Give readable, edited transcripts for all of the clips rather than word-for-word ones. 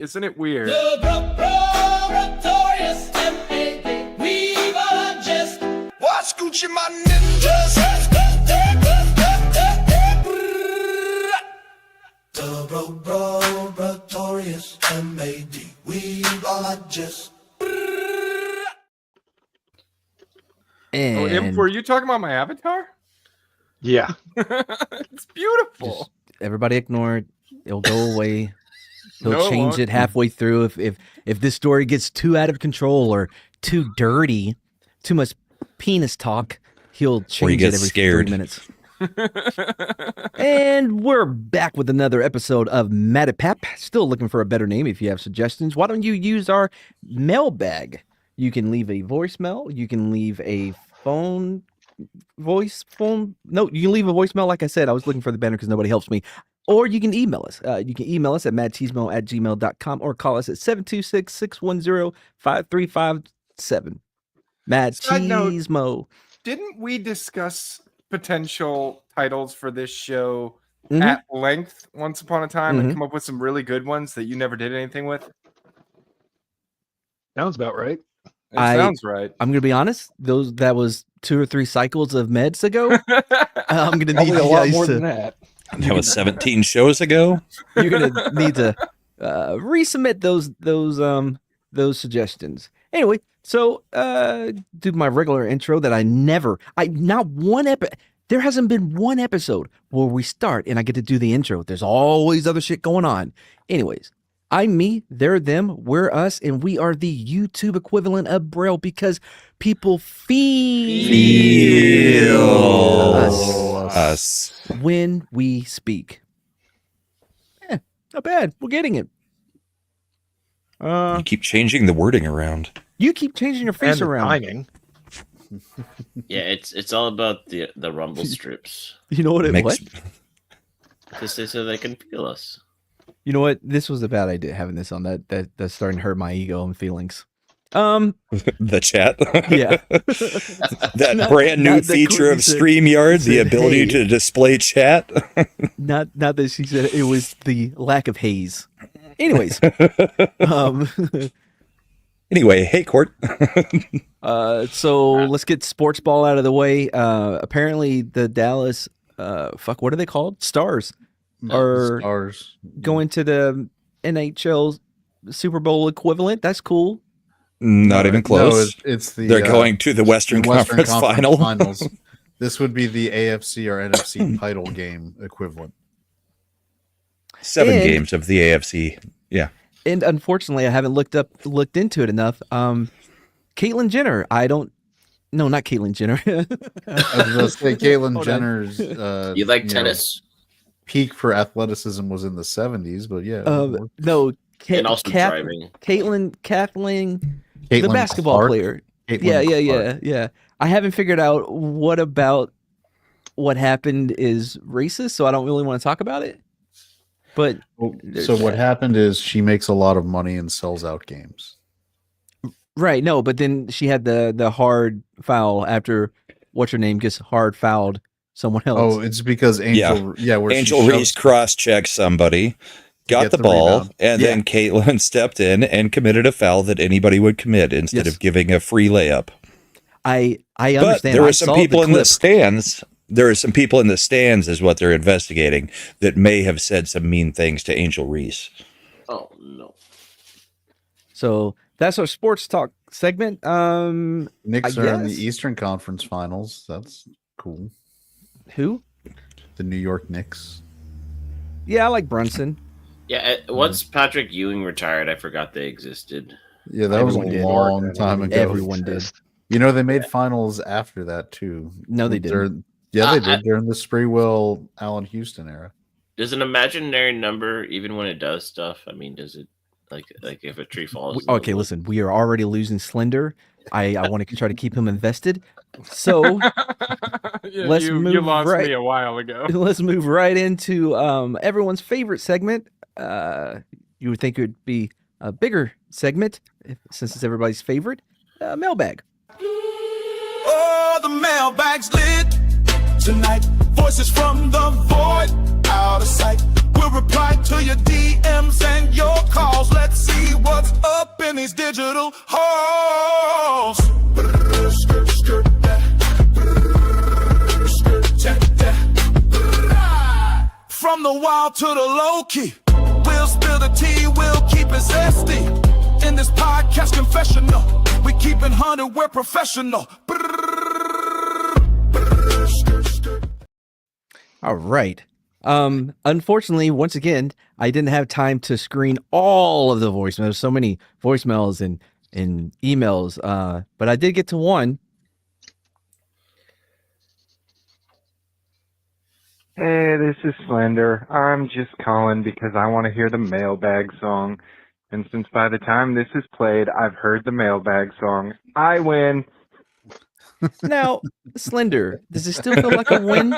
Isn't it weird? Notorious MAD. Weaver just. What's Gucci my ninjas? Notorious MAD. Weaver just. And Imp, were you talking about my avatar? Yeah. It's beautiful. Just everybody ignore it. It'll go away. He'll No, it change won't. it halfway through if this story gets too out of control or too dirty, too much penis talk. He'll change it every 3 minutes. And we're back with another episode of MADePAP. Still looking for a better name. If you have suggestions, why don't you use our mailbag? You can leave a voicemail. You can leave a phone. No, you can leave a voicemail. Like I said, I was looking for the banner because nobody helps me. Or you can email us. You can email us at madcheesemo@gmail.com or call us at 726-610-5357. Mad Side note, Cheesemo. Didn't we discuss potential titles for this show at length once upon a time and come up with some really good ones that you never did anything with? Sounds about right. It sounds right. I'm gonna be honest. That was 2 or 3 cycles of meds ago. I'm gonna need Probably a you lot guys more to. than that. That was 17 shows ago. You're gonna need to resubmit those suggestions. Anyway, so do my regular intro that there hasn't been one episode where we start and I get to do the intro. There's always other shit going on. Anyways, I'm me, they're them, we're us, and we are the YouTube equivalent of Braille because people feel us when we speak. Not bad. We're getting it. You keep changing the wording around. You keep changing your face And the around. timing. Yeah, it's all about the rumble strips. You know what it was? Just so they can feel us. You know what? This was a bad idea having this on. That's starting to hurt my ego and feelings. The chat. Yeah. That brand new feature of StreamYard, the ability to display chat. Not that she said it was the lack of haze. Anyways. Anyway, hey Court. So let's get sports ball out of the way. Apparently the Dallas what are they called? Stars are going to the NHL Super Bowl equivalent. That's cool. Not even close. No, it's the They're going to the Western Conference Finals. This would be the AFC or NFC title game equivalent. 7 games of the AFC. Yeah. And unfortunately, I haven't looked into it enough. Caitlyn Jenner. No, not Caitlyn Jenner. I was going to say Caitlyn Jenner's. You like tennis? Peak for athleticism was in the 70s, but yeah. No, and also driving. Kathleen, the basketball Clark? player. Caitlin Yeah. I haven't figured out what happened is racist, so I don't really want to talk about it. But so what happened is she makes a lot of money and sells out games. Right, no, but then she had the hard foul after what's her name gets hard fouled someone else. Oh, it's because Angel Angel Reese cross-checked somebody, got the ball, and then Caitlyn stepped in and committed a foul that anybody would commit instead of giving a free layup. I understand. But there were some people in the stands. There are some people in the stands, is what they're investigating, that may have said some mean things to Angel Reese. Oh no! So that's our sports talk segment. Knicks are in the Eastern Conference Finals. That's cool. Who? The New York Knicks. Yeah, I like Brunson. Yeah, once Patrick Ewing retired, I forgot they existed. Yeah, that was a long time ago. Everyone did. You know, they made finals after that too. No, they didn't. Yeah, they did. During the Sprewell, Allen Houston era. Does an imaginary number, even when it does stuff? I mean, does it like if a tree falls? Okay, listen, we are already losing Slender. I want to try to keep him invested. So let's move. You lost me a while ago. Let's move right into everyone's favorite segment. You would think it would be a bigger segment since it's everybody's favorite. Mailbag. Oh, the mailbag's lit tonight. Voices from the void, out of sight. We'll reply to your DMs and your calls. Let's little hoes. From the wild to the low key, we'll spill the tea, we'll keep it zesty. In this podcast confessional, we keep it 100, we're professional. All right. Unfortunately, once again, I didn't have time to screen all of the voicemails. So many voicemails and emails. But I did get to one. Hey, this is Slender. I'm just calling because I want to hear the mailbag song. And since by the time this is played, I've heard the mailbag song, I win. Now, Slender, does it still feel like a win?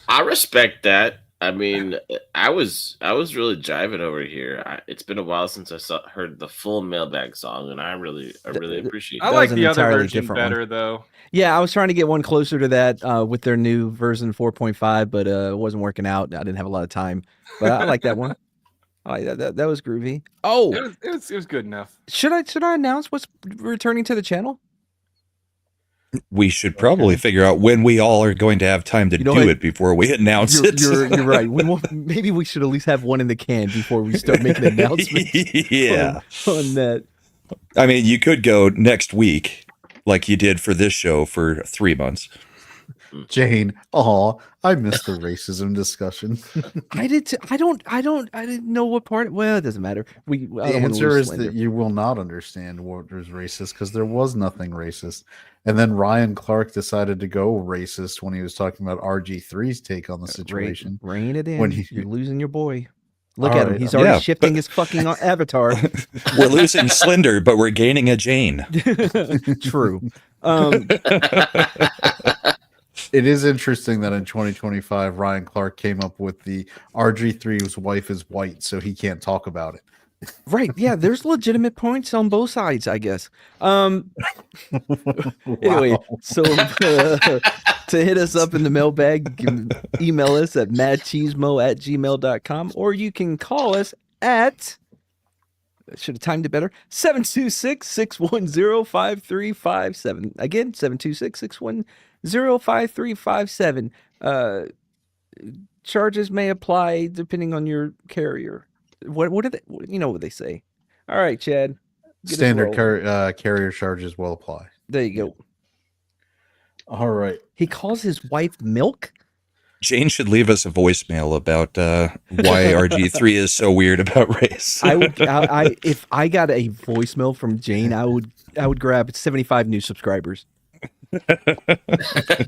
I respect that. I mean, I was really jiving over here. It's been a while since I heard the full mailbag song, and I really appreciate it. I like the other version better, though. Yeah, I was trying to get one closer to that with their new version 4.5, but it wasn't working out. I didn't have a lot of time, but I like that one. I like that. That was groovy. Oh, it was good enough. Should I announce what's returning to the channel? We should probably figure out when we all are going to have time to do it before we announce it. You're right. Maybe we should at least have one in the can before we start making announcements. Yeah, on that. I mean, you could go next week, like you did for this show for 3 months. Jane, I missed the racism discussion. I did. I didn't know what part. Well, it doesn't matter. The answer is that you will not understand what was racist because there was nothing racist. And then Ryan Clark decided to go racist when he was talking about RG3's take on the situation. Rein it in. When you're losing your boy. Look at him. He's already shifting his fucking avatar. We're losing Slender, but we're gaining a Jane. True. It is interesting that in 2025, Ryan Clark came up with the RG3's wife is white, so he can't talk about it. Right. Yeah, there's legitimate points on both sides, I guess. Anyway, so to hit us up in the mailbag, you can email us at madcheesemo@gmail.com, or you can call us at, should have timed it better, 726-610-5357. Again, 726-610-5357. Charges may apply depending on your carrier. What are they? You know what they say. All right, Chad. Standard carrier charges will apply. There you go. All right. He calls his wife Milk. Jane should leave us a voicemail about why RG3 is so weird about race. If I got a voicemail from Jane, I would grab 75 new subscribers.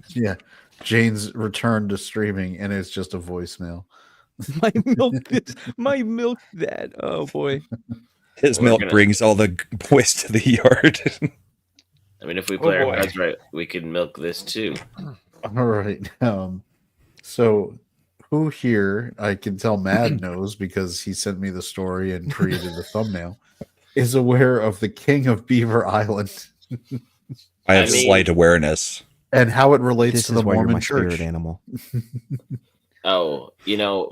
Yeah. Jane's return to streaming, and it's just a voicemail. My milk that. Oh boy. His milk brings all the boys to the yard. I mean, if we play our cards right, we can milk this too. All right. So who here, I can tell Mad knows because he sent me the story and created the thumbnail, is aware of the King of Beaver Island. I have slight awareness. And how it relates to the Mormon church. Spirit animal. Oh,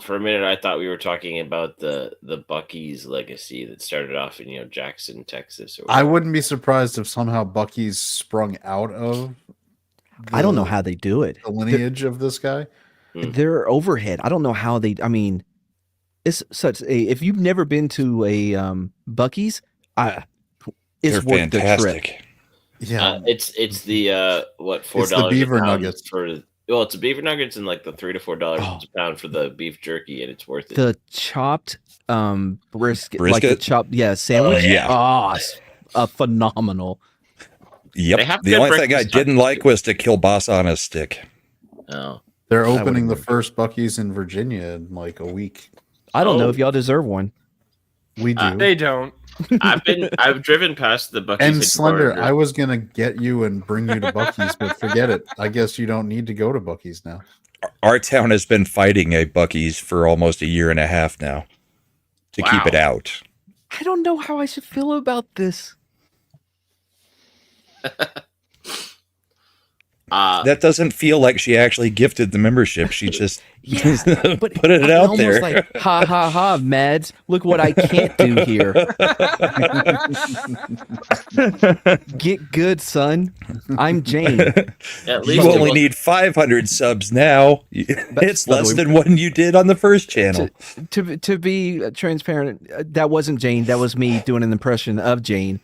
for a minute I thought we were talking about the Buc-ee's legacy that started off in Jackson, Texas. I wouldn't be surprised if somehow Buc-ee's sprung out of. I don't know how they do it. The lineage of this guy. Their overhead. I don't know how they. I mean, it's such a. If you've never been to a Buc-ee's, it's They're worth fantastic. the trip. Yeah, it's the $4 the Beaver nuggets for. Well, it's a Beaver nuggets and like the $3 to $4 a pound for the beef jerky, and it's worth it. The chopped brisket, like the chopped sandwich. Phenomenal. Yep. The only thing I didn't like was the kielbasa on a stick. Oh, they're opening the first Buc-ee's in Virginia in like a week. I don't know if y'all deserve one. We do. They don't. I've driven past the Buc-ee's. And Slender, I was gonna get you and bring you to Buc-ee's, but forget it. I guess you don't need to go to Buc-ee's now. Our town has been fighting a Buc-ee's for almost a year and a half now to keep it out. I don't know how I should feel about this. That doesn't feel like she actually gifted the membership. She just but put it out there. Like, ha ha ha, Mads, look what I can't do here. Get good, son. I'm Jane. At You least only need 500 subs now. It's less than what you did on the first channel. To be transparent, that wasn't Jane. That was me doing an impression of Jane,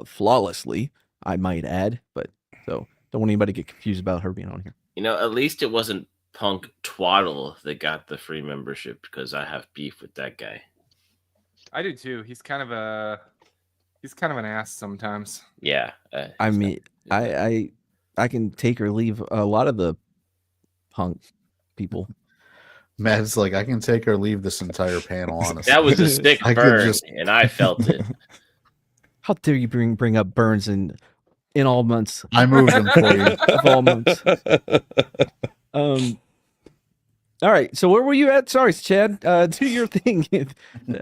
flawlessly, I might add. But so don't want anybody to get confused about her being on here. at least it wasn't Punk Twaddle that got the free membership, because I have beef with that guy. I do too. He's kind of an ass sometimes. Yeah. I mean, I can take or leave a lot of the Punk people. Matt's like, I can take or leave this entire panel, honestly. That was a sick burn, and I felt it. How dare you bring up Burns in all months? I moved him for you. Of all months. All right. So where were you at? Sorry, Chad. Do your thing.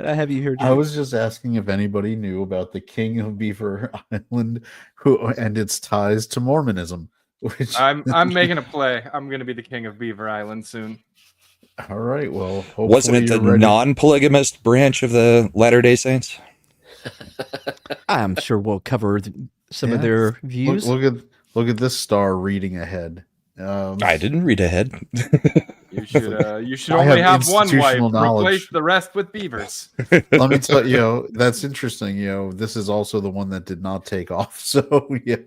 I have you here. I was just asking if anybody knew about the King of Beaver Island and its ties to Mormonism. Which... I'm making a play. I'm going to be the King of Beaver Island soon. All right. Well, wasn't it the non-polygamous branch of the Latter-day Saints? I'm sure we'll cover some of their views. Look at this star reading ahead. I didn't read ahead. You should only have one wife. Replace the rest with beavers. Let me tell you, that's interesting. This is also the one that did not take off. So yeah,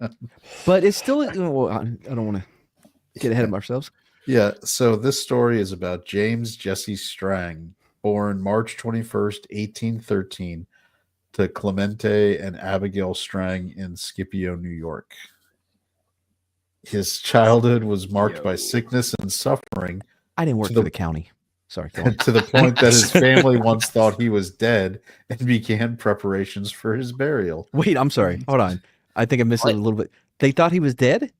but it's still. Well, I don't want to get ahead of ourselves. Yeah. So this story is about James Jesse Strang, born March 21st, 1813, to Clemente and Abigail Strang in Scipio, New York. His childhood was marked by sickness and suffering. I didn't work for the county. Sorry. To the point that his family once thought he was dead and began preparations for his burial. Wait, I'm sorry. Hold on. I think I missed it a little bit. They thought he was dead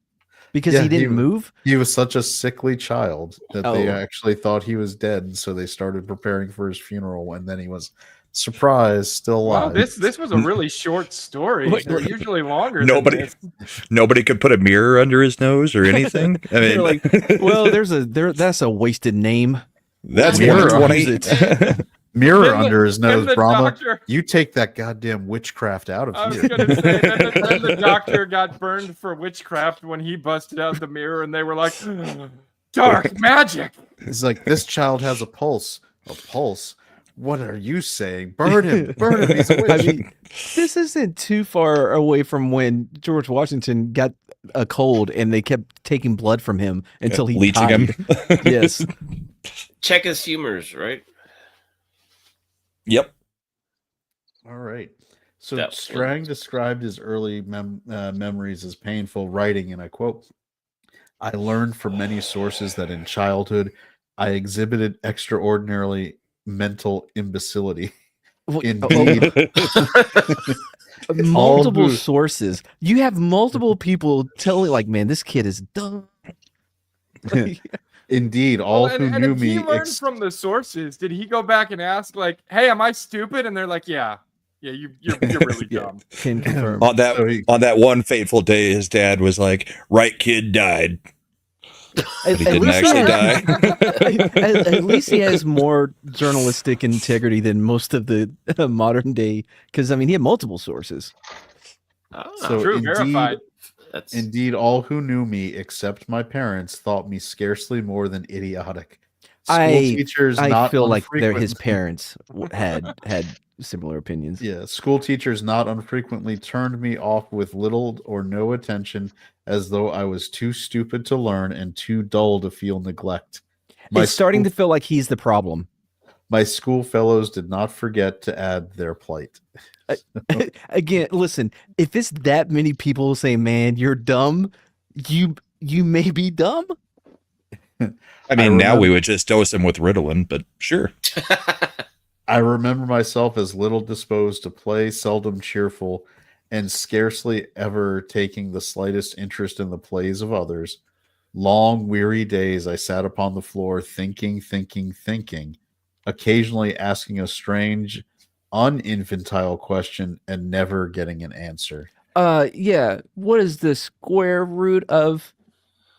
because he didn't move? He was such a sickly child that they actually thought he was dead. So they started preparing for his funeral, and then he was surprised, still alive. Wow, this was a really short story. They're usually longer. Nobody could put a mirror under his nose or anything. I mean, like, well, that's a wasted name. That's mirror, 120. Mirror under his nose, Brahma. You take that goddamn witchcraft out of here. I was gonna say then the doctor got burned for witchcraft when he busted out the mirror, and they were like, dark magic. He's like, this child has a pulse. A pulse? What are you saying? Burn him! Burn him! He's a witch. I mean, this isn't too far away from when George Washington got a cold and they kept taking blood from him until he leeching died. him. Yes. Check his humors, right? Yep. All right. So Strang described his early memories as painful, writing, and I quote, "I learned from many sources that in childhood I exhibited extraordinarily mental imbecility." Indeed. Multiple sources. You have multiple people telling, like, man, this kid is dumb. Indeed, all who knew me. He learned from the sources. Did he go back and ask, like, "Hey, am I stupid?" And they're like, "Yeah, you're really dumb." Can confirm. On that one fateful day, his dad was like, "Right kid died." But he didn't actually die. At least he has more journalistic integrity than most of the modern day. Because I mean, he had multiple sources. So true, verified. Indeed, all who knew me, except my parents, thought me scarcely more than idiotic. I feel like his parents had similar opinions. Yeah, school teachers not unfrequently turned me off with little or no attention, as though I was too stupid to learn and too dull to feel neglect. It's starting to feel like he's the problem. My school fellows did not forget to add their plight. Again, listen, if it's that many people saying, "Man, you're dumb," you may be dumb. I mean, now we would just dose him with Ritalin, but sure. I remember myself as little disposed to play, seldom cheerful, and scarcely ever taking the slightest interest in the plays of others. Long, weary days I sat upon the floor, thinking, occasionally asking a strange, uninfantile question and never getting an answer. Yeah. What is the square root of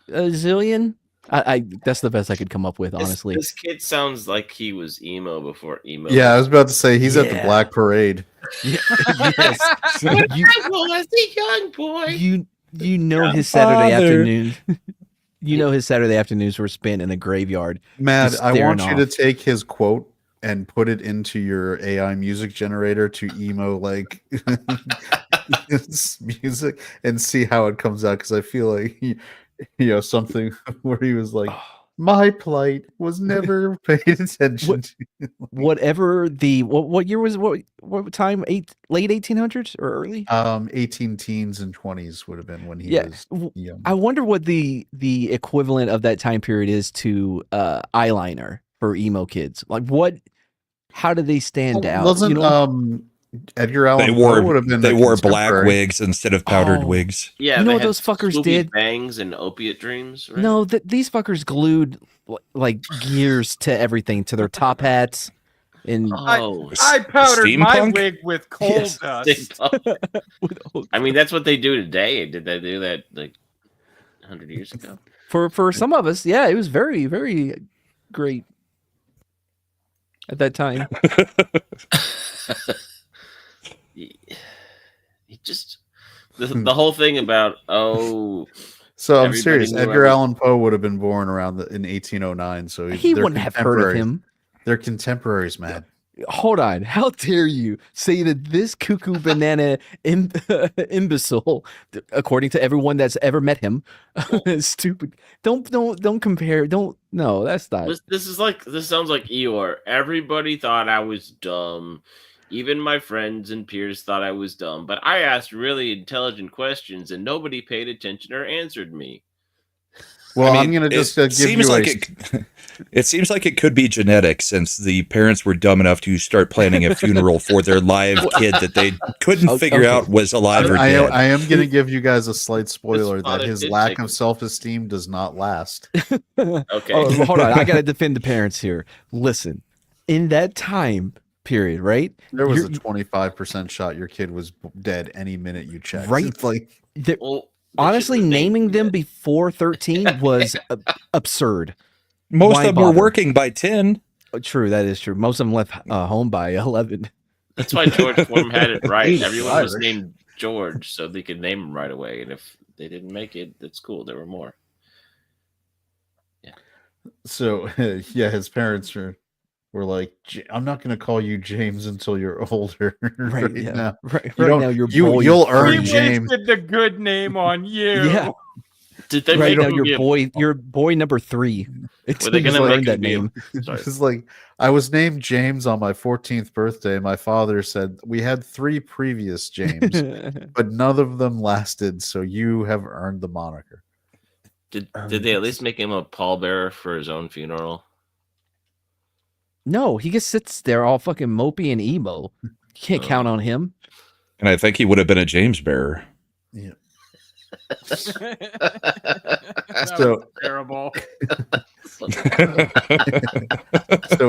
a zillion. I that's the best I could come up with, honestly. This kid sounds like he was emo before emo. Yeah, I was about to say he's at the Black Parade. Yeah. Yes. I was a young boy. You know his Saturday afternoon. You know his Saturday afternoons were spent in a graveyard. Mad, I want you to take his quote and put it into your AI music generator to emo like music and see how it comes out, because I feel like something where he was like, my plight was never paid attention to. Whatever the what year was what time? Late 1800s or early? 18 teens and 20s would have been when he was young. I wonder what the equivalent of that time period is to eyeliner for emo kids. Like how do they stand out? Wasn't Edgar Allan Poe would have been they wore black wigs instead of powdered wigs. Yeah, you know what those fuckers did? Bangs and opiate dreams. Right? No, these fuckers glued like gears to everything, to their top hats. And I powdered my wig with coal dust. I mean, that's what they do today. Did they do that like 100 years ago? For some of us, yeah, it was very, very great at that time. He just the whole thing about So I'm serious. Edgar Allan Poe would have been born around in 1809, so he wouldn't have heard of him. They're contemporaries, man. Hold on, how dare you say that this cuckoo banana imbecile, according to everyone that's ever met him, is stupid. Don't compare. No, that's not. This sounds like Eeyore. Everybody thought I was dumb. Even my friends and peers thought I was dumb, but I asked really intelligent questions and nobody paid attention or answered me. Well, I'm going to just give you it seems like it could be genetic, since the parents were dumb enough to start planning a funeral for their live kid that they couldn't figure out was alive or dead. I am going to give you guys a slight spoiler that his lack of self-esteem does not last. Okay. Hold on. I got to defend the parents here. Listen, in that time period, right? There was a 25% shot your kid was dead any minute you checked. Right. It's like, honestly, naming them before 13 was absurd. Most of them were working by 10. True, that is true. Most of them left home by 11. That's why George Foreman had it right. Everyone was named George, so they could name him right away. And if they didn't make it, that's cool. There were more. Yeah. So, his parents were like, I'm not going to call you James until you're older. Right now. Right now, you'll earn James. We wasted the good name on you. Yeah. Did they right now, your boy number 3. Were they going to make that name? It's like, I was named James on my 14th birthday. My father said we had 3 previous James, but none of them lasted. So you have earned the moniker. Did they at least make him a pallbearer for his own funeral? No, he just sits there all fucking mopey and emo. You can't count on him. And I think he would have been a James bearer. Yeah. So terrible. So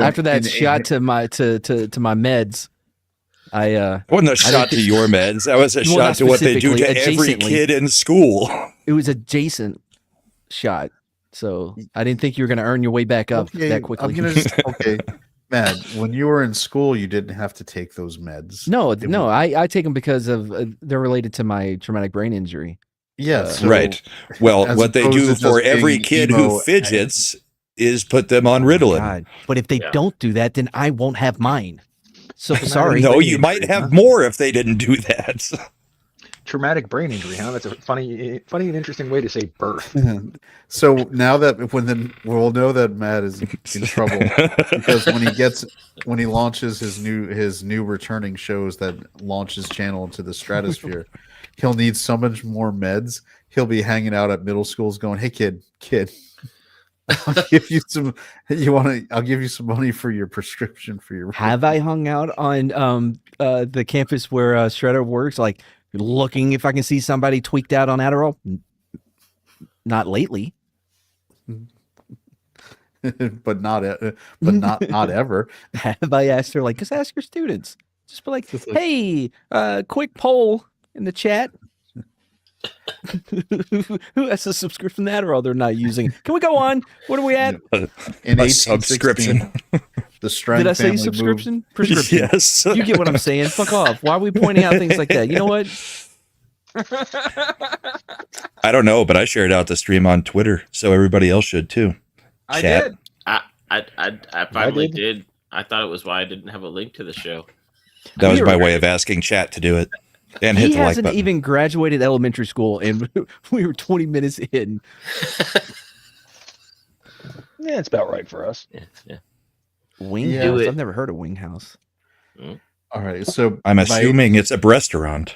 after that shot to my meds, I wasn't a shot to your meds. That was a shot to what they do to every kid in school. It was adjacent shot. So I didn't think you were going to earn your way back up that quickly. I'm gonna okay, man. When you were in school, you didn't have to take those meds. No, I take them because of they're related to my traumatic brain injury. Yes, right. Well, what they do for every kid who fidgets is put them on Ritalin. God. But if they don't do that, then I won't have mine. So sorry. No, you might have more if they didn't do that. Traumatic brain injury, huh? That's a funny and interesting way to say birth. So now that we'll know that Matt is in trouble because when he launches his new returning shows that launch his channel into the stratosphere, he'll need so much more meds. He'll be hanging out at middle schools going, "Hey kid, I'll give you some. I'll give you some money for your prescription for your." Have I hung out on the campus where Shredder works? Like looking if I can see somebody tweaked out on Adderall? Not lately. but not ever. Have I asked her, like, just ask your students. Just be like, hey, quick poll in the chat. Who has a subscription to that, or they're not using it? Can we go on? What are we at? In A subscription. The Strang Did I say family subscription? moved. Prescription. Yes. You get what I'm saying. Fuck off. Why are we pointing out things like that? You know what? I don't know, but I shared out the stream on Twitter, so everybody else should too. I Chat. did. I finally did. I thought it was why I didn't have a link to the show. That was my way of asking chat to do it. And hit He the like hasn't button. even graduated elementary school, and we were 20 minutes in. Yeah, it's about right for us. Yeah. Wing Yeah. House. Do it. I've never heard of Wing House. All right, so I'm by- assuming it's a restaurant.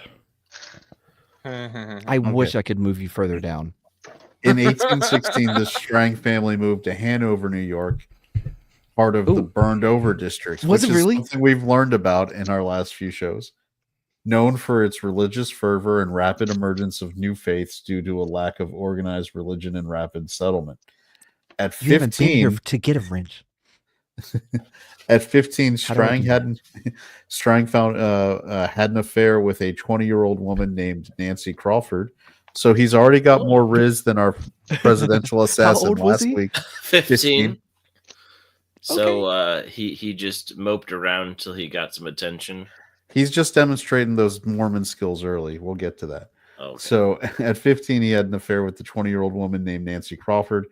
I wish I could move you further down. in 1816, the Strang family moved to Hanover, New York, part of the Ooh. burned over district. Was which it is really? something we've learned about in our last few shows. Known for its religious fervor and rapid emergence of new faiths due to a lack of organized religion and rapid settlement. At You haven't been here 15, to get a wrench. at 15, How do I do that? Strang found had an affair with a 20-year-old woman named Nancy Crawford. So he's already got more riz than our presidential assassin old was last he? week. 15. So he just moped around until he got some attention. He's just demonstrating those Mormon skills early. We'll get to that. Okay. So at 15, he had an affair with the 20-year-old woman named Nancy Crawford,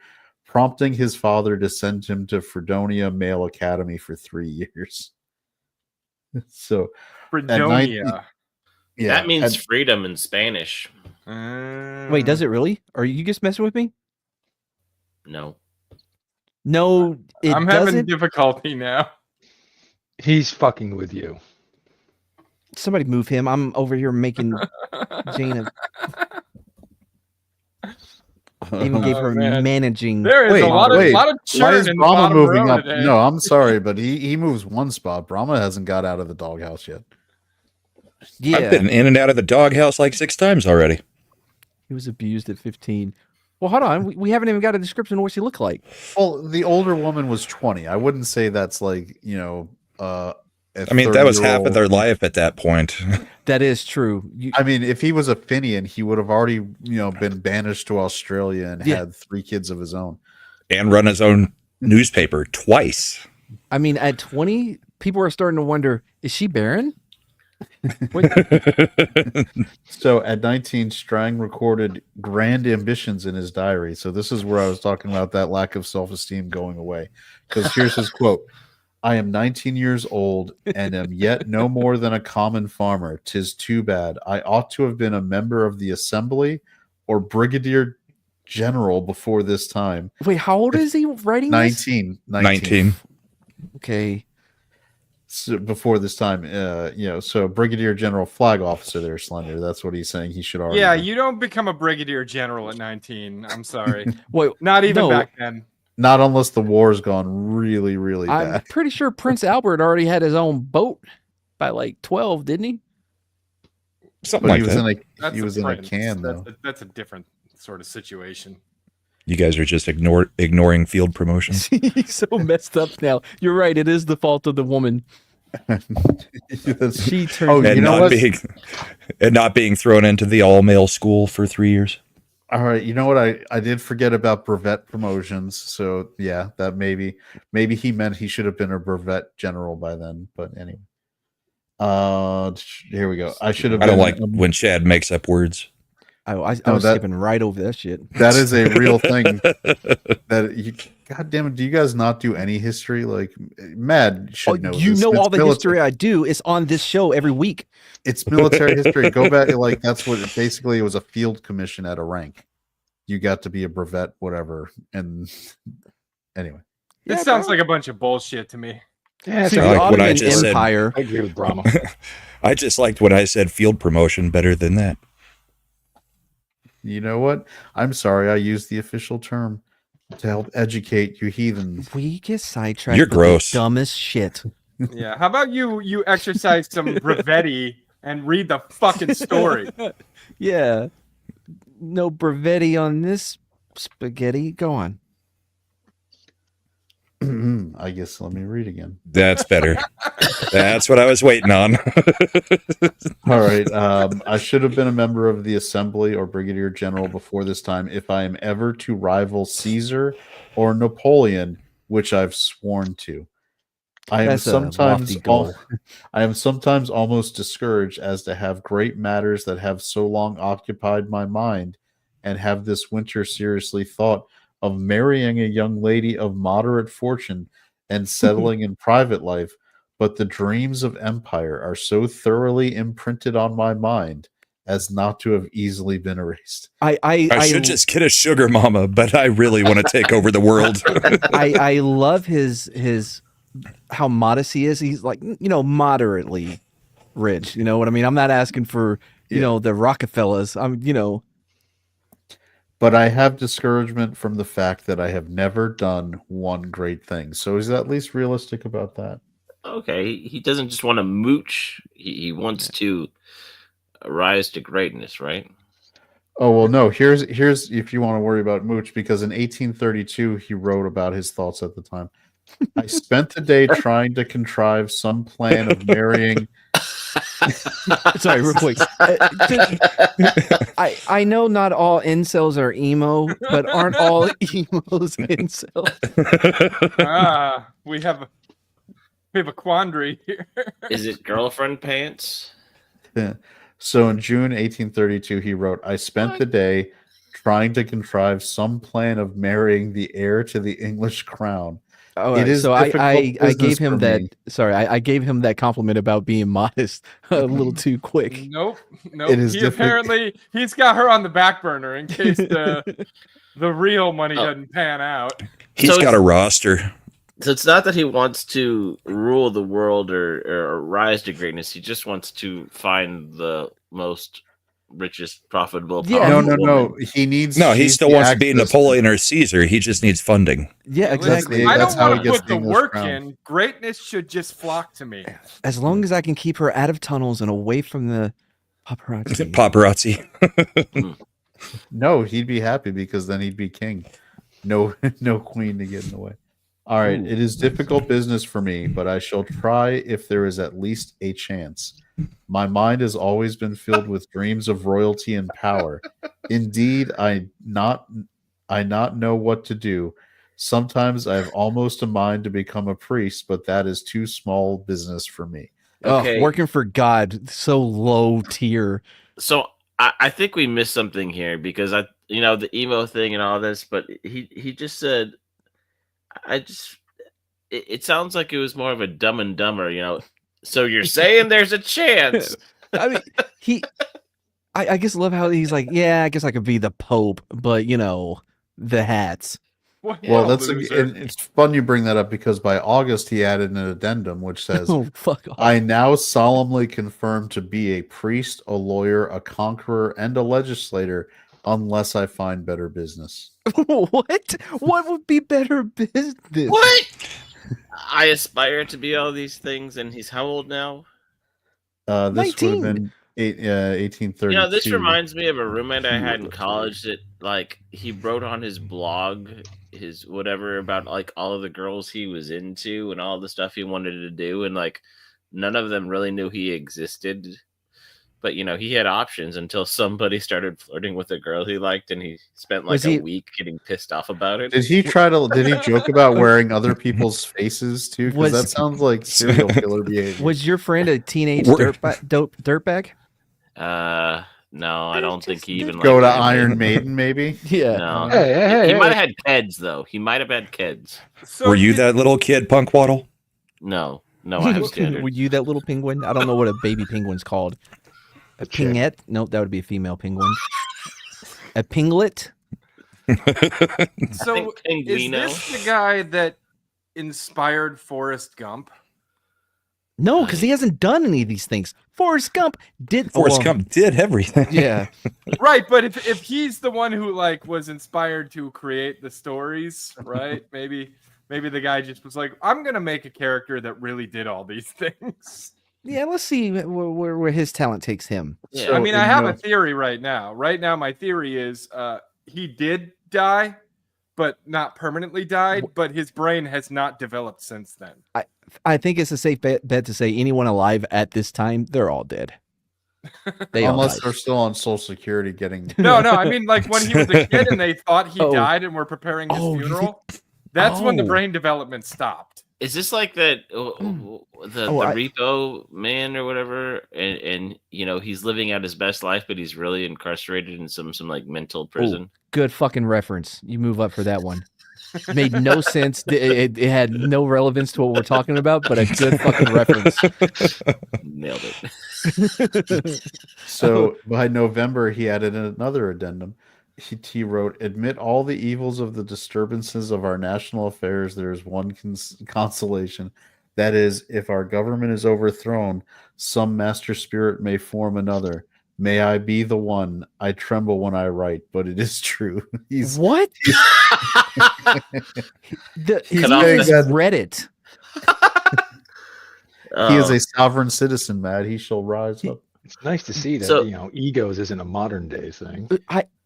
prompting his father to send him to Fredonia Male Academy for 3 years. So Fredonia. yeah, That means freedom in Spanish. Wait, does it really? Are you just messing with me? No. No, it I'm having doesn't. difficulty now. He's fucking with you. Somebody move him. I'm over here making Jane even gave her man. managing. There is Wait, a lot wait. of Why churn is in the Brahma bottom moving row up? today. No, I'm sorry, but he moves one spot. Brahma hasn't got out of the doghouse yet. Yeah, I've been in and out of the doghouse like 6 times already. he was abused at 15. Well, hold on. We haven't even got a description of what she looked like. Well, the older woman was 20. I wouldn't say that's like, I mean, that was half of their life at that point. That is true. I mean, if he was a Finian, he would have already, been banished to Australia and had 3 kids of his own. And run his own newspaper twice. I mean, at 20, people are starting to wonder, is she barren? Wait, So at 19, Strang recorded grand ambitions in his diary. So this is where I was talking about that lack of self-esteem going away. Because here's his quote. I am 19 years old and am yet no more than a common farmer. 'Tis too bad. I ought to have been a member of the assembly or brigadier general before this time. wait, how old is he writing this? 19. Okay. So before this time, so brigadier general flag officer there, Slender. That's what he's saying. He should already. Yeah, be. you don't become a brigadier general at 19. I'm sorry. Wait, Not even no. back then. Not unless the war's gone really, really I'm bad. pretty sure Prince Albert already had his own boat by like 12, didn't he? Something But like he was that. in a prince. can though. That's a different sort of situation. You guys are just ignoring field promotion. He's so messed up now. You're right. It is the fault of the woman. That's- She turned. Oh, and you know not what? being thrown into the all-male school for 3 years. All right, you know what? I did forget about brevet promotions. So yeah, that maybe he meant he should have been a brevet general by then. But anyway, here we go. I should have. I don't been, like when Chad makes up words. I No, was that- skipping right over that shit. That is a real thing. God damn it! Do you guys not do any history? Like, Mad should know. You this. know It's all the military. history I do is on this show every week. It's military history. Go back. Like that's what basically it was a field commission at a rank. You got to be a brevet, whatever. And anyway, This sounds like a bunch of bullshit to me. Yeah, it's To I the like what I Ottoman just said. Empire. I agree with Brahma. I just liked when I said field promotion better than that. you know what? I'm sorry. I used the official term to help educate you heathens. We get sidetracked. You're with the gross. Dumbest shit. Yeah. How about you exercise some brevetti and read the fucking story? Yeah. No brevetti on this spaghetti. Go on. I guess let me read again. That's better. That's what I was waiting on. All right. I should have been a member of the assembly or brigadier general before this time if I am ever to rival Caesar or Napoleon, which I've sworn to. I am That's a lofty goal. I am sometimes almost discouraged as to have great matters that have so long occupied my mind, and have this winter seriously thought of marrying a young lady of moderate fortune and settling in private life, but the dreams of empire are so thoroughly imprinted on my mind as not to have easily been erased. I should just get a sugar mama, but I really want to take over the world. I love his how modest he is. He's like, moderately rich. You know what I mean? I'm not asking for, the Rockefellers. But I have discouragement from the fact that I have never done one great thing. So he's at least realistic about that. Okay, he doesn't just want to mooch. He wants to rise to greatness, right? Oh, well, no. Here's if you want to worry about mooch, because in 1832 he wrote about his thoughts at the time. I spent the day trying to contrive some plan of marrying. Sorry, real quick. I know not all incels are emo, but aren't all emos incels? We have a quandary here. Is it girlfriend pants? Yeah. So in June 1832, he wrote, I spent the day trying to contrive some plan of marrying the heir to the English crown. Oh, it is. So I gave him that. Sorry, I gave him that compliment about being modest a little too quick. Nope. Apparently he's got her on the back burner in case the real money doesn't pan out. He's got a roster. So it's not that he wants to rule the world or rise to greatness. He just wants to find the most richest, profitable. No. He still wants to be Napoleon or Caesar. He just needs funding. Yeah, exactly. I don't want to put the work in. Greatness should just flock to me. As long as I can keep her out of tunnels and away from the paparazzi. No, he'd be happy because then he'd be king. No queen to get in the way. All right, it is difficult business for me, but I shall try if there is at least a chance. My mind has always been filled with dreams of royalty and power. Indeed, I not know what to do. Sometimes I have almost a mind to become a priest, but that is too small business for me. Okay. Working for God, so low tier. So I think we missed something here because the emo thing and all this, but he just said, it sounds like it was more of a Dumb and Dumber, So you're saying there's a chance? I mean, I guess love how he's like, yeah, I guess I could be the Pope, but the hats. Well, it's fun you bring that up because by August he added an addendum which says, fuck off. I now solemnly confirm to be a priest, a lawyer, a conqueror, and a legislator, unless I find better business. What? What would be better business? What? I aspire to be all these things, and he's how old now? This 19. Would have been 1832. This reminds me of a roommate I had in college that, he wrote on his blog, his whatever, about, all of the girls he was into and all the stuff he wanted to do, and, none of them really knew he existed. But, he had options until somebody started flirting with a girl he liked, and he spent a week getting pissed off about it. Did he joke about wearing other people's faces too? Because that sounds like serial killer behavior. Was your friend a teenage dirtbag? No, I don't think he even go to Iron Maiden, maybe. Yeah. No. He might have had kids though. He might have had kids. So were you that little kid, Punk Waddle? No, I have standards. Were you that little penguin? I don't know what a baby penguin's called. A pingette? Nope, that would be a female penguin. A pinglet? So is this the guy that inspired Forrest Gump? No, because he hasn't done any of these things. Forrest Gump did everything. Yeah. Right, but if he's the one who was inspired to create the stories, right? Maybe the guy just was like, I'm gonna make a character that really did all these things. Yeah, let's see where his talent takes him. Yeah. So, I have a theory right now. Right now, my theory is he did die, but not permanently died, but his brain has not developed since then. I think it's a safe bet to say anyone alive at this time, they're all dead. Unless they're still on Social Security getting... No, I mean, like when he was a kid and they thought he died and were preparing his funeral, that's when the brain development stopped. Is this like that the repo man or whatever, and you know he's living out his best life, but he's really incarcerated in some like mental prison? Good fucking reference. You move up for that one. Made no sense. It had no relevance to what we're talking about, but a good fucking reference. Nailed it. So by November, he added another addendum. He wrote, "Admit all the evils of the disturbances of our national affairs. There is one consolation. That is, if our government is overthrown, some master spirit may form another. May I be the one. I tremble when I write, but it is true." He's what? He's read it. He is a sovereign citizen, Matt. He shall rise up. It's nice to see that egos isn't a modern day thing.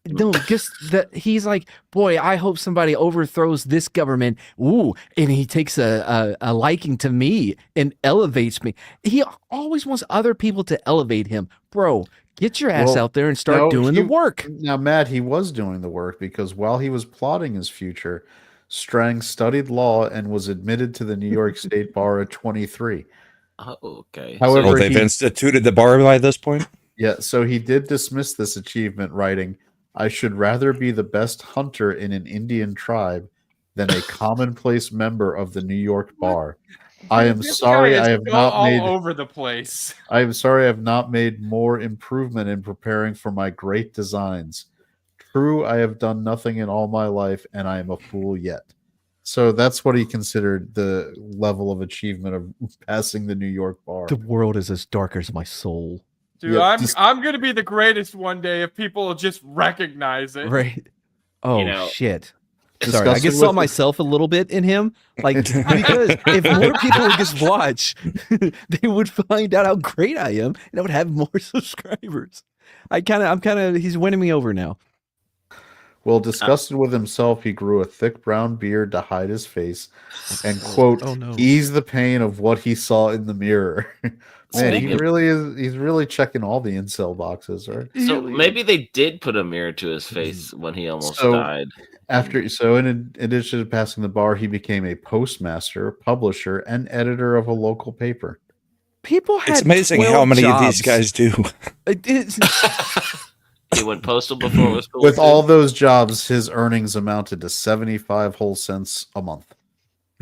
No, just that he's like, boy, I hope somebody overthrows this government. Ooh, and he takes a liking to me and elevates me. He always wants other people to elevate him. Bro, get your ass out there and start doing the work. Now, Matt, he was doing the work because while he was plotting his future, Strang studied law and was admitted to the New York State Bar at 23. Oh, okay. However, they've instituted the bar by this point? Yeah, so he did dismiss this achievement, writing, "I should rather be the best hunter in an Indian tribe than a commonplace member of the New York Bar. I am sorry I have not made all over the place. I am sorry I have not made more improvement in preparing for my great designs. True, I have done nothing in all my life, and I am a fool yet." So that's what he considered the level of achievement of passing the New York Bar. The world is as dark as my soul. Dude, yeah, I'm gonna be the greatest one day if people just recognize it. Right. Oh, shit. Sorry, I just saw myself a little bit in him. Like, because if more people would just watch, they would find out how great I am, and I would have more subscribers. He's winning me over now. Well, disgusted with himself, he grew a thick brown beard to hide his face and, quote, ease the pain of what he saw in the mirror. Man, he's really checking all the incel boxes, right? So maybe they did put a mirror to his face when he almost died. In addition to passing the bar, he became a postmaster, publisher, and editor of a local paper. It's amazing how many of these guys do. He went postal before it was cool. With all those jobs, his earnings amounted to 75 whole cents a month.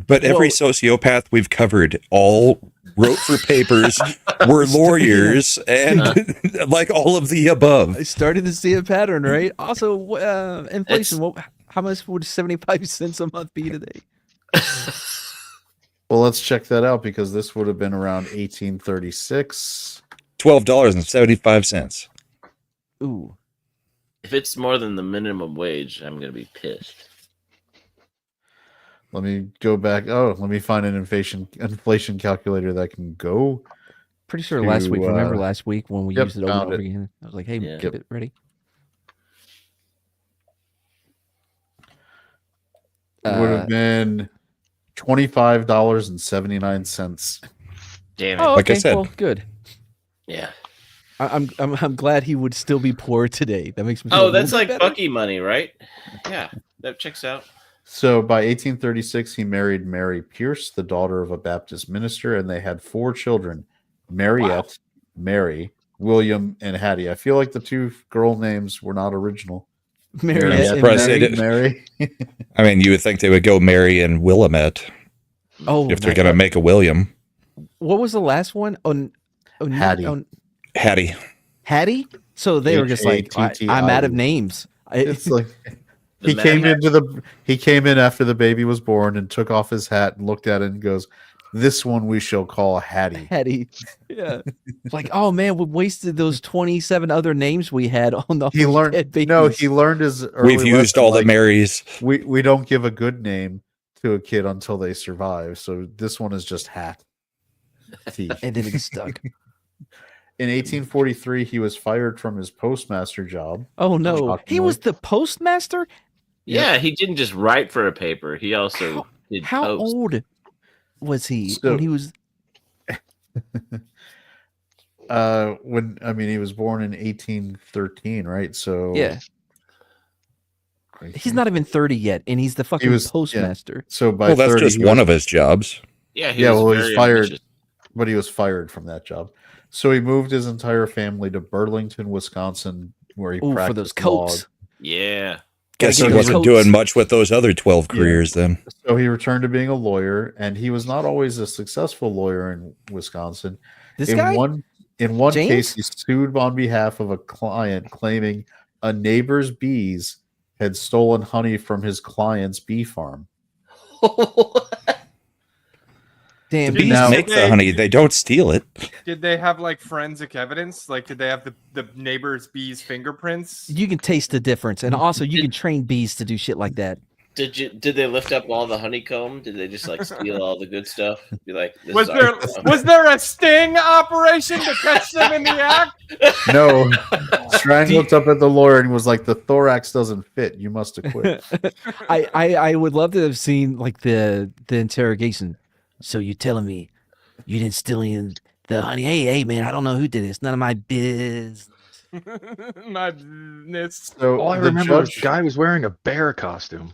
But every sociopath we've covered all wrote for papers, were lawyers, and like all of the above. I started to see a pattern, right? Also, inflation. How much would 75 cents a month be today? Well, let's check that out because this would have been around 1836. $12.75. Ooh. If it's more than the minimum wage, I'm going to be pissed. Let me go back. Oh, let me find an inflation calculator that can go. Pretty sure last week. Remember last week when we used it over and over again? I was like, hey, get it ready. It would have been $25.79. Damn it! Oh, okay. Like I said, well, good. Yeah. I'm glad he would still be poor today. That makes me feel that's like better. Bucky money, right? Yeah, that checks out. So by 1836, he married Mary Pierce, the daughter of a Baptist minister, and they had 4 children: Mariette, Mary, William, and Hattie. I feel like the 2 girl names were not original. Mary. I mean, you would think they would go Mary and Willamette. Oh, if they're gonna make a William. What was the last one? Hattie. Hattie. So they were just like, I'm out of names. It's like he came in after the baby was born and took off his hat and looked at it and goes, "This one we shall call Hattie." Hattie. Yeah. Like, oh man, we wasted those 27 other names we had on the He learned his early We've used all the Marys. We don't give a good name to a kid until they survive. So this one is just Hat. And then it stuck. In 1843, he was fired from his postmaster job. Oh no, he was the postmaster. Yeah, he didn't just write for a paper. He also did How post. old was he So- when he was? He was born in 1813, right? So Yeah, he's not even 30 yet, and he's the fucking was- yeah. postmaster. So by Well, that's 30, just one of his jobs. Yeah, he Yeah, was well, he's very fired. ambitious. But he was fired from that job. So he moved his entire family to Burlington, Wisconsin, where he Oh, practiced for those law. coats. Yeah. Guess get he those wasn't coats. doing much with those other 12 careers then. So he returned to being a lawyer, and he was not always a successful lawyer in Wisconsin. This in guy? one James? case, he sued on behalf of a client, claiming a neighbor's bees had stolen honey from his client's bee farm. Damn, The bees Now- make the honey. They don't steal it. Did they have like forensic evidence? Like, did they have the neighbor's bees' fingerprints? you can taste the difference, and also you can train bees to do shit like that. Did they lift up all the honeycomb? Did they just like steal all the good stuff? Be like, this Was is there our- was there a sting operation to catch them in the act? No, Strang looked up at the lawyer and was like, "The thorax doesn't fit. You must acquit." I would love to have seen like the interrogation. So you telling me you didn't steal any of the honey? Hey man, I don't know who did this. None of my biz. My business. So All I the remember was judge- the guy was wearing a bear costume.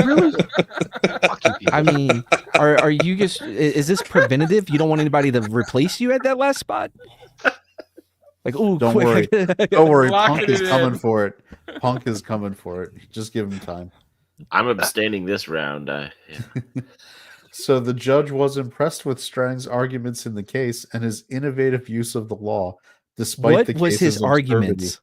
Really? Fuck you people. I mean, are you just? Is this preventative? You don't want anybody to replace you at that last spot? Like, oh, Don't quick. Don't worry, Locking Punk is it coming in. for it. Punk is coming for it. Just give him time. I'm abstaining this round. So the judge was impressed with Strang's arguments in the case and his innovative use of the law, despite What the was his case's absurdity. arguments?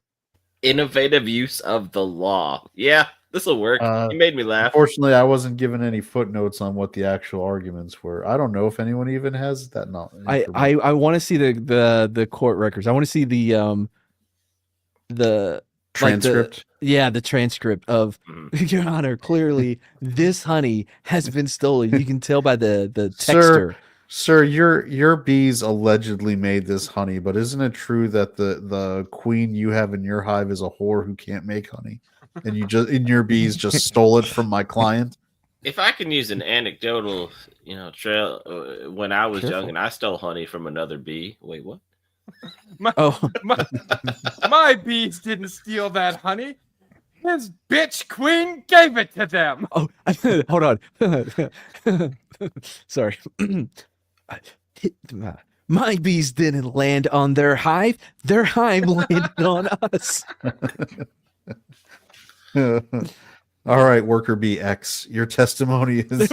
Innovative use of the law. Yeah, this will work. You made me laugh. Unfortunately, I wasn't given any footnotes on what the actual arguments were. I don't know if anyone even has that knowledge. I want to see the court records. I want to see the transcript. the transcript of Your Honor. Clearly, this honey has been stolen. You can tell by the texture. Sir, your bees allegedly made this honey, but isn't it true that the queen you have in your hive is a whore who can't make honey, and your bees just stole it from my client? If I can use an anecdotal, trail, when I was young and I stole honey from another bee. Wait, what? My bees didn't steal that honey. His bitch queen gave it to them. Oh, hold on. Sorry. My bees didn't land on their hive. Their hive landed on us. All right, worker bee X, your testimony is.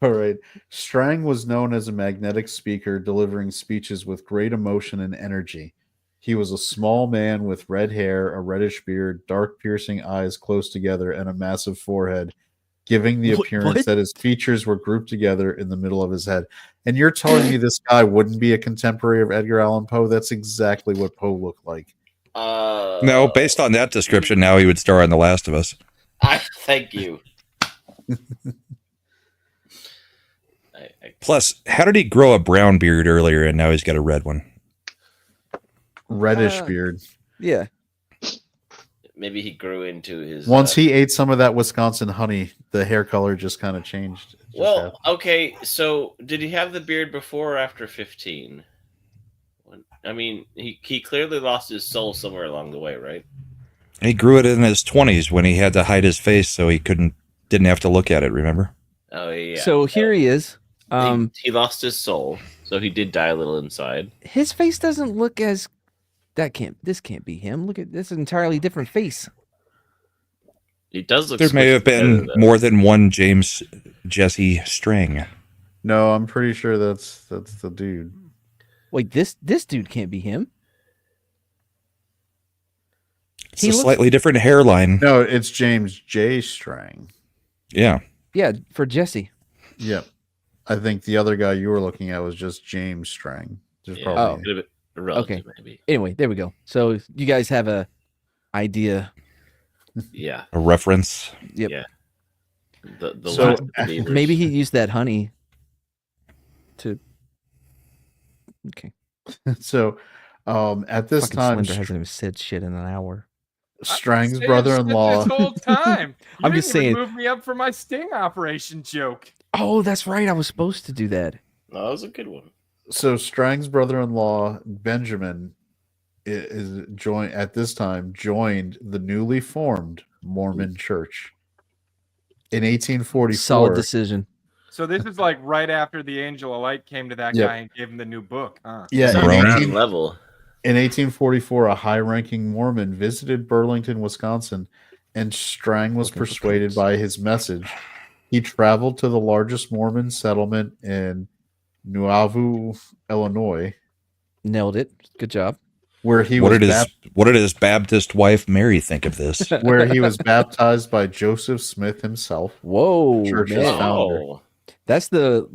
All right. Strang was known as a magnetic speaker, delivering speeches with great emotion and energy. He was a small man with red hair, a reddish beard, dark piercing eyes close together, and a massive forehead, giving the appearance that his features were grouped together in the middle of his head. And you're telling me this guy wouldn't be a contemporary of Edgar Allan Poe? That's exactly what Poe looked like. No, based on that description, now he would star on The Last of Us. Thank you. Plus, how did he grow a brown beard earlier and now he's got a red one? Reddish beard. Yeah. Maybe he grew into his. Once he ate some of that Wisconsin honey, the hair color just kind of changed. Well, okay. So, did he have the beard before or after 15? I mean, he clearly lost his soul somewhere along the way, right? He grew it in his 20s when he had to hide his face so he didn't have to look at it, remember? Oh, yeah. So here he is. He lost his soul, so he did die a little inside. His face doesn't look as this can't be him. Look at this entirely different face. He does look. There may have been more than one James Jesse Strang. No, I'm pretty sure that's the dude. Wait, this dude can't be him. It's a slightly different hairline. No, it's James J. Strang. Yeah. Yeah, for Jesse. Yep. I think the other guy you were looking at was just James Strang. There's probably Okay. Anyway, there we go. So you guys have a idea. Yeah. A reference. Yep. Yeah. So maybe he used that honey to Okay. So, at this Fucking time, Slender hasn't even said shit in an hour. Strang's Saying brother-in-law. shit this whole time. You I'm didn't just even saying- move me up for my sting operation joke. Oh, that's right. I was supposed to do that. No, that was a good one. So Strang's brother-in-law Benjamin is joined the newly formed Mormon Church in 1844. Solid decision. So this is like right after the angel of light came to that Yep. guy and gave him the new book. Yeah, So ground level. In 1844, a high-ranking Mormon visited Burlington, Wisconsin, and Strang was Looking for persuaded coats. by his message. He traveled to the largest Mormon settlement in Nauvoo, Illinois, Nailed it. Good job. where he What was did his Baptist wife Mary think of this? where he was baptized by Joseph Smith himself. Whoa, Church's man. founder. Oh, That's the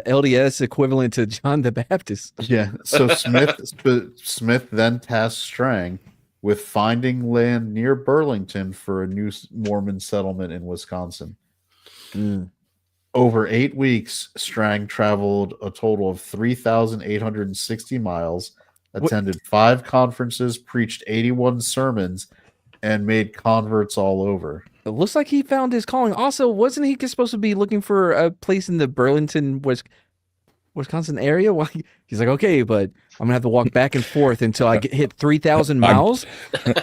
LDS equivalent to John the Baptist. Yeah. So Smith then tasked Strang with finding land near Burlington for a new Mormon settlement in Wisconsin. Mm. Over 8 weeks, Strang traveled a total of 3,860 miles, attended 5 conferences, preached 81 sermons, and made converts all over. It looks like he found his calling. Also, wasn't he supposed to be looking for a place in the Burlington, Wisconsin area? Well, he's like, okay, but I'm gonna have to walk back and forth until I hit 3,000 miles.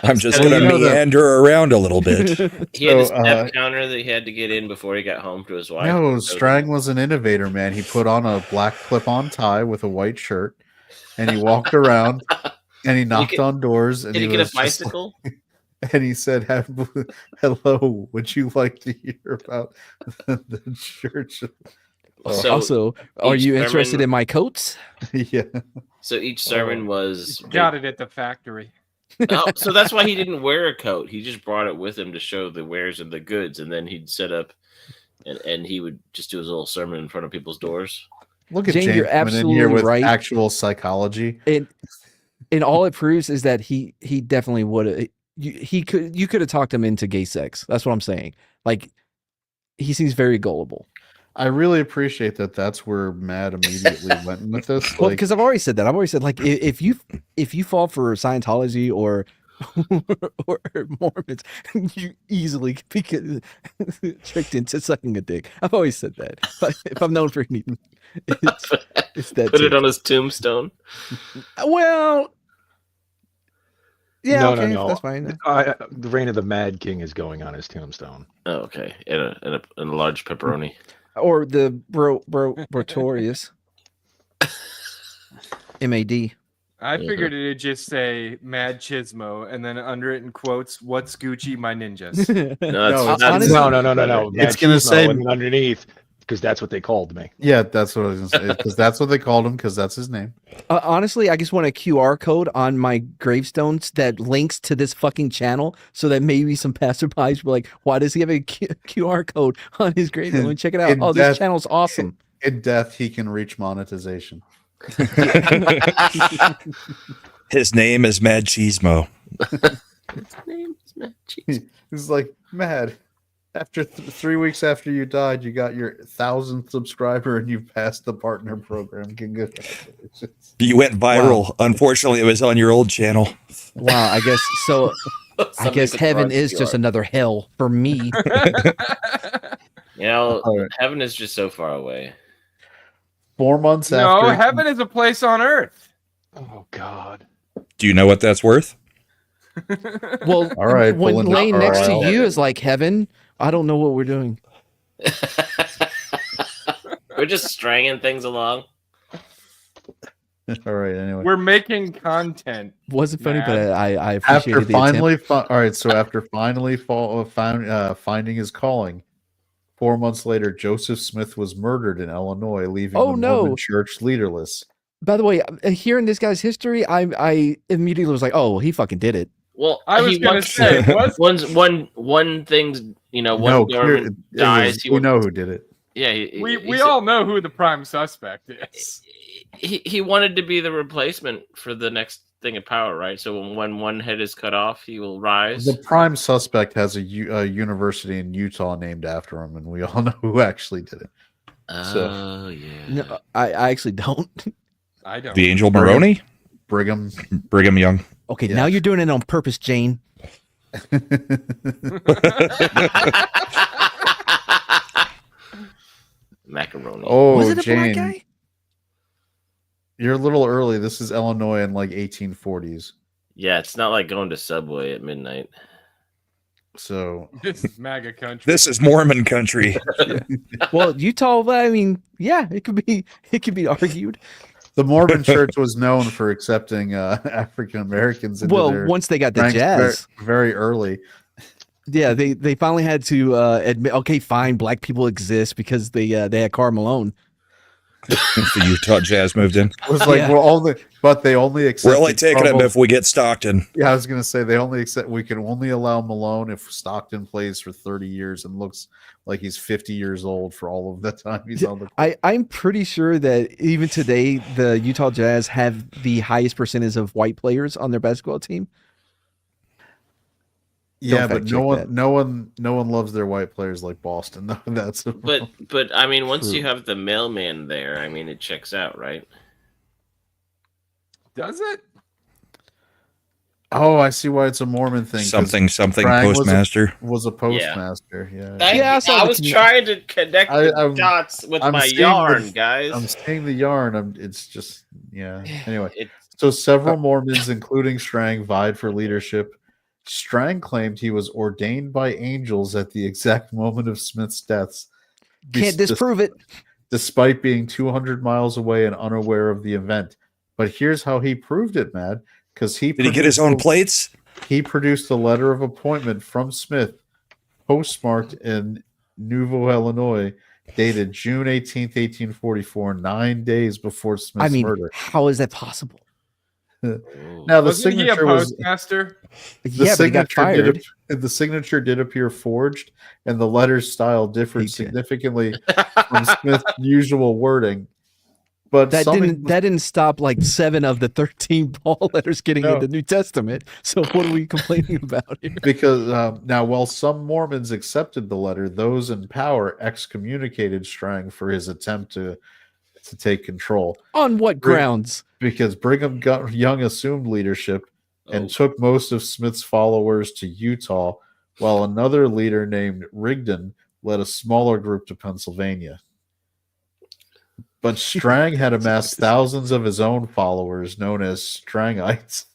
I'm just Well, going to meander around a little bit. he had a So, step counter that he had to get in before he got home to his wife. No, Strang was an innovator, man. He put on a black clip-on tie with a white shirt, and he walked around, and he knocked on doors. And Did he he get was a bicycle? And he said, "Hello, would you like to hear about the church?" So Also, are each you interested sermon- in my coats? Yeah. So each sermon was Got it at the factory. Oh, so that's why he didn't wear a coat. He just brought it with him to show the wares of the goods, and then he'd set up, and he would just do his little sermon in front of people's doors. Look at Jane, James you're coming in here absolutely with right. actual psychology. And all it proves is that he definitely would have. You could have talked him into gay sex. That's what I'm saying. Like, he seems very gullible. I really appreciate that. That's where Matt immediately went with this. Well, Like, because I've already said that. I've always said, like, if you fall for Scientology or Mormons, you easily get tricked into sucking a dick. I've always said that. If I'm known for anything, it's that. Put it too. on his tombstone. Well, yeah, No, okay, no. that's fine. The reign of the Mad King is going on his tombstone. Oh, okay, and a large pepperoni. Or the Brotorius. MAD. I figured it'd just say Mad Chismo, and then under it in quotes, "What's Gucci, my ninjas." No, honestly- No. It's gonna say- underneath because that's what they called me. yeah, that's what I was going to say. Because that's what they called him. Because that's his name. Honestly, I just want a QR code on my gravestones that links to this fucking channel so that maybe some passerbys were like, why does he have a QR code on his gravestone? Let me check it out. In Oh, death- this channel's awesome. In death, he can reach monetization. His name is Mad Cheesemo. He's like, Mad, after 3 weeks after you died, you got your 1,000th subscriber and you passed the partner program. Congratulations. You went viral. Unfortunately, it was on your old channel. Wow, I guess so. I Somebody guess put heaven the is just QR. another hell for me. You know, All right. heaven is just so far away. 4 months No, after. heaven is a place on earth. Oh God. Do you know what that's worth? Well, All right, when pulling the laying next to RL. you is like heaven, I don't know what we're doing. We're just stringing things along. All right, anyway. We're making content. Wasn't funny, Man. but I After appreciated the attempt. finally, all right. So after finally finding his calling, 4 months later, Joseph Smith was murdered in Illinois, leaving Oh, the no. Mormon church leaderless. By the way, hearing this guy's history, I immediately was like, oh, he fucking did it. Well, I was he gonna wants- say, one thing's, you know, one No, government it dies. was- we know who did it. Yeah, We all know who the prime suspect is. he wanted to be the replacement for the next thing of power, right? So when one head is cut off, he will rise. The prime suspect has a university in Utah named after him, and we all know who actually did it. Oh yeah. No, I actually don't. I don't. The Angel Maroney? Brigham. Brigham Young. Okay, Yeah. now you're doing it on purpose, Jane. Macaroni. Oh, Was it a Jane, black guy? you're a little early. This is Illinois in like 1840s. Yeah, it's not like going to Subway at midnight. So This is MAGA country. This is Mormon country. Well, Utah. I mean, yeah, it could be argued. the Mormon Church was known for accepting African Americans into Well, their once they got the ranks jazz, very early. yeah, they finally had to admit, okay, fine, black people exist because they had Karl Malone. The Utah Jazz moved in. It was like Yeah. they only accept. We're only taking him if we get Stockton. Yeah, I was gonna say we can only allow Malone if Stockton plays for 30 years and looks like he's 50 years old for all of the time he's on the. I'm pretty sure that even today the Utah Jazz have the highest percentage of white players on their basketball team. Yeah, fact but check no one loves their white players like Boston. No, that's But I mean, once True. you have the mailman there, I mean, it checks out, right? Does it? oh, I see why it's a Mormon thing. 'cause Something Frank postmaster. was a postmaster. Yeah, Yeah, I saw I the was commu- trying to connect the I'm- dots with I'm my seeing yarn, the- guys. I'm saying the yarn. It's just yeah. Anyway, It- so several Mormons, including Strang, vied for leadership. Strang claimed he was ordained by angels at the exact moment of Smith's deaths. Can't disprove it. Despite being 200 miles away and unaware of the event. But here's how he proved it, Mad. Because Did he get his own plates? He produced a letter of appointment from Smith, postmarked in Nouveau, Illinois, dated June 18th, 1844, 9 days before Smith's I mean, murder. how is that possible? Now the Wasn't he a signature was postmaster? Yeah, but he got fired. The signature did appear forged, and the letter's style He differed did. significantly from Smith's usual wording. But That didn't stop like 7 of the 13 Paul letters getting No. in the New Testament. So what are we complaining about here? because now, while some Mormons accepted the letter, those in power excommunicated Strang for his attempt to take control. On what grounds? Because Brigham Young assumed leadership and Oh. took most of Smith's followers to Utah, while another leader named Rigdon led a smaller group to Pennsylvania. But Strang had amassed thousands of his own followers, known as Strangites.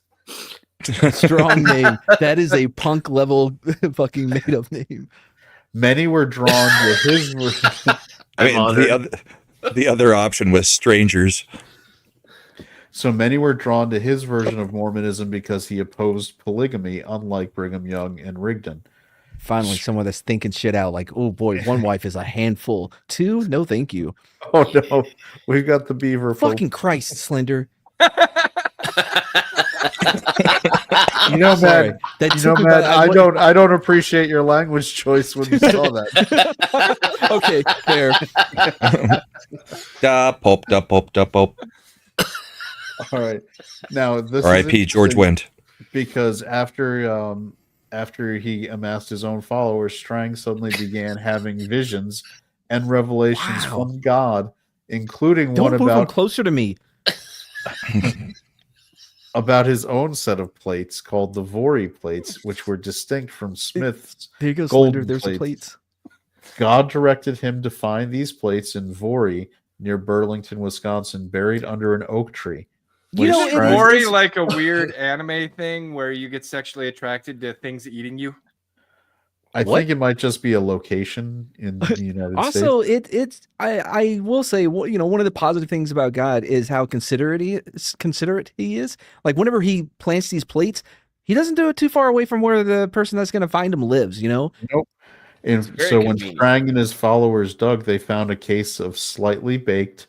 Strong name. That is a punk level fucking made up name. Many were drawn to his. I mean, the other option was strangers. So many were drawn to his version of Mormonism because he opposed polygamy, unlike Brigham Young and Rigdon. Finally, someone that's thinking shit out like, oh boy, 1 wife is a handful. 2, no thank you. Oh no, we've got the Beaver. Fucking Christ, Slender. You know, Sorry. man. That You know, took me man. by- I don't appreciate your language choice when you saw that. Okay, fair. Da pop, da pop, da pop. All right. Now this. R.I.P. is George Wendt. because after he amassed his own followers, Strang suddenly began having visions and revelations Wow. from God, including Don't one move him about closer to me. his own set of plates called the Vori plates, which were distinct from Smith's. There you go, Golden Slender. There's the plates. plates. God directed him to find these plates in Vori near Burlington, Wisconsin, buried under an oak tree. You know, Isn't Strang- Maury like a weird anime thing where you get sexually attracted to things eating you? I What? think it might just be a location in the United Also, States. it's I will say, one of the positive things about God is how considerate he is. Like whenever he plants these plates, he doesn't do it too far away from where the person that's going to find him lives. You know, And very so when convenient. Strang and his followers dug, they found a case of slightly baked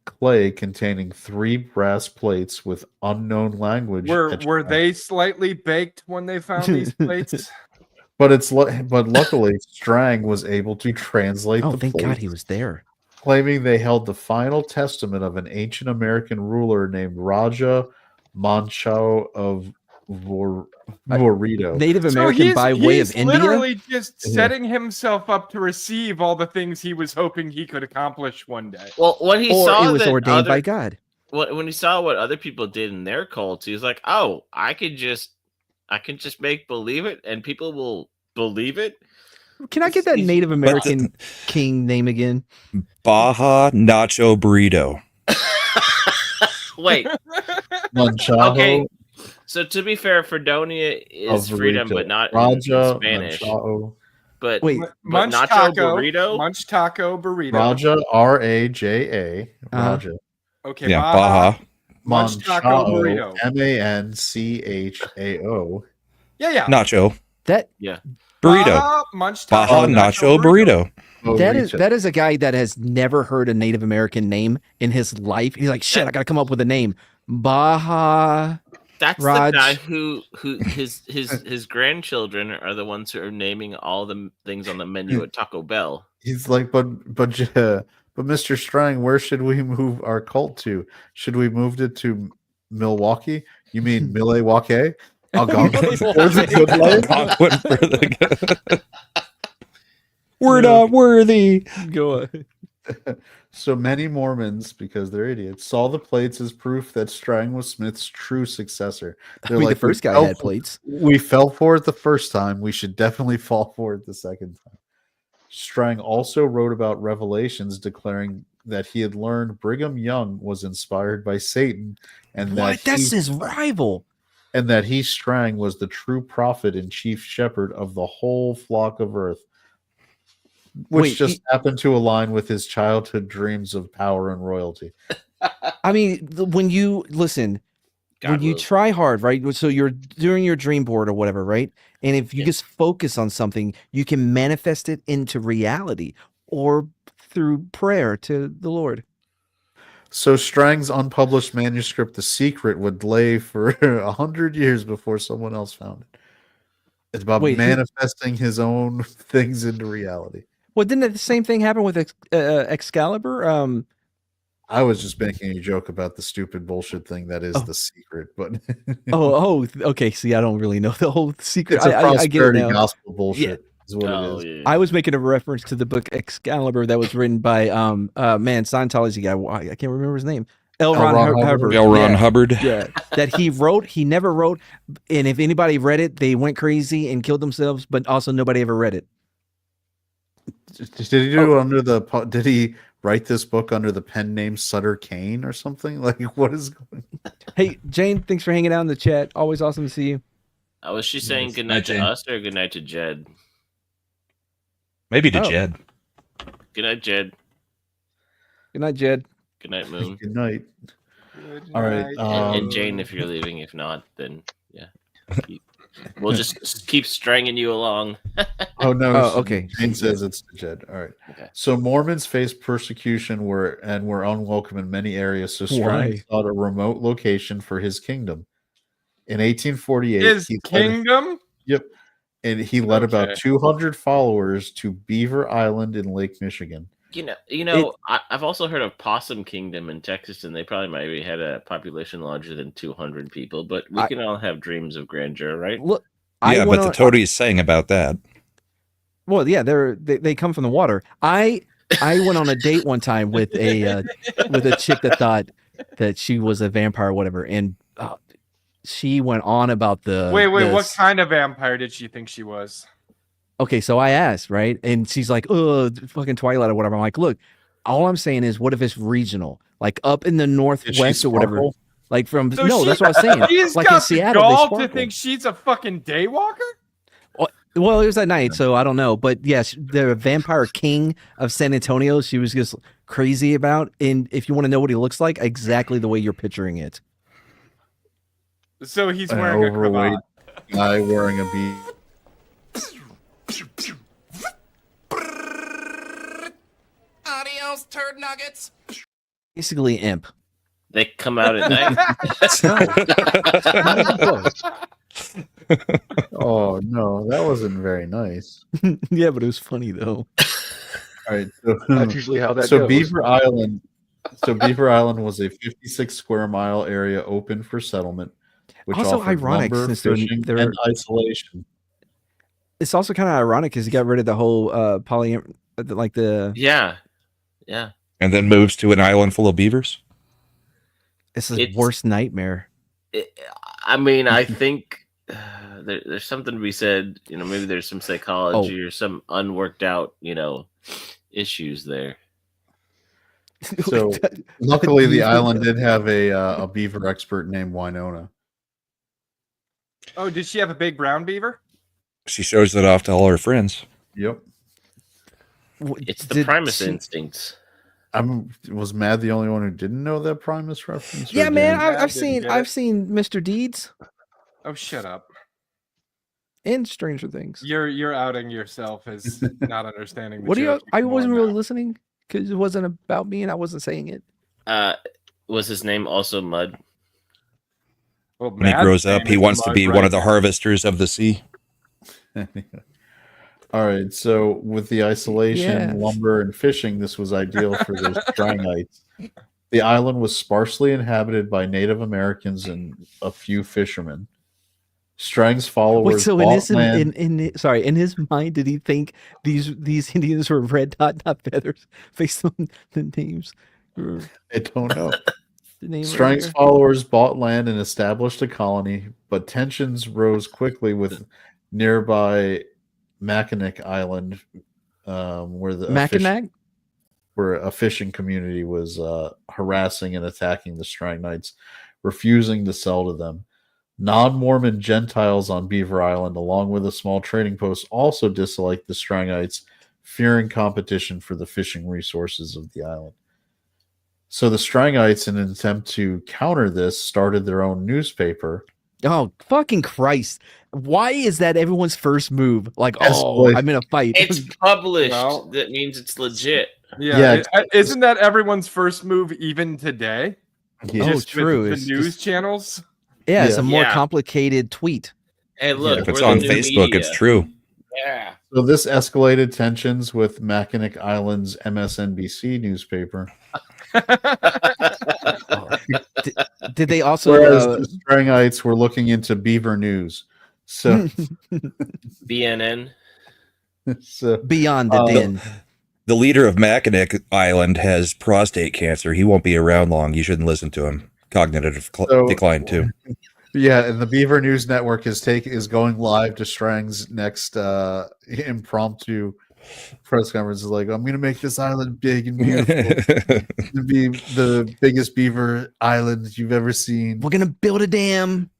clay containing 3 brass plates with unknown language. etched Were on it. they slightly baked when they found these plates? But luckily, Strang was able to translate oh the thank plates, God he was there. claiming they held the final testament of an ancient American ruler named Raja Manchow of Vorito. Native So American by way of he's India. literally just Yeah. setting himself up to receive all the things he was hoping he could accomplish one day. Well, when he Or saw it was that ordained by other, God. when he saw what other people did in their cults, he was like, "Oh, I can just make believe it, and people will believe it." Can I get that Native American king name again? Baja Nacho Burrito. Wait. Manchajo. Okay. So to be fair, Fredonia is freedom, but not in Spanish. Manchao. But wait, but nacho burrito. Munch taco burrito. Raja, Raja. Raja. Okay, Yeah, Baja. Munch taco burrito. Manchao. Yeah. Nacho. Yeah. Burrito. Baja Nacho Burrito. That is a guy that has never heard a Native American name in his life. He's like, shit, I gotta come up with a name. Baja. That's the guy who his grandchildren are the ones who are naming all the things on the menu at Taco Bell. He's like, but Mr. Strang, where should we move our cult to? Should we move it to Milwaukee? You mean Milwaukee? Algonquin for the good life? We're not worthy. Go on. So many Mormons, because they're idiots, saw the plates as proof that Strang was Smith's true successor. They're the first guy had plates. We fell for it the first time. We should definitely fall for it the second time. Strang also wrote about Revelations, declaring that he had learned Brigham Young was inspired by Satan, and that's his rival, and that he, Strang, was the true prophet and chief shepherd of the whole flock of earth, which happened to align with his childhood dreams of power and royalty. I mean, when you listen, you try hard, right? So you're doing your dream board or whatever, right? And if you just focus on something, you can manifest it into reality or through prayer to the Lord. So Strang's unpublished manuscript, The Secret, would lay for 100 years before someone else found it. It's about manifesting his own things into reality. Well, didn't the same thing happen with Excalibur? I was just making a joke about the stupid bullshit thing that is The Secret, but okay. See, I don't really know the whole secret. It's a prosperity I get it now. Gospel bullshit. Is what it is. Yeah. I was making a reference to the book Excalibur that was written by Scientology guy. I can't remember his name. L. Ron Hubbard. L. Ron Hubbard. Yeah, that he wrote. He never wrote, and if anybody read it, they went crazy and killed themselves. But also, nobody ever read it. Did he do under the? Did he write this book under the pen name Sutter Kane or something? Like, what is going on? Hey, Jane, thanks for hanging out in the chat. Always awesome to see you. Was she saying good night to us or good night to Jed? Maybe to Jed. Good night, Jed. Good night, Jed. Good night, Moon. Good night. All right. And Jane, if you're leaving. If not, then yeah. We'll just keep stringing you along. Okay. Jane says it's to Jed. All right. Okay. So Mormons faced persecution were unwelcome in many areas. So Strang sought a remote location for his kingdom. In 1848, his kingdom. Yep. And he led about 200 followers to Beaver Island in Lake Michigan. I've also heard of Possum Kingdom in Texas, and they probably maybe had a population larger than 200 people. But we can all have dreams of grandeur, right? Look, but the toadies sang about that. Well, yeah, they come from the water. I went on a date one time with a chick that thought that she was a vampire or whatever, and she went on about the what kind of vampire did she think she was? Okay, so I asked, right? And she's like, oh, fucking Twilight or whatever. I'm like, look, all I'm saying is, what if it's regional? Like up in the Northwest or whatever. Like from, that's what I was saying. She's like got in Seattle, the to think she's a fucking daywalker? Well, it was at night, so I don't know. But yes, the vampire king of San Antonio, she was just crazy about. And if you want to know what he looks like, exactly the way you're picturing it. So he's wearing a cravat. Guy wearing a beat. Adios, turd nuggets. Basically, imp. They come out at night. Oh no, that wasn't very nice. Yeah, but it was funny though. All right, so that's usually how that goes. Beaver Island. So Beaver Island was a 56 square mile area open for settlement, which also offered ironic lumber, since fishing, and isolation. It's also kind of ironic because he got rid of the whole yeah. And then moves to an island full of beavers. It's his worst nightmare. I mean, I think there's something to be said. Maybe there's some psychology or some unworked out, issues there. So luckily, the island did have a beaver expert named Winona. Oh, did she have a big brown beaver? She shows it off to all her friends. Yep. It's the Primus instincts. Was Mad the only one who didn't know that Primus reference? Yeah, man, I've seen Mr. Deeds. Oh, shut up. And Stranger Things. You're outing yourself as not understanding the What do you? joke. I wasn't really listening because it wasn't about me and I wasn't saying it. Was his name also Mud? Well, when he grows up, he wants to be one of the harvesters of the sea. All right, so with the isolation, lumber, and fishing, this was ideal for the Strangites. The island was sparsely inhabited by Native Americans and a few fishermen. Strang's followers. Wait, so in his mind, did he think these Indians were red dot, not feathers, based on the names? I don't know. Strang's followers bought land and established a colony, but tensions rose quickly with nearby Mackinac Island, where a fishing community was harassing and attacking the Strangites, refusing to sell to them. Non-Mormon Gentiles on Beaver Island, along with a small trading post, also disliked the Strangites, fearing competition for the fishing resources of the island. So the Strangites, in an attempt to counter this, started their own newspaper. Oh, fucking Christ. Why is that everyone's first move? Like, I'm in a fight. It's published. Well, that means it's legit. Yeah. Isn't that everyone's first move even today? Yeah. Just true. With the news channels? Yeah, it's a more complicated tweet. Hey, look. If it's on Facebook, it's true. Yeah. So this escalated tensions with Mackinac Island's MSNBC newspaper. Did they also? Whereas the Strangites were looking into Beaver News. So BNN. So beyond the din. The leader of Mackinac Island has prostate cancer. He won't be around long. You shouldn't listen to him. Cognitive decline too. Yeah, and the Beaver News Network is going live to Strang's next impromptu press conference. Is like, I'm going to make this island big and beautiful. To be the biggest beaver island you've ever seen. We're going to build a dam,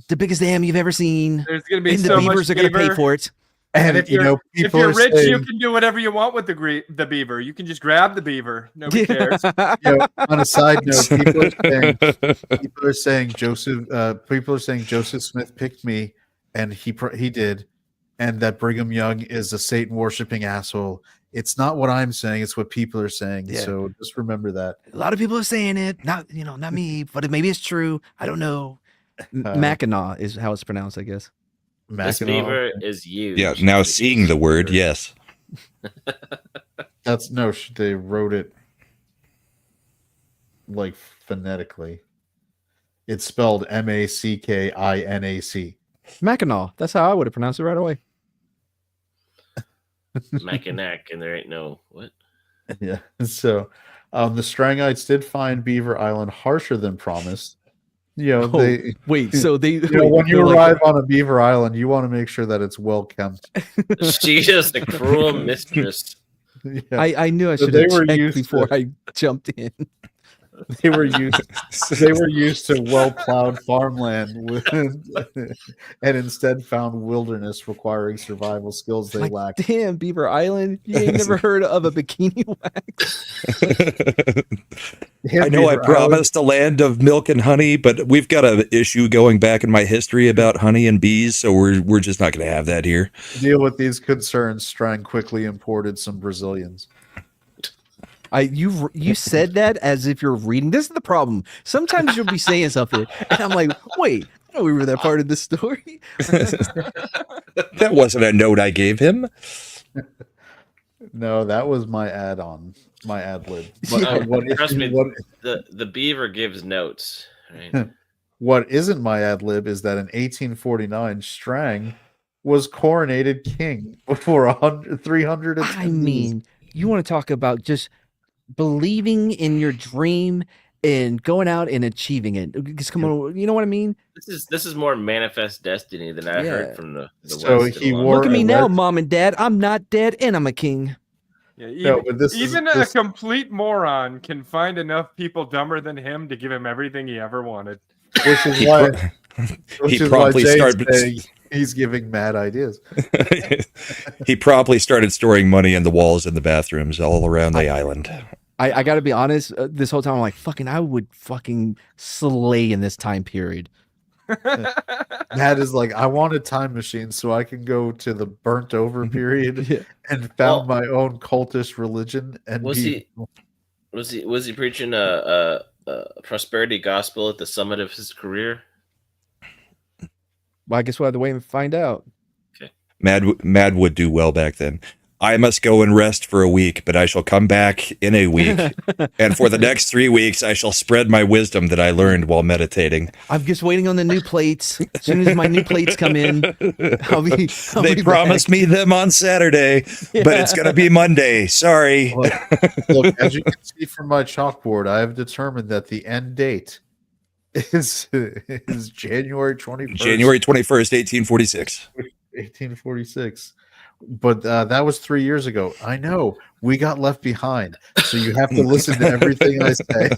the biggest dam you've ever seen. There's going to be and so the beavers much are going to pay for it. And if you're rich, you can do whatever you want with the beaver. You can just grab the beaver. Nobody cares. On a side note, people are saying Joseph Smith picked me, and he did, and that Brigham Young is a Satan worshiping asshole. It's not what I'm saying; it's what people are saying. Yeah. So just remember that. A lot of people are saying it, not me, but maybe it's true. I don't know. Mackinac is how it's pronounced, I guess. This beaver is used. Yeah, now seeing the word, yes. They wrote it like phonetically. It's spelled Mackinac. Mackinac. That's how I would have pronounced it right away. Mackinac, and there ain't no what? Yeah. So the Strangites did find Beaver Island harsher than promised. So when you arrive on a Beaver Island, you want to make sure that it's well kept. She's just a cruel mistress. Yeah. I knew I should have checked before I jumped in. They were used to well-plowed farmland and instead found wilderness requiring survival skills they lacked. Damn, Beaver Island. You ain't never heard of a bikini wax. I know I promised a land of milk and honey, but we've got an issue going back in my history about honey and bees, so we're just not going to have that here. To deal with these concerns, Strang quickly imported some Brazilians. You said that as if you're reading. This is the problem. Sometimes you'll be saying something, and I'm like, wait, I don't remember that part of the story. That wasn't a note I gave him. No, that was my add-on, my ad-lib. Trust me, the beaver gives notes. Right? What isn't my ad-lib is that in 1849, Strang was coronated king before 300. I mean, you want to talk about just believing in your dream and going out and achieving it. Just come on, you know what I mean? This is more manifest destiny than I heard Yeah. from the So West. he in a long wore Look at time. me a now, red- Mom and Dad. I'm not dead, and I'm a king. Yeah, No, but even a complete moron can find enough people dumber than him to give him everything he ever wanted. which is He why, pro- which he is why promptly Jay's started- saying he's giving mad ideas. He promptly started storing money in the walls and the bathrooms all around the island. I got to be honest. This whole time, I'm like, I would fucking slay in this time period. Matt is like, I want a time machine so I can go to the burnt over period Yeah. and found my own cultist religion. And Was he preaching a prosperity gospel at the summit of his career? Well, I guess we'll have to wait and find out. Mad would do well back then. I must go and rest for a week, but I shall come back in a week. And for the next 3 weeks, I shall spread my wisdom that I learned while meditating. I'm just waiting on the new plates. As soon as my new plates come in, They promised me them on Saturday, but it's going to be Monday. Sorry. Look, as you can see from my chalkboard, I have determined that the end date is January 21st. January 21st, 1846. 1846. But that was 3 years ago. I know. We got left behind. So you have to listen to everything I say.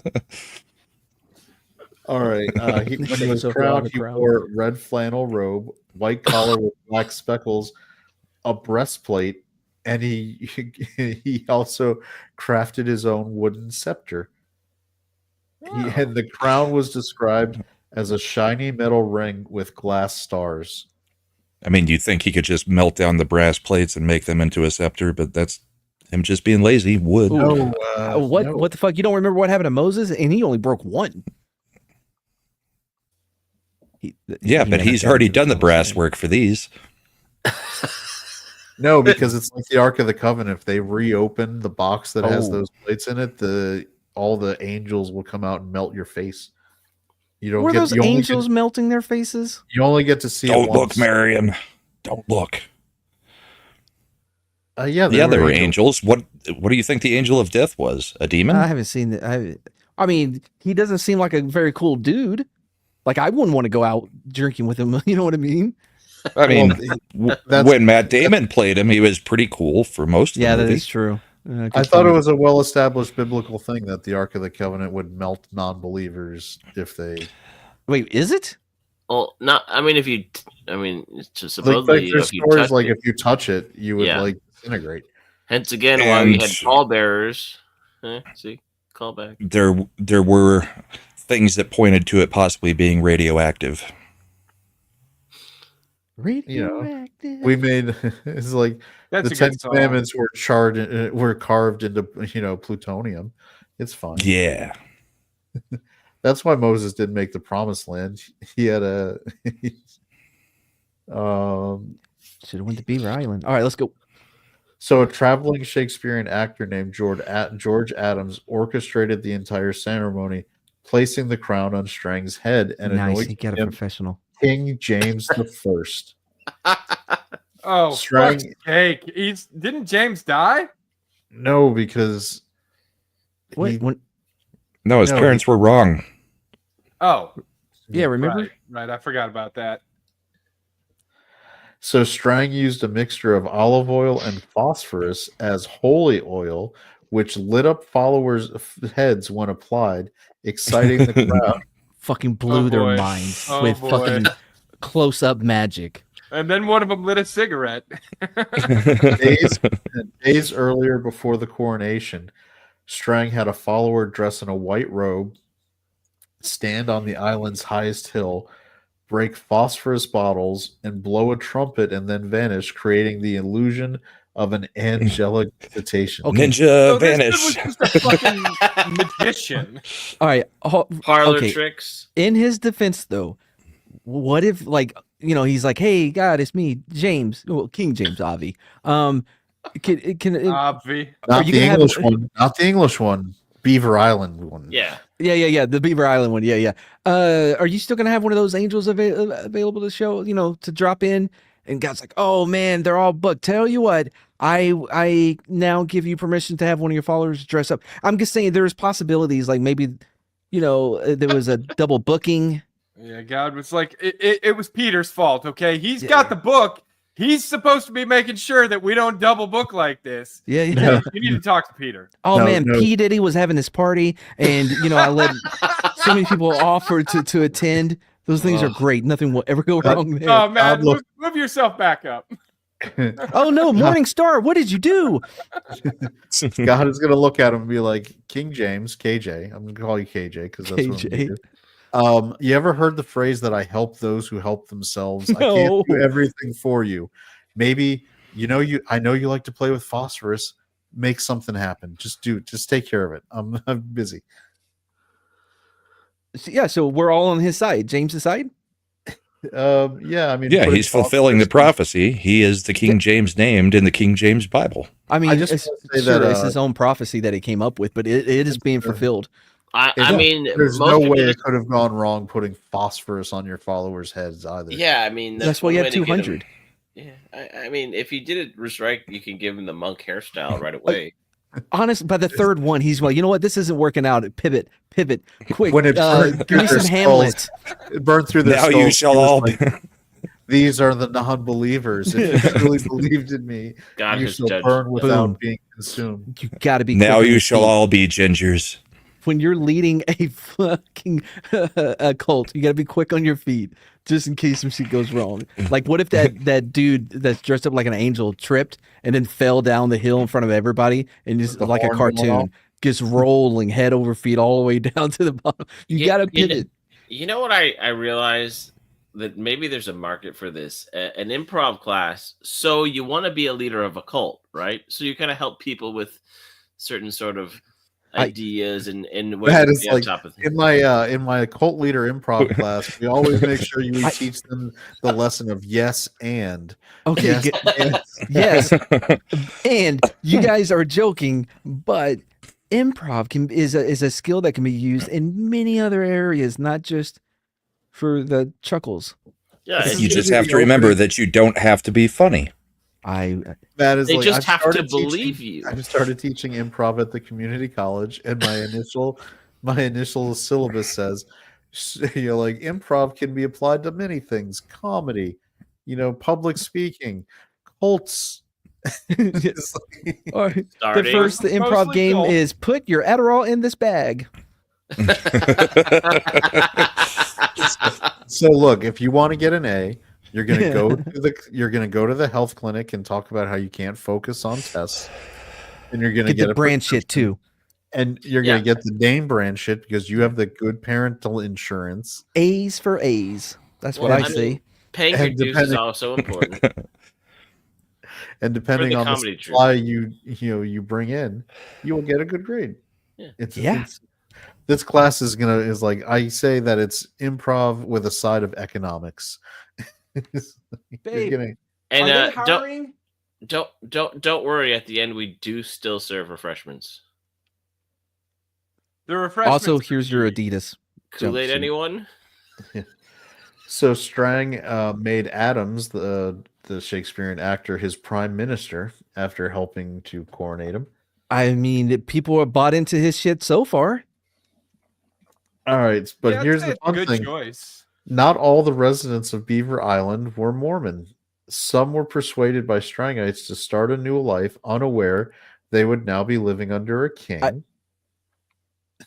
All right. When he was crowned, he wore red flannel robe, white collar with black speckles, a breastplate, and he also crafted his own wooden scepter. And the crown was described as a shiny metal ring with glass stars. I mean, you'd think he could just melt down the brass plates and make them into a scepter, but that's him just being lazy. Wood. No, what the fuck? You don't remember what happened to Moses? And he only broke one. But he's already done the brass work for these. No, because it's like the Ark of the Covenant. If they reopen the box that has those plates in it, all the angels will come out and melt your face. You don't Were get, those you only angels get, melting their faces? you only get to see Don't it look, once. Marion. Don't look. Yeah, There were angels. What do you think the angel of death was? A demon? I haven't seen it. I mean, he doesn't seem like a very cool dude. Like, I wouldn't want to go out drinking with him. You know what I mean? I mean, when Matt Damon played him, he was pretty cool for most of the movie. Yeah, that is true. I thought it was a well-established biblical thing that the Ark of the Covenant would melt non-believers if they. Wait, is it? Well, not. I mean, Like, supposedly, there's stories like if you touch it, you would like disintegrate. Hence again, why we had pallbearers. See, callback. There were things that pointed to it possibly being radioactive. Radioactive. We made it's like That's the a Ten good song. Commandments were carved into plutonium. It's fine. Yeah. That's why Moses didn't make the Promised Land. He had a should have went to Beaver Island. All right, let's go. So a traveling Shakespearean actor named George Adams orchestrated the entire ceremony, placing the crown on Strang's head and Nice, anointing he got a him professional. King James the First. Oh, Strang- fuck's sake. Didn't James die? No, because No, his parents were wrong. Oh. Yeah, remember? Right, I forgot about that. So Strang used a mixture of olive oil and phosphorus as holy oil, which lit up followers' heads when applied, exciting the crowd. Fucking blew their boy. minds Oh, with boy. fucking close-up magic. And then one of them lit a cigarette. Days earlier, before the coronation, Strang had a follower dress in a white robe, stand on the island's highest hill, break phosphorus bottles, and blow a trumpet and then vanish, creating the illusion of an angelic visitation. Ninja This vanish. dude was just a fucking magician. All right. Parlor okay. tricks. In his defense, though, what if, like, he's like, "Hey, God, it's me, James, well, King James, Avi." Obvi. Not you the gonna have- English one. Not the English one. Beaver Island one. Yeah. Yeah. The Beaver Island one. Yeah. Are you still gonna have one of those angels available to show? To drop in? And God's like, "Oh man, they're all booked. Tell you what, I now give you permission to have one of your followers dress up." I'm just saying, there's possibilities, like maybe, there was a double booking. Yeah, God was like, it was Peter's fault, okay? He's got the book. He's supposed to be making sure that we don't double book like this. Yeah. You need to talk to Peter. Oh man, P. Diddy was having this party, and I let so many people offer to attend. Those things are great. Nothing will ever go wrong there. Oh man, move yourself back up. Oh no, Morning Star, what did you do? God is gonna look at him and be like, King James, KJ. I'm gonna call you KJ because that's what I'm gonna do. You ever heard the phrase that I help those who help themselves? No. I can't do everything for you. Maybe I know you like to play with phosphorus. Make something happen. Just take care of it. I'm busy. So we're all on his side. James's side? Yeah, I mean, yeah, he's fulfilling the prophecy. He is the King James named in the King James Bible. I mean, just it's, want to say sure, that, it's his own prophecy that he came up with, but it is being fulfilled. I mean, there's most no people way it just- could have gone wrong putting phosphorus on your followers' heads either. Yeah, I mean That's why you one have way to get 'em. 200. Yeah, I mean, if you did it just right, you can give him the monk hairstyle right away. Honest, by the third one, he's well, you know what? This isn't working out. Pivot, quick. When it give me some Hamlet. It burned through their Now skulls. you shall He was all like, these are the non-believers. If you truly believed in me, God you has shall judged. burn without Boom. being consumed. You got to be. now quick on you your shall feet. all be gingers. When you're leading a fucking a cult, you got to be quick on your feet just in case some shit goes wrong. Like, what if that dude that's dressed up like an angel tripped and then fell down the hill in front of everybody and just The like a horn going cartoon off? gets rolling head over feet all the way down to the bottom? You got to pivot. You know what I realize? That maybe there's a market for this, an improv class. So you want to be a leader of a cult, right? So you kind of help people with certain sort of ideas and That is on like top of in my cult leader improv class, we always make sure we teach them the lesson of yes and. Okay, Yes, yes, and you guys are joking, but improv is a skill that can be used in many other areas, not just for the chuckles. Yeah, You just have to remember that you don't have to be funny. That is they like, just I've have to started believe teaching- you. I just started teaching improv at the community college, and my initial syllabus says, like improv can be applied to many things: comedy, public speaking, cults. It's like- All right. Starting. The first improv Mostly game golf. is put your Adderall in this bag. So look, if you want to get an A, you're gonna go to the health clinic and talk about how you can't focus on tests, and you're gonna Get get the a brand shit too. and you're gonna get the Dane brand shit because you have the good parental insurance. A's for A's. That's what Well, I I say. mean, paying your And dues is depending- also important. And depending the on the comedy troupe. supply you bring in, you will get a good grade. Yeah. It's this class is like I say that it's improv with a side of economics. You're Babe, getting- And are they hiring? don't worry. At the end, we do still serve refreshments. The refreshments. Also, here's your Adidas. Kool-Aid, Jumpsuit. anyone? So Strang made Adams, the Shakespearean actor, his prime minister after helping to coronate him. I mean, people are bought into his shit so far. All right, but Yeah, I'd here's say the it's a fun good thing. choice. Not all the residents of Beaver Island were Mormon. Some were persuaded by Strangites to start a new life, unaware they would now be living under a king.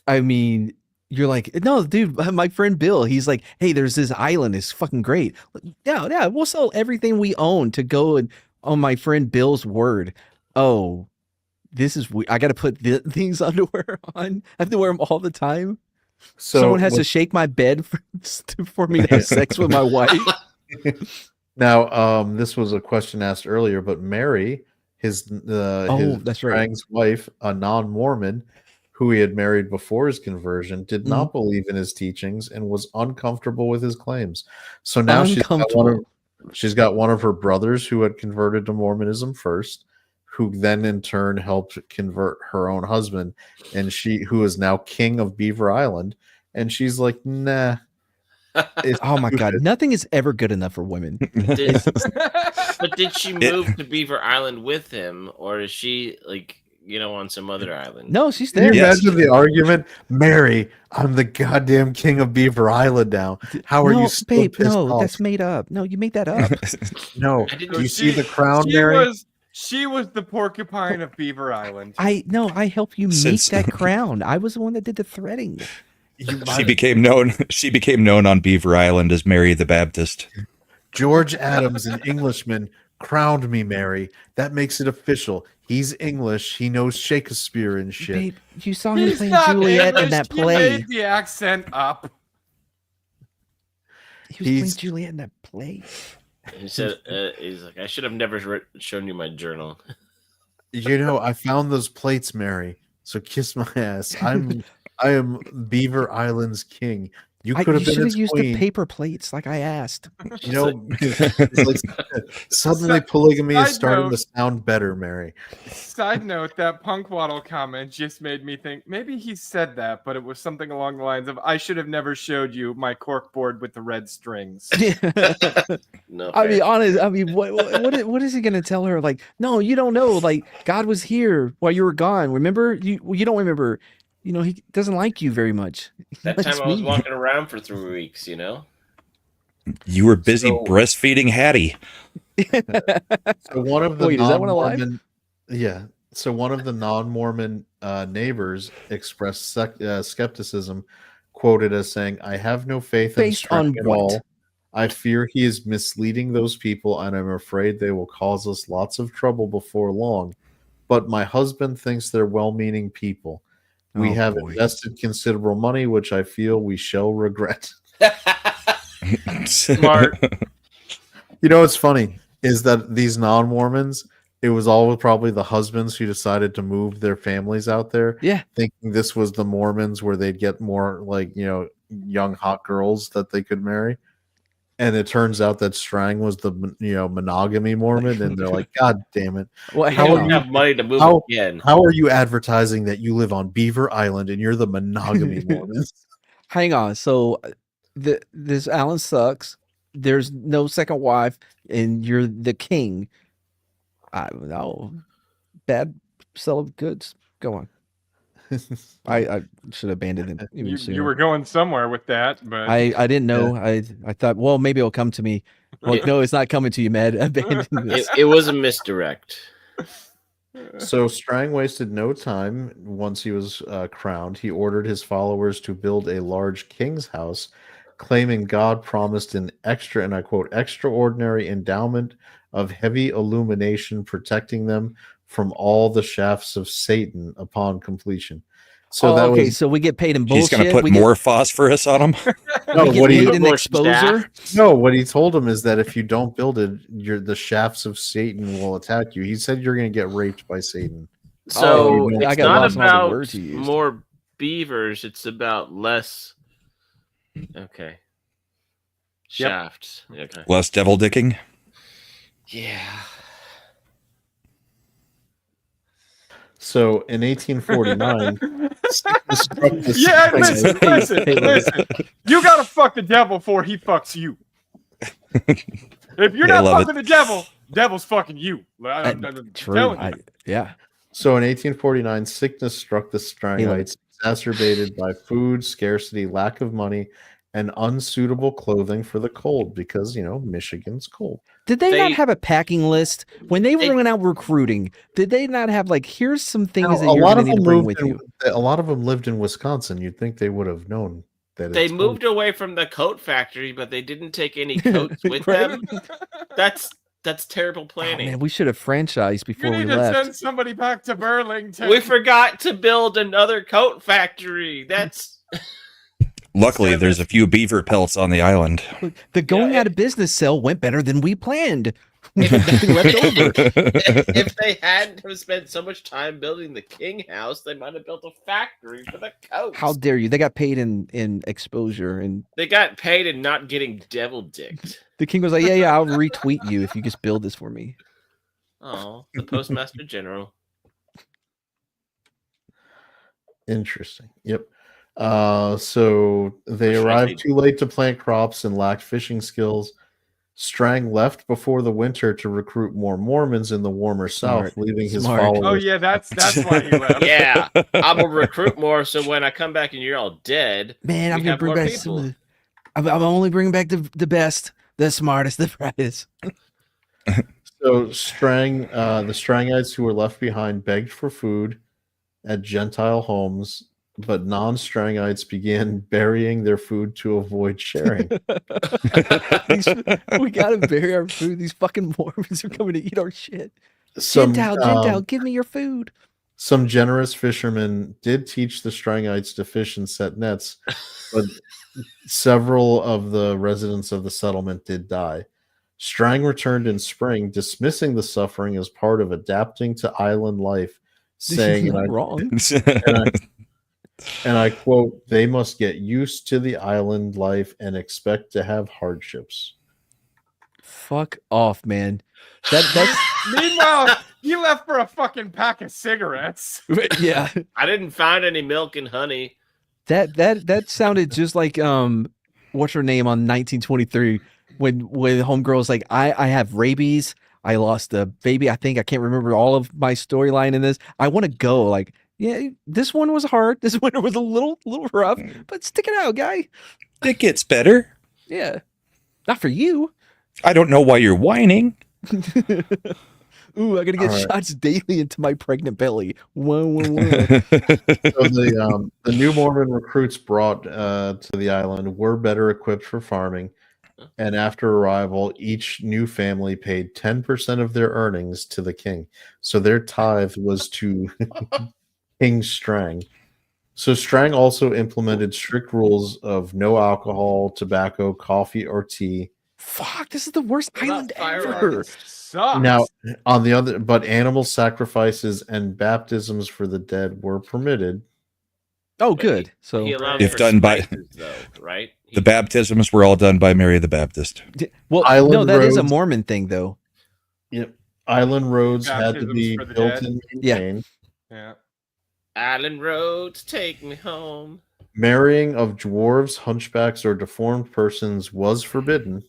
I mean, you're like, no, dude, my friend Bill, he's like, hey, there's this island. It's fucking great. Yeah, we'll sell everything we own to go and on my friend Bill's word. Oh, this is I got to put these underwear on. I have to wear them all the time. So Someone has to shake my bed for me to have sex with my wife. now, this was a question asked earlier, but Mary, his that's right. Strang's wife, a non-Mormon, who he had married before his conversion, did Mm-hmm. not believe in his teachings and was uncomfortable with his claims. So now she's got one of her brothers who had converted to Mormonism first, who then in turn helped convert her own husband, and who is now king of Beaver Island. And she's like, nah. Oh my God. Nothing is ever good enough for women. But did she move to Beaver Island with him, or is she like on some other island. No, she's Can you there. Yes. imagine the argument? Mary, I'm the goddamn king of Beaver Island now. How are no, you still babe? pissed No, off? that's made up. No, you made that up. No. I didn't- Do you see the crown, Mary? She was the porcupine of Beaver Island. I helped you make Since- that crown. I was the one that did the threading. She became known on Beaver Island as Mary the Baptist. George Adams, an Englishman, crowned me, Mary. That makes it official. He's English. He knows Shakespeare and shit. Babe, you saw him He's playing not Juliet in English, that you play. made the accent up. He was playing He's- Juliet in that play. He said, "He's like, I should have never shown you my journal." I found those plates, Mary. So kiss my ass. I am Beaver Island's king. You could You have been should have its used queen. the paper plates like I asked. It's like, suddenly polygamy is Side starting note. to sound better, Mary. Side note, that punk waddle comment just made me think maybe he said that, but it was something along the lines of, I should have never showed you my cork board with the red strings. No, I mean, fair. honest. I mean, what is he gonna tell her? Like, no, you don't know. Like, God was here while you were gone. Remember? You don't remember. He doesn't like you very much. He That likes time I was me. walking around for 3 weeks. You were busy So- breastfeeding Hattie. So one of the Wait, is that one alive? non-Mormon, yeah. So one of the non-Mormon neighbors expressed skepticism, quoted as saying, "I have no faith in Based Strang on at what? all. I fear he is misleading those people, and I'm afraid they will cause us lots of trouble before long. But my husband thinks they're well-meaning people. We Oh, have boy. invested considerable money, which I feel we shall regret." Smart. What's funny is that these non-Mormons, it was all probably the husbands who decided to move their families out there, Yeah. thinking this was the Mormons where they'd get more young hot girls that they could marry. And it turns out that Strang was the monogamy Mormon, and they're like, God damn it. Well, I hang don't on. have money to move How- again. How are you advertising that you live on Beaver Island and you're the monogamy Mormons? Hang on. So, this Alan sucks. There's no second wife, and you're the king. I don't know. Bad sell of goods. Go on. I should have abandoned it even sooner. You were going somewhere with that, but I didn't know. I thought, well, maybe it'll come to me. Well, no, it's not coming to you, Mad. Abandon this. It was a misdirect. So Strang wasted no time. Once he was crowned, he ordered his followers to build a large king's house, claiming God promised an extra, and I quote, extraordinary endowment of heavy illumination, protecting them from all the shafts of Satan upon completion. So that okay, was so we get paid in bullshit. He's going to put we more phosphorus on him. no, we get what he paid in More exposure. no, what he told him is that if you don't build it, the shafts of Satan will attack you. He said you're going to get raped by Satan. So I it's got not lost in all the about words he used. more beavers. It's about less. Okay. Shafts. Okay. Less devil dicking. Yeah. So in 1849, sickness struck the yeah, Strang- listen. You gotta fuck the devil before he fucks you. If you're Yeah, I not love fucking the devil's fucking you. I'm True. telling you. Yeah. So in 1849, sickness struck the Strangites, exacerbated by food scarcity, lack of money, and unsuitable clothing for the cold because, Michigan's cold. Did they not They- have a packing list when they they- were going out recruiting? Did they not have like, here's some things Now, that you're going to need to bring with you? A lot of them lived in Wisconsin. You'd think they would have known that They it's moved away from the coat factory, but they didn't take any coats with Right? them. That's terrible Oh, planning. man, we should have franchised You before we need to left. send somebody back to Burlington. We forgot to build another coat factory. That's Luckily, there's a few beaver pelts on the island. Look, the going Yeah, out of business sale went better than we planned. We had nothing left over. if they hadn't have spent so much time building the king house, they might have built a factory for the coats. How dare you? They got paid in exposure, and They got paid and not getting devil dicked. the king was like, "Yeah, I'll retweet you if you just build this for me." Oh, the postmaster general. interesting. Yep. So they Which arrived I think- too late to plant crops and lacked fishing skills. Strang left before the winter to recruit more Mormons in the warmer Smart. South, leaving his Smart. followers. Oh yeah, that's why he left. Yeah, I'm gonna recruit more. So when I come back and you're all dead, Man, I'm we gonna have bring more back some. people. I'm only bringing back the best, the smartest, the brightest. So Strang, the Strangites who were left behind begged for food at Gentile homes, but non-Strangites began burying their food to avoid sharing. We gotta bury our food. These fucking Mormons are coming to eat our shit. Some, Gentile, give me your food. some generous fishermen did teach the Strangites to fish and set nets, but several of the residents of the settlement did die. Strang returned in spring, dismissing the suffering as part of adapting to island life, saying, Not wrong. and I quote, "They must get used to the island life and expect to have hardships." Fuck off, man. That's Meanwhile, he left for a fucking pack of cigarettes. yeah. I didn't find any milk and honey. That sounded just like what's her name on 1923 when homegirl's like I have rabies, I lost a baby, I can't remember all of my storyline in this. I want to go, like, yeah, this one was hard, this one was a little rough, but stick it out, guy. It gets better. Yeah, not for you. I don't know why you're whining. Ooh, I gotta get All right. shots daily into my pregnant belly. Whoa. So the new Mormon recruits brought to the island were better equipped for farming, and after arrival, each new family paid 10% of their earnings to the king. So their tithe was to King Strang. So Strang also implemented strict rules of no alcohol, tobacco, coffee, or tea. Fuck, this is the worst What about island firearms? ever. Sucks. Now, on the other, but animal sacrifices and baptisms for the dead were permitted. Oh, But good. So He allowed If for done by- spices, though, right? The baptisms were all done by Mary the Baptist. well, Island no, that is a roads- Mormon thing, though. Yep. Island roads had to Baptisms be for the built dead. and Yeah. maintained. Yeah. Island roads, take me home. Marrying of dwarves, hunchbacks, or deformed persons was forbidden.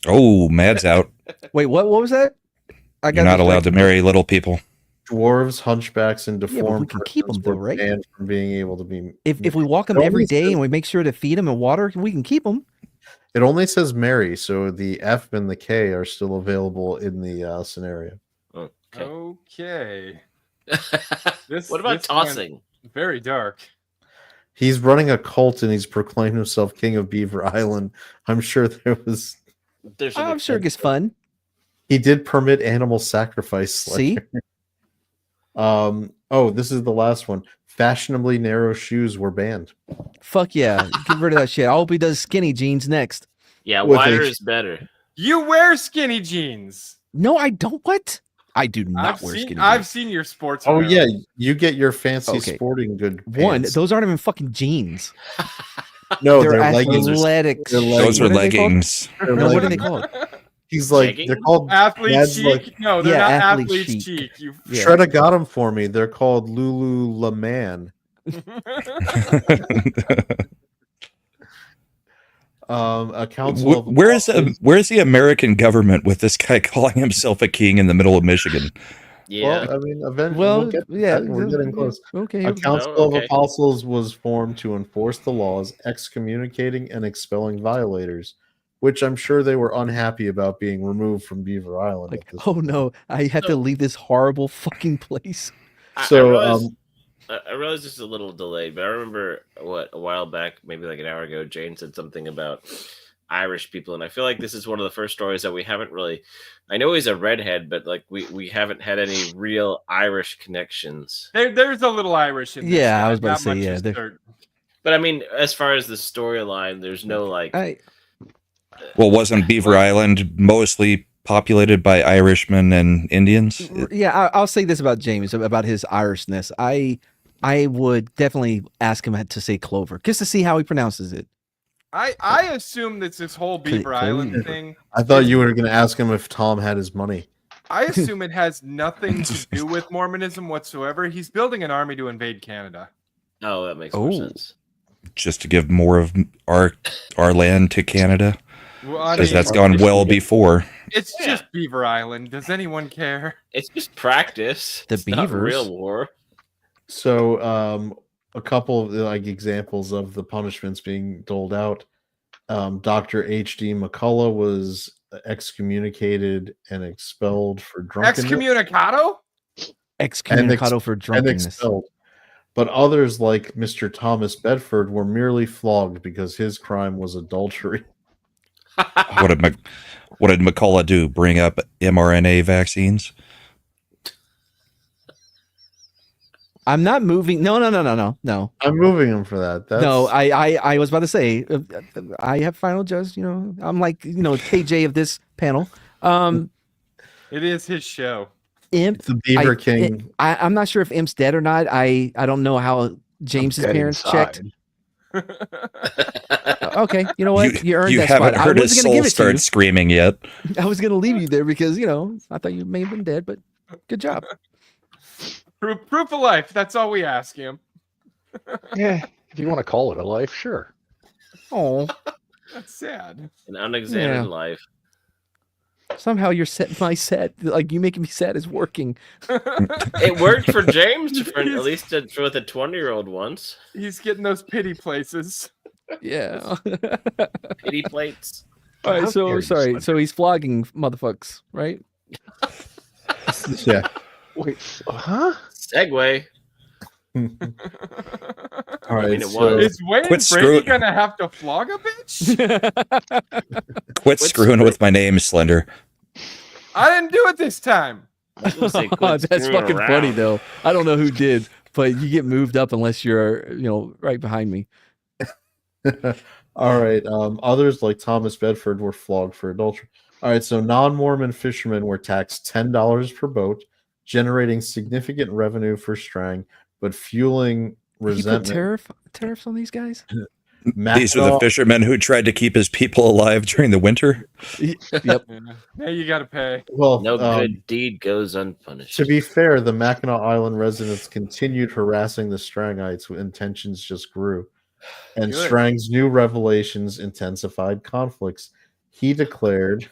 Oh, Mad's out. Wait, what was that? I You're not allowed to marry little people. Dwarves, hunchbacks, and but we deformed can keep 'em persons though, were right? banned from being able to be. If we walk them It every only day says- and we make sure to feed them and water, we can keep them. It only says marry, so the F and the K are still available in the scenario. Okay. Okay. This, What about this went tossing? Very dark. He's running a cult and he's proclaimed himself king of Beaver Island. I'm sure there was. There's an I'm sure it extent gets to fun. He did permit animal sacrifice. See? Oh, this is the last one. Fashionably narrow shoes were banned. Fuck yeah. Get rid of that shit. I hope he does skinny jeans next. Yeah, With wider a- is better. You wear skinny jeans. No, I don't. What? I do not I've wear seen, skinny I've jeans. seen your sports. Oh apparel. yeah, you get your fancy Okay. sporting good One, pants. those aren't even fucking jeans. No, They're they're leggings. athletic. They're Those What are they called? leggings. They're No, what are they leggings. called? He's like, Jeggings? they're called Athlete Dad's chic? like- No, they're Yeah, not athlete athlete chic. chic. You Yeah. Shredda got them for me. They're called Lululemon. A council of Where's the American government with this guy calling himself a king in the middle of Michigan? Yeah. Well, I mean, eventually, Well, we'll get to yeah, that. We're getting close. Okay. A okay. council Oh, of okay. apostles was formed to enforce the laws, excommunicating and expelling violators, which I'm sure they were unhappy about being removed from Beaver Island. Like, at this oh point. no, I have to leave this horrible fucking place. So, I realize this is a little delayed, but I remember a while back, maybe like an hour ago, Jane said something about Irish people, and I feel like this is one of the first stories that we haven't really. I know he's a redhead, but like we haven't had any real Irish connections. There's a little Irish in this. Yeah, I guy, was about not to say, much yeah, is there- certain. But I mean, as far as the storyline, there's no like. Well, wasn't Beaver Island mostly populated by Irishmen and Indians? Yeah, I'll say this about James about his Irishness. I would definitely ask him to say Clover just to see how he pronounces it. I assume that this whole Beaver Island thing. I thought you were going to ask him if Tom had his money. I assume it has nothing to do with Mormonism whatsoever. He's building an army to invade Canada. Oh, that makes more Oh. sense. Just to give more of our land to Canada? Well, I Because mean, that's gone well before. it's Yeah. just Beaver Island. Does anyone care? It's just practice. The It's not beavers. real war. So, a couple of like examples of the punishments being doled out. Dr. H.D. McCullough was excommunicated and expelled for drunkenness. Excommunicado? Excommunicado for And drunkenness. expelled. But others, like Mr. Thomas Bedford, were merely flogged because his crime was adultery. What did McCullough do? Bring up mRNA vaccines? I'm not moving. No. I'm moving him for that. That's, No, I was about to say, I have final judge. I'm like, KJ of this panel. It is his show. Imp. the Beaver King. I'm not sure if Imp's dead or not. I don't know how James's dead parents inside. checked. Okay, you know what? You earned You that haven't spot. heard I his wasn't gonna soul give it to start you. screaming yet. I was gonna leave you there because I thought you may have been dead, but good job. Proof of life. That's all we ask him. Yeah, if you want to call it a life, sure. Oh, That's sad. An unexamined Yeah. life. somehow my set, like you making me sad, is working. It worked for James, at He's- least with a 20-year-old once. He's getting those pity places. Yeah. Pity plates. All right. How So dare you, sorry. Slender. So he's flogging motherfucks, right? Yeah. Wait, huh? Segue. All right. mean, it so, was. Is Wayne Quit Brady screw- gonna have to flog a bitch? Quit screwing with my name, Slender. I didn't do it this time. I was gonna say, Oh, quit that's screwing fucking funny around. though. I don't know who did, but you get moved up unless you're, right behind me. all right. Others like Thomas Bedford were flogged for adultery. All right. So non-Mormon fishermen were taxed $10 per boat, generating significant revenue for Strang, but fueling He put resentment. tariffs on these guys. These are the Mackinac- fishermen who tried to keep his people alive during the winter. Yep. Yeah. Now you gotta pay. Well, No good deed goes unpunished. to be fair, the Mackinac Island residents continued harassing the Strangites, and tensions just grew. And Good. Strang's new revelations intensified conflicts. He declared,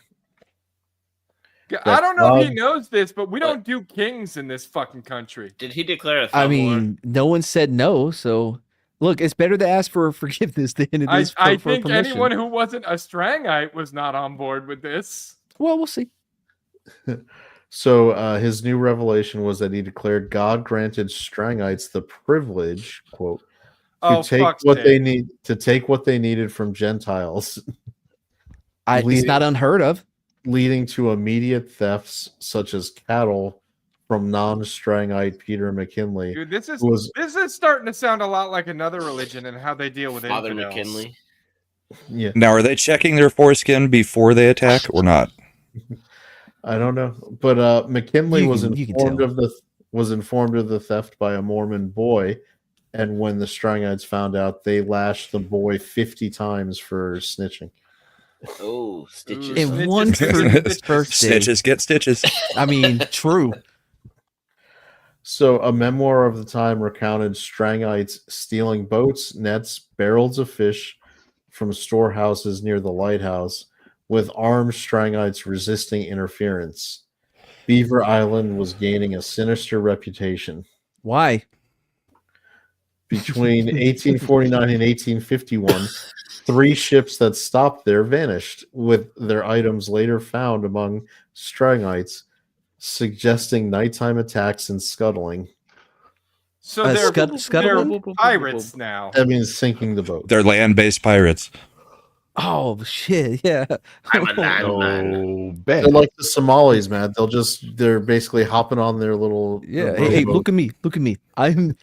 I don't know if he God- knows this, but we don't do kings in this fucking country. Did he declare a thumb I war? mean, no one said no, so look, it's better to ask for forgiveness than it is I for think permission. anyone who wasn't a Strangite was not on board with this. Well, we'll see. so his new revelation was that he declared God granted Strangites the privilege, quote, to Oh, take fuck's what they sake. need to take what they needed from Gentiles, It's Leading- not unheard of. leading to immediate thefts such as cattle from non-Strangite Peter McKinley. Dude, this is Was- this is starting to sound a lot like another religion and how they deal with Father infidels. McKinley. Yeah, Now, are they checking their foreskin before they attack or not? I don't know, but McKinley You was can- you can informed tell. of the theft by a Mormon boy, and when the Strangites found out, they lashed the boy 50 times for snitching. Oh, stitches. Ooh, In Snitches one get person's birthday. Stitches get stitches. I mean, true. So, a memoir of the time recounted Strangites stealing boats, nets, barrels of fish from storehouses near the lighthouse, with armed Strangites resisting interference. Beaver Island was gaining a sinister reputation. Why? Between 1849 and 1851, 3 ships that stopped there vanished, with their items later found among Strangites, suggesting nighttime attacks and scuttling. So Uh, they're, scuttling? they're pirates now. That means sinking the boat. They're land-based pirates. Oh shit! Yeah. I'm a landman. Oh, Ben. They're like the Somalis, man. They're basically hopping on their little Yeah. their Hey, boat. look at me. Look at me. I'm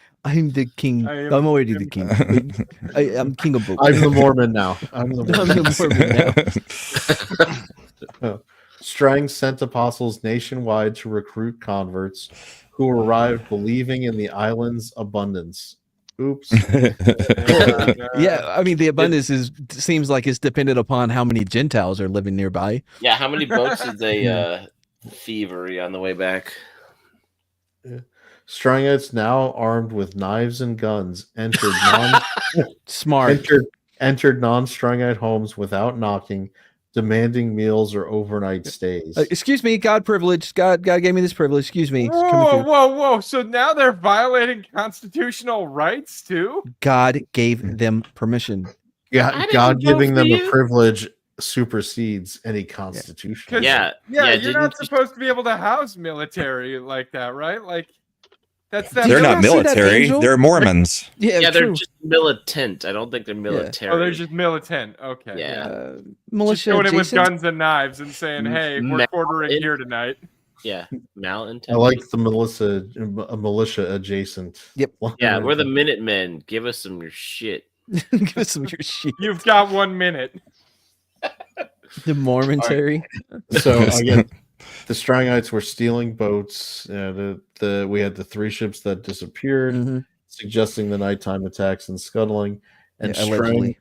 the king. I am- I'm already the king. I'm king of boats. I'm the Mormon now. I'm the I'm Mormon. the Mormon now. Strang sent apostles nationwide to recruit converts who arrived believing in the island's abundance. Oops. Yeah, I mean the abundance seems like it's dependent upon how many Gentiles are living nearby. Yeah, how many boats did they thievery on the way back? Strangites, now armed with knives and guns, Smart. entered non-Strangite homes without knocking, demanding meals or overnight stays. Excuse me, God privilege. God gave me this privilege. Excuse me. It's coming Whoa, through. whoa! So now they're violating constitutional rights too? God gave them permission. God giving them a privilege supersedes any constitution. Yeah, you're didn't not you- supposed to be able to house military like that, right? Like that's They're not you see that military. angel? They're Mormons. Yeah, they're true. just militant. I don't think they're military. Oh, they're just militant. Okay. Yeah. Just Militia going in with adjacent. guns and knives and saying, "Hey, we're Mal- quartering here tonight." Yeah, malintent. I like the militia adjacent. Yep. Yeah, we're the Minutemen. Give us some of your shit. Give us some of your shit. You've got 1 minute. The Mormontary. So again, the Strangites were stealing boats. We had the 3 ships that disappeared, Mhm. suggesting the nighttime attacks and scuttling. And Yeah, allegedly.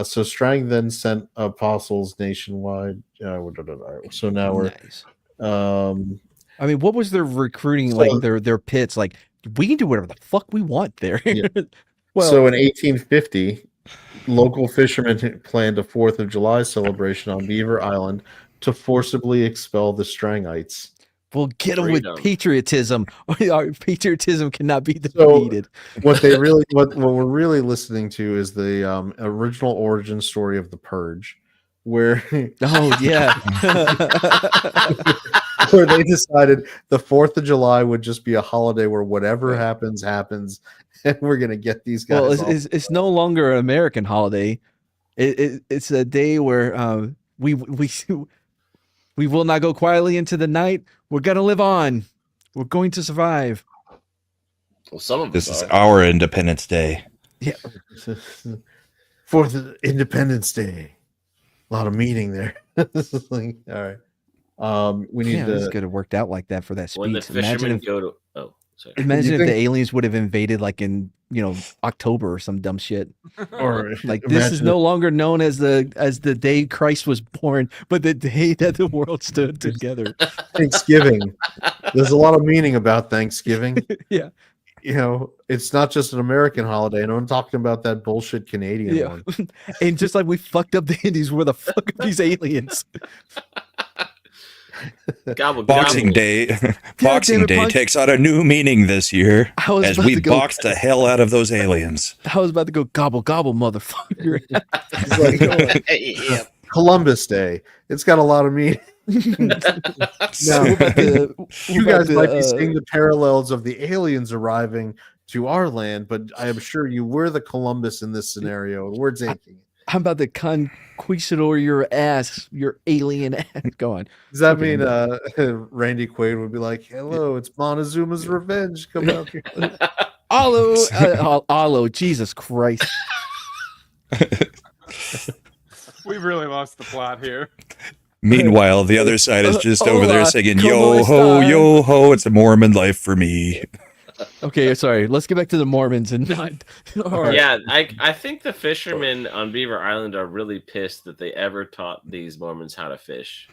So Strang then sent apostles nationwide. So now we're Nice. um I mean, what was their recruiting So- like? Their pits like we can do whatever the fuck we want there. Yeah. Well, so in 1850, local fishermen planned a 4th of July celebration on Beaver Island to forcibly expel the Strangites. we'll get them with Freedom. patriotism. Our patriotism cannot be So- defeated. What we're really listening to is the original origin story of the Purge, where Oh yeah. where they decided the 4th of July would just be a holiday where whatever happens, and we're gonna get these guys. Well, off. it's no longer an American holiday. It's a day where we will not go quietly into the night. We're gonna live on. We're going to survive. Well, some of This us is are. our Independence Day. 4th of Independence Day. A lot of meaning there. This is like, all right. We need Yeah, this to. could have worked out like that for that When the speech. Imagine fishermen if, go to sorry. imagine You if the think- aliens would have invaded like in October or some dumb shit. Or Like this is imagine no longer known as the day Christ was born, but the day that the world stood together. Thanksgiving. There's a lot of meaning about Thanksgiving. Yeah. It's not just an American holiday. And I'm talking about that bullshit Canadian Yeah. one. And just like we fucked up the Indies, where the fuck are these aliens? Gobble, Boxing gobble. Day. Boxing damn it, Day Punch. takes on a new meaning this year I was as about we to go. box the hell out of those aliens. I was about to go gobble gobble, motherfucker. It's like, Yeah. Columbus Day. It's got a lot of meaning. We're Now, about to- you we're about guys to, might be seeing the parallels of the aliens arriving to our land, but I am sure you were the Columbus in this scenario. We're taking it. I'm about to conquistador your ass, your alien ass. Go on. Does that Okay, mean Randy Quaid would be like, "Hello, it's Montezuma's revenge. Come out here." Alo, Jesus Christ. We've really lost the plot here. Meanwhile, the other side is just over there Hola, singing, como yo ho, esta? yo ho, it's a Mormon life for me. Okay, sorry. Let's get back to the Mormons and not. All right. Yeah, I think the fishermen on Beaver Island are really pissed that they ever taught these Mormons how to fish.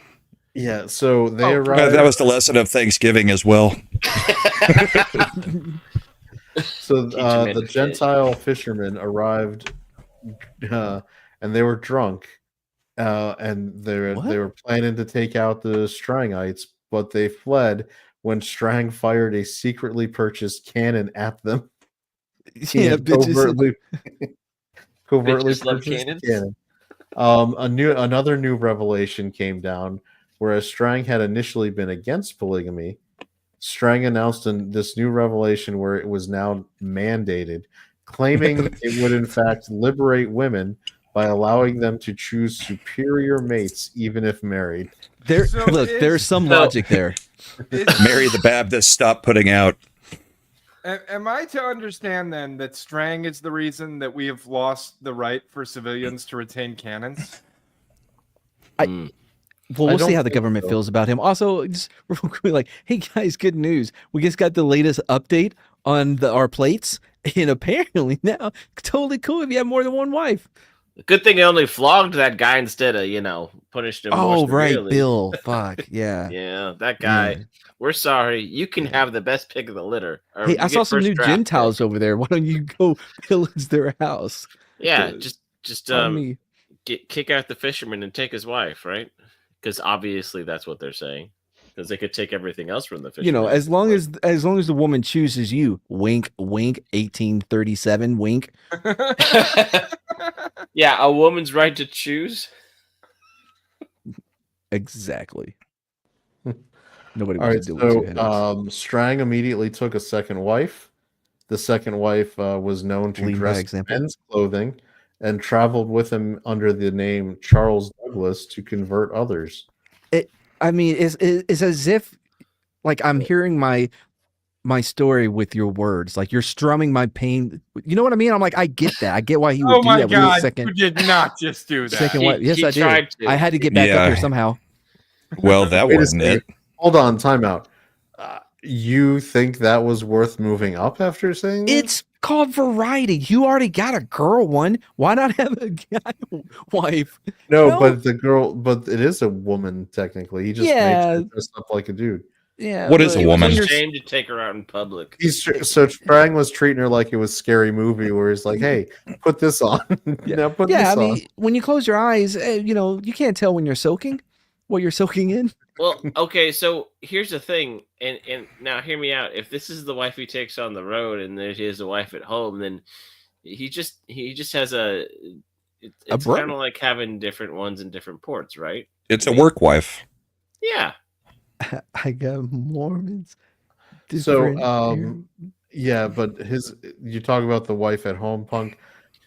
Yeah, so they Oh, arrived. That was the lesson of Thanksgiving as well. So Teach 'em how the to fish. Gentile fishermen arrived, and they were drunk, and they What? were planning to take out the Strangites, but they fled when Strang fired a secretly purchased cannon at them. He Yeah, had bitches. covertly Bitches love purchased cannons? cannon. Another new revelation came down, whereas Strang had initially been against polygamy. Strang announced in this new revelation where it was now mandated, claiming it would in fact liberate women by allowing them to choose superior mates even if married. There, So look, is- there's some So- logic there. Mary the Baptist stopped putting out. Am I to understand then that Strang is the reason that we have lost the right for civilians to retain cannons? Mm. Well, I we'll see don't how the think government so. feels about him. Also, just real quick, like, hey guys, good news. We just got the latest update on our plates, and apparently now totally cool if you have more than one wife. Good thing they only flogged that guy instead of, punished him. more Oh, right, severely. Bill. Fuck, yeah. Yeah, that guy. Yeah. We're sorry. You can have the best pick of the litter. or Hey, you I saw get some first new draft Gentiles pick. over there. Why don't you go pillage their house? Yeah, Uh, just On me. kick out the fisherman and take his wife, right? Because obviously that's what they're saying. Because they could take everything else from the fisherman. You know, as long as the woman chooses you, wink, wink, 1837, wink. Yeah, a woman's right to choose. Exactly. Nobody All wants right, to deal with two headaches. Strang immediately took a second wife. The second wife was known to Lead by dress in example. men's clothing and traveled with him under the name Charles Douglas to convert others. I mean, it's as if like I'm hearing my story with your words. Like you're strumming my pain. You know what I mean? I'm like, I get that. I get why he would Oh do my that with his God! second. You did not just do that. Second wife. Yes, He I did. tried to. I had to get back up Yeah. here somehow. Well, that Wait a wasn't it. second. Hold on, time out. You think that was worth moving up after saying that? It's called variety. You already got a girl one. Why not have a guy wife? No, but it is a woman technically. He just makes Yeah. her dress up like a dude. Yeah. What is but a woman? He when was you're- ashamed to take her out in public. So Sprang was treating her like it was Scary Movie, where he's like, "Hey, put this on." Now put Yeah, this I on. mean, when you close your eyes, you know, you can't tell when you're soaking, what you're soaking in. Well, okay, so here's the thing, and now hear me out. If this is the wife he takes on the road, and there is a wife at home, then he just has it's brother. kind of like having different ones in different ports, right? It's a work wife. Yeah. I got Mormons. So, different- yeah, but you talk about the wife at home, Punk.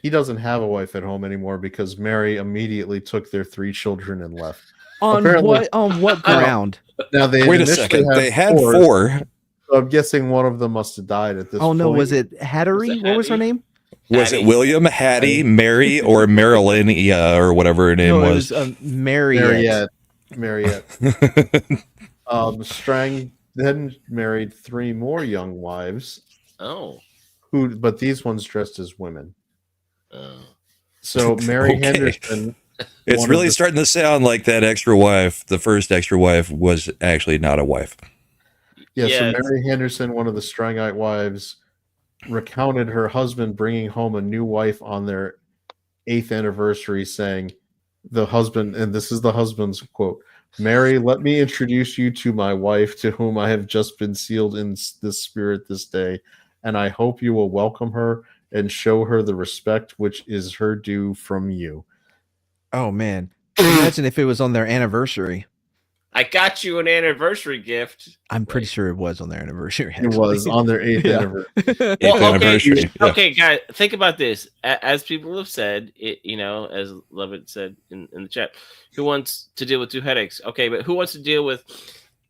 He doesn't have a wife at home anymore because Mary immediately took their 3 children and left. on apparently- what ground? Now they Wait a initially second. They had four, four. so I'm guessing one of them must have died at this Oh no, point. was it Hattery? Was it What was her Hattie? name? Was it Hattie. William, Hattie, Mary, or Marilyn, or whatever her name No, it was? was Mariette. Mariette. Strang then married 3 more young wives, Oh. but these ones dressed as women. Oh. So Mary Okay. Henderson. It's one of really the- starting to sound like that extra wife, the first extra wife, was actually not a wife. Yeah, so it's- Mary Henderson, one of the Strangite wives, recounted her husband bringing home a new wife on their 8th anniversary, saying, the husband, and this is the husband's quote, "Mary, let me introduce you to my wife, to whom I have just been sealed in the spirit this day, and I hope you will welcome her and show her the respect which is her due from you." Oh man, imagine if it was on their anniversary. I got you an anniversary gift. I'm pretty sure it was on their anniversary. It was on their 8th Yeah. anniversary. Eighth Well, anniversary. Yeah. Okay, guys, think about this. As people have said, as Levitt said in the chat, who wants to deal with 2 headaches? Okay, but who wants to deal with,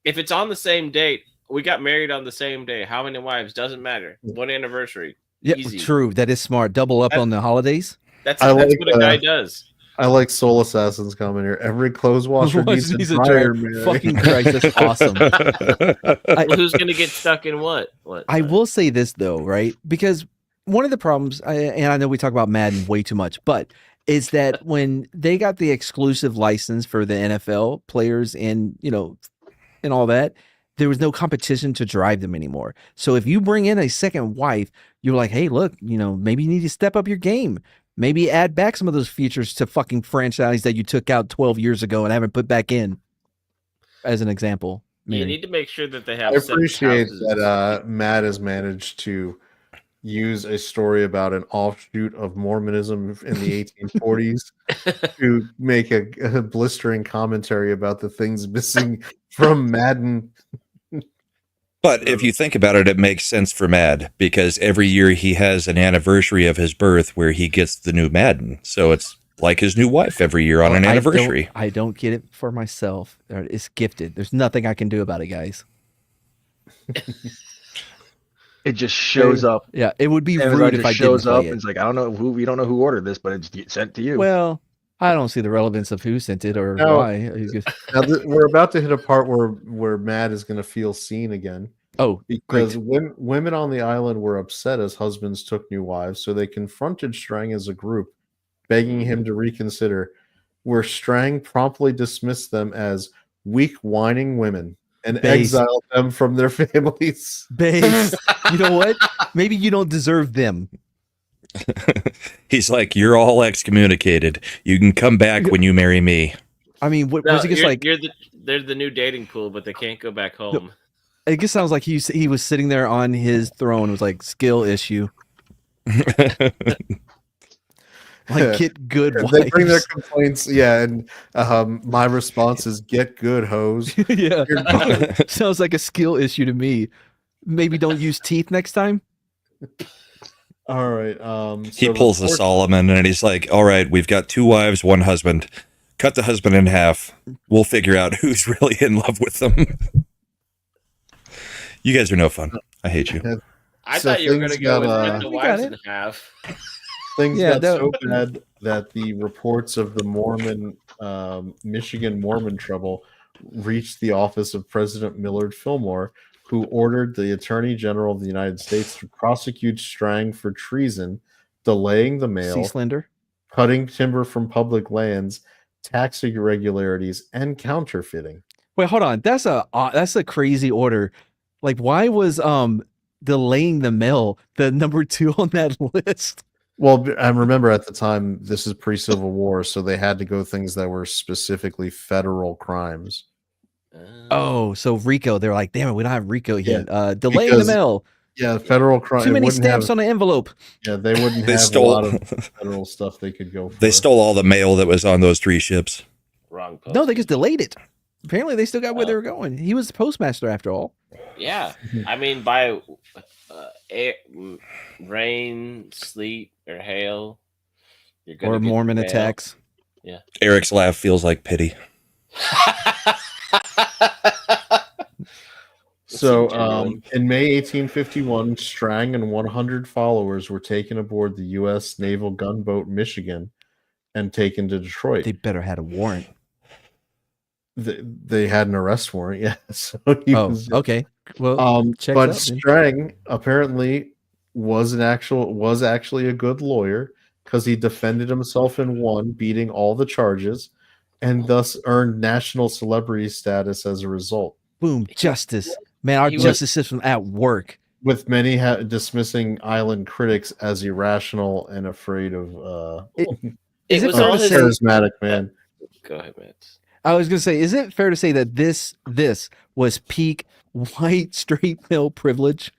if it's on the same date, we got married on the same day. How many wives? Doesn't matter. 1 anniversary. Yeah, Easy. true. That is smart. Double up That- on the holidays. That's I like, what a guy does. I like Soul Assassin's comment here. Every clothes washer needs a Needs a dryer, dryer. Mary. Fucking Christ, that's awesome. Well, who's gonna get stuck in what? What? I will say this though, right? Because one of the problems, and I know we talk about Madden way too much, but is that when they got the exclusive license for the NFL players and and all that, there was no competition to drive them anymore. So if you bring in a second wife, you're like, hey, look, maybe you need to step up your game. Maybe add back some of those features to fucking franchise that you took out 12 years ago and haven't put back in. As an example. You Maybe. need to make sure that they have. I separate appreciate houses. that Matt has managed to use a story about an offshoot of Mormonism in the 1840s to make a blistering commentary about the things missing from Madden. But if you think about it, it makes sense for Mad because every year he has an anniversary of his birth where he gets the new Madden. So it's like his new wife every year on an anniversary. I don't get it for myself. It's gifted. There's nothing I can do about it, guys. It just shows up. Yeah, it would be Amazon rude just if I shows didn't up play and it. it's like, I don't know who, we don't know who ordered this, but it's sent to you. Well, I don't see the relevance of who sent it or No. why. You just- Now we're about to hit a part where Matt is going to feel seen again. Oh, Because great. women on the island were upset as husbands took new wives, so they confronted Strang as a group, begging him to reconsider, where Strang promptly dismissed them as weak, whining women and Base. exiled them from their families. Base. You know what? Maybe you don't deserve them. He's like, you're all excommunicated. You can come back when you marry me. I mean, what No, was he just like? they're the new dating pool, but they can't go back home. It just sounds like he was sitting there on his throne. It was like skill issue. Like get good wives. They bring their complaints, yeah, and my response is get good, hoes. Yeah, sounds like a skill issue to me. Maybe don't use teeth next time. All right. He so pulls the Solomon and he's like, all right, we've got 2 wives, 1 husband. Cut the husband in half. We'll figure out who's really in love with them. You guys are no fun. I hate you. I So thought you were going to things go got, with the We wives got in half. Things Yeah, got that- so bad that the reports of the Mormon, Michigan Mormon trouble reached the office of President Millard Fillmore, who ordered the Attorney General of the United States to prosecute Strang for treason, delaying the Sea mail, slender. cutting timber from public lands, tax irregularities, and counterfeiting. Wait, hold on. That's a crazy order. Like, why was delaying the mail the number 2 on that list? Well, I remember at the time, this is pre-Civil War, so they had to go things that were specifically federal crimes. Oh, so Rico. They're like, damn it, we don't have Rico yet. Delaying because- the mail. Yeah, federal crime. Too many stamps on an envelope. Yeah, they wouldn't They have stole- a lot of federal stuff they could go for. They stole all the mail that was on those 3 ships. Wrong post. No, they just delayed it. Apparently, they still got where Oh. they were going. He was the postmaster after all. Yeah, I mean by rain, sleet, or hail, you're gonna Or get the Mormon mail. attacks. Eric's laugh feels like pity. So, Genuine. in May 1851, Strang and 100 followers were taken aboard the U.S. naval gunboat Michigan and taken to Detroit. They better had a warrant. They had an arrest warrant, yeah. So he Oh, was, okay. Well, checks but out then. Strang apparently was actually a good lawyer because he defended himself and won, beating all the charges, and thus earned national celebrity status as a result. Boom, justice. Man, our He was- justice system at work. With many dismissing island critics as irrational and afraid of It Is it was fair all to his. say- charismatic man. Go ahead, Matt. I was gonna say, is it fair to say that this was peak white straight male privilege?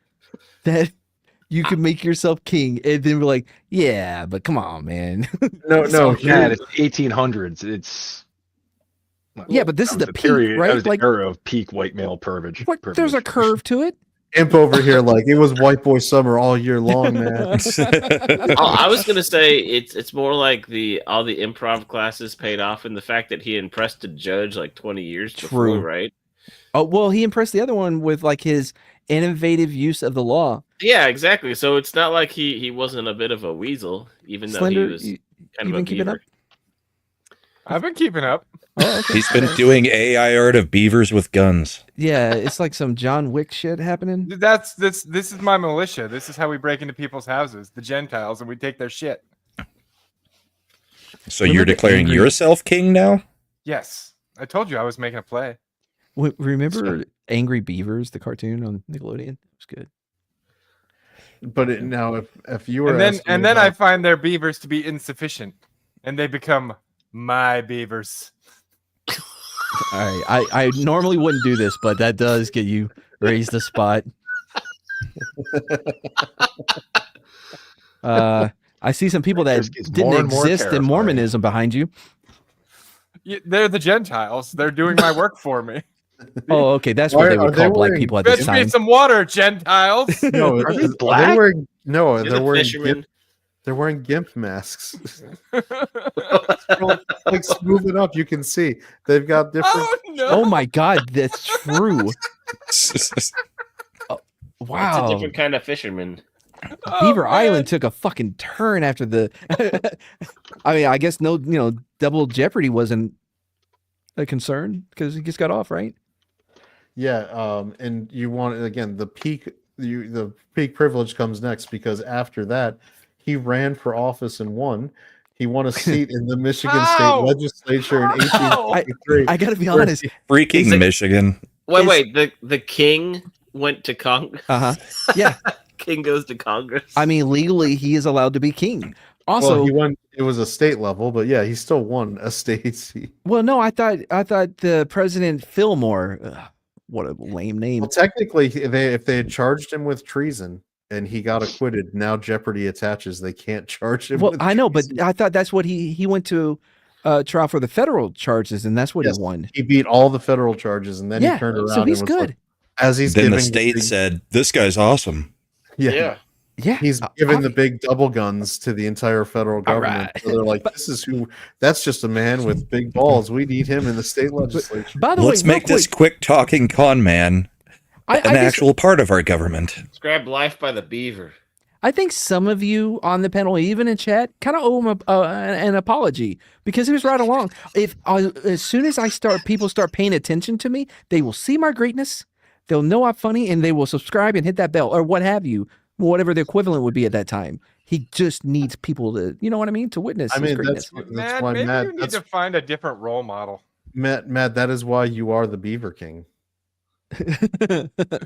That you could make yourself king and then be like, yeah, but come on, man. No, So here- bad. It's 1800s. It's Yeah, but this that is was the peak, period. right? That was Like- the era of peak white male privilege. What? There's a curve to it. Imp over here, like it was white boy summer all year long, man. I was gonna say it's more like all the improv classes paid off in the fact that he impressed a judge like 20 years before, True. right? Oh well, he impressed the other one with like his innovative use of the law. Yeah, exactly. So it's not like he wasn't a bit of a weasel, even though Slender, he was you kind been of a keeping beaver. up? I've been keeping up. Oh, okay. He's been doing AI art of beavers with guns. Yeah, it's like some John Wick shit happening. This is my militia. This is how we break into people's houses, the Gentiles, and we take their shit. So Remember you're declaring Angry- yourself king now? Yes, I told you I was making a play. Remember Angry Beavers, the cartoon on Nickelodeon? It was good. But now, if you were And then I find their beavers to be insufficient, and they become my beavers. All right, I normally wouldn't do this, but that does get you raised a spot. I see some people that This gets didn't more and more exist in terrifying. Mormonism behind you. They're the Gentiles. They're doing my work for me. Oh, okay, that's what Why they are would they call black wearing people at Fetch this me time. some water, Gentiles. no, Are they are black? they wearing no? You're They're the wearing fisherman. they're wearing gimp masks. Like smooth it up, you can see they've got different. Oh no! Oh my god, that's true. It's Wow. a different kind of fisherman. Oh, Beaver man. Island took a fucking turn after the. I mean, I guess double jeopardy wasn't a concern because he just got off, right? Yeah, and you want again the peak privilege comes next because after that he ran for office and won. He won a seat in the Michigan How? State Legislature in How? 1853. I gotta be where honest. Freaking Is it- Michigan. Wait, the king went to Congress. Uh huh. Yeah. King goes to Congress. I mean, legally, he is allowed to be king. Also, well, he won. It was a state level, but yeah, he still won a state seat. well, no, I thought the President Fillmore. What a lame name. Well, technically, if they had charged him with treason and he got acquitted, now jeopardy attaches. They can't charge him. Well, with I know, but treason. I thought that's what he went to trial for the federal charges, and that's what Yes, he won. he beat all the federal charges, and then Yeah, he turned around so he's and was good. like, as he's Then giving the state big, said, "This guy's awesome." yeah, Yeah, he's giving the big double guns to the entire federal government. right. So they're like, "This is who? That's just a man with big balls. We need him in the state legislature." By the Let's way, real make this quick, quick talking con man I an just- actual part of our government. Let's grab life by the beaver. I think some of you on the panel, even in chat, kind of owe him an apology because he was right along. If as soon as people start paying attention to me, they will see my greatness. They'll know I'm funny, and they will subscribe and hit that bell or what have you, whatever the equivalent would be at that time. He just needs people to, you know what I mean, to witness his greatness. That's Matt, why maybe Matt. you need to find a different role model. Matt. That is why you are the Beaver King.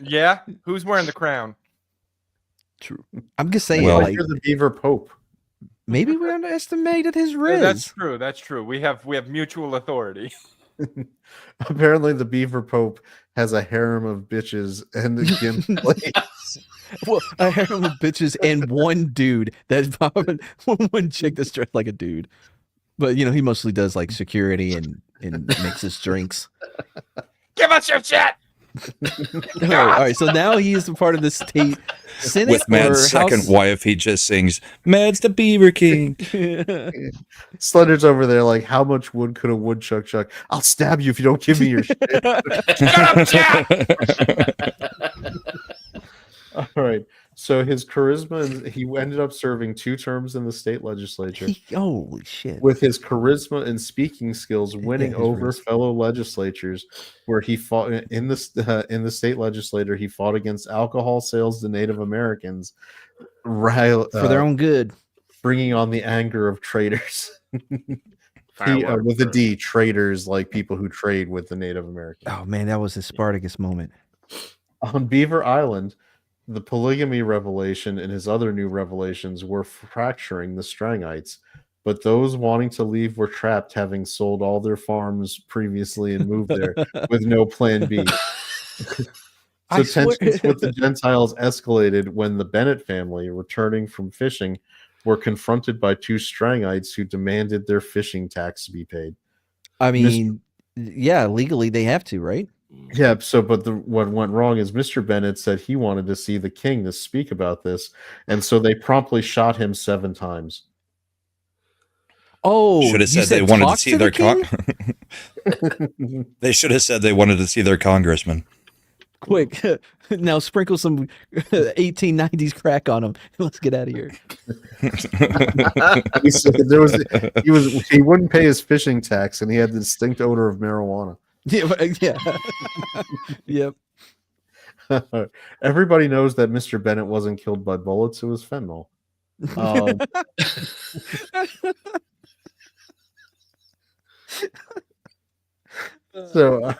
Yeah, who's wearing the crown? True. I'm just saying, Well, Like like you're the Beaver Pope. maybe we underestimated his Yeah, riz. that's true. That's true. We have mutual authority. Apparently, the Beaver Pope has a harem of bitches and the gimp plays. Well, a harem of bitches and one dude that's probably one chick that's dressed like a dude. But you know, he mostly does like security and makes his drinks. Give us your chat. All right. So now he is a part of the state Senate With Mad's or second House. wife, he just sings, "Mad's the Beaver King." Slender's over there like, how much wood could a woodchuck chuck? I'll stab you if you don't give me your shit. All right. So his charisma, he ended up serving 2 terms in the state legislature. Holy shit. With his charisma and speaking skills, winning his over riz. fellow legislatures, where he fought in the state legislature, he fought against alcohol sales to Native Americans, For their own good. bringing on the anger of traders. Firework With a for- D, traders, like people who trade with the Native Americans. Oh man, that was his Spartacus moment. On Beaver Island, the polygamy revelation and his other new revelations were fracturing the Strangites, but those wanting to leave were trapped, having sold all their farms previously and moved there with no plan B. I So swear- tensions with the Gentiles escalated when the Bennett family, returning from fishing, were confronted by 2 Strangites who demanded their fishing tax to be paid. I mean, yeah, legally they have to, right? Yeah, so but what went wrong is Mr. Bennett said he wanted to see the king to speak about this, and so they promptly shot him 7 times. Oh, Should have you said they wanted to talk see the their king? They should have said they wanted to see their congressman. Quick. Now sprinkle some 1890s crack on him. Let's get out of here. He said he wouldn't pay his fishing tax, and he had the distinct odor of marijuana. Yeah. Yep. Everybody knows that Mr. Bennett wasn't killed by bullets; it was fentanyl. So,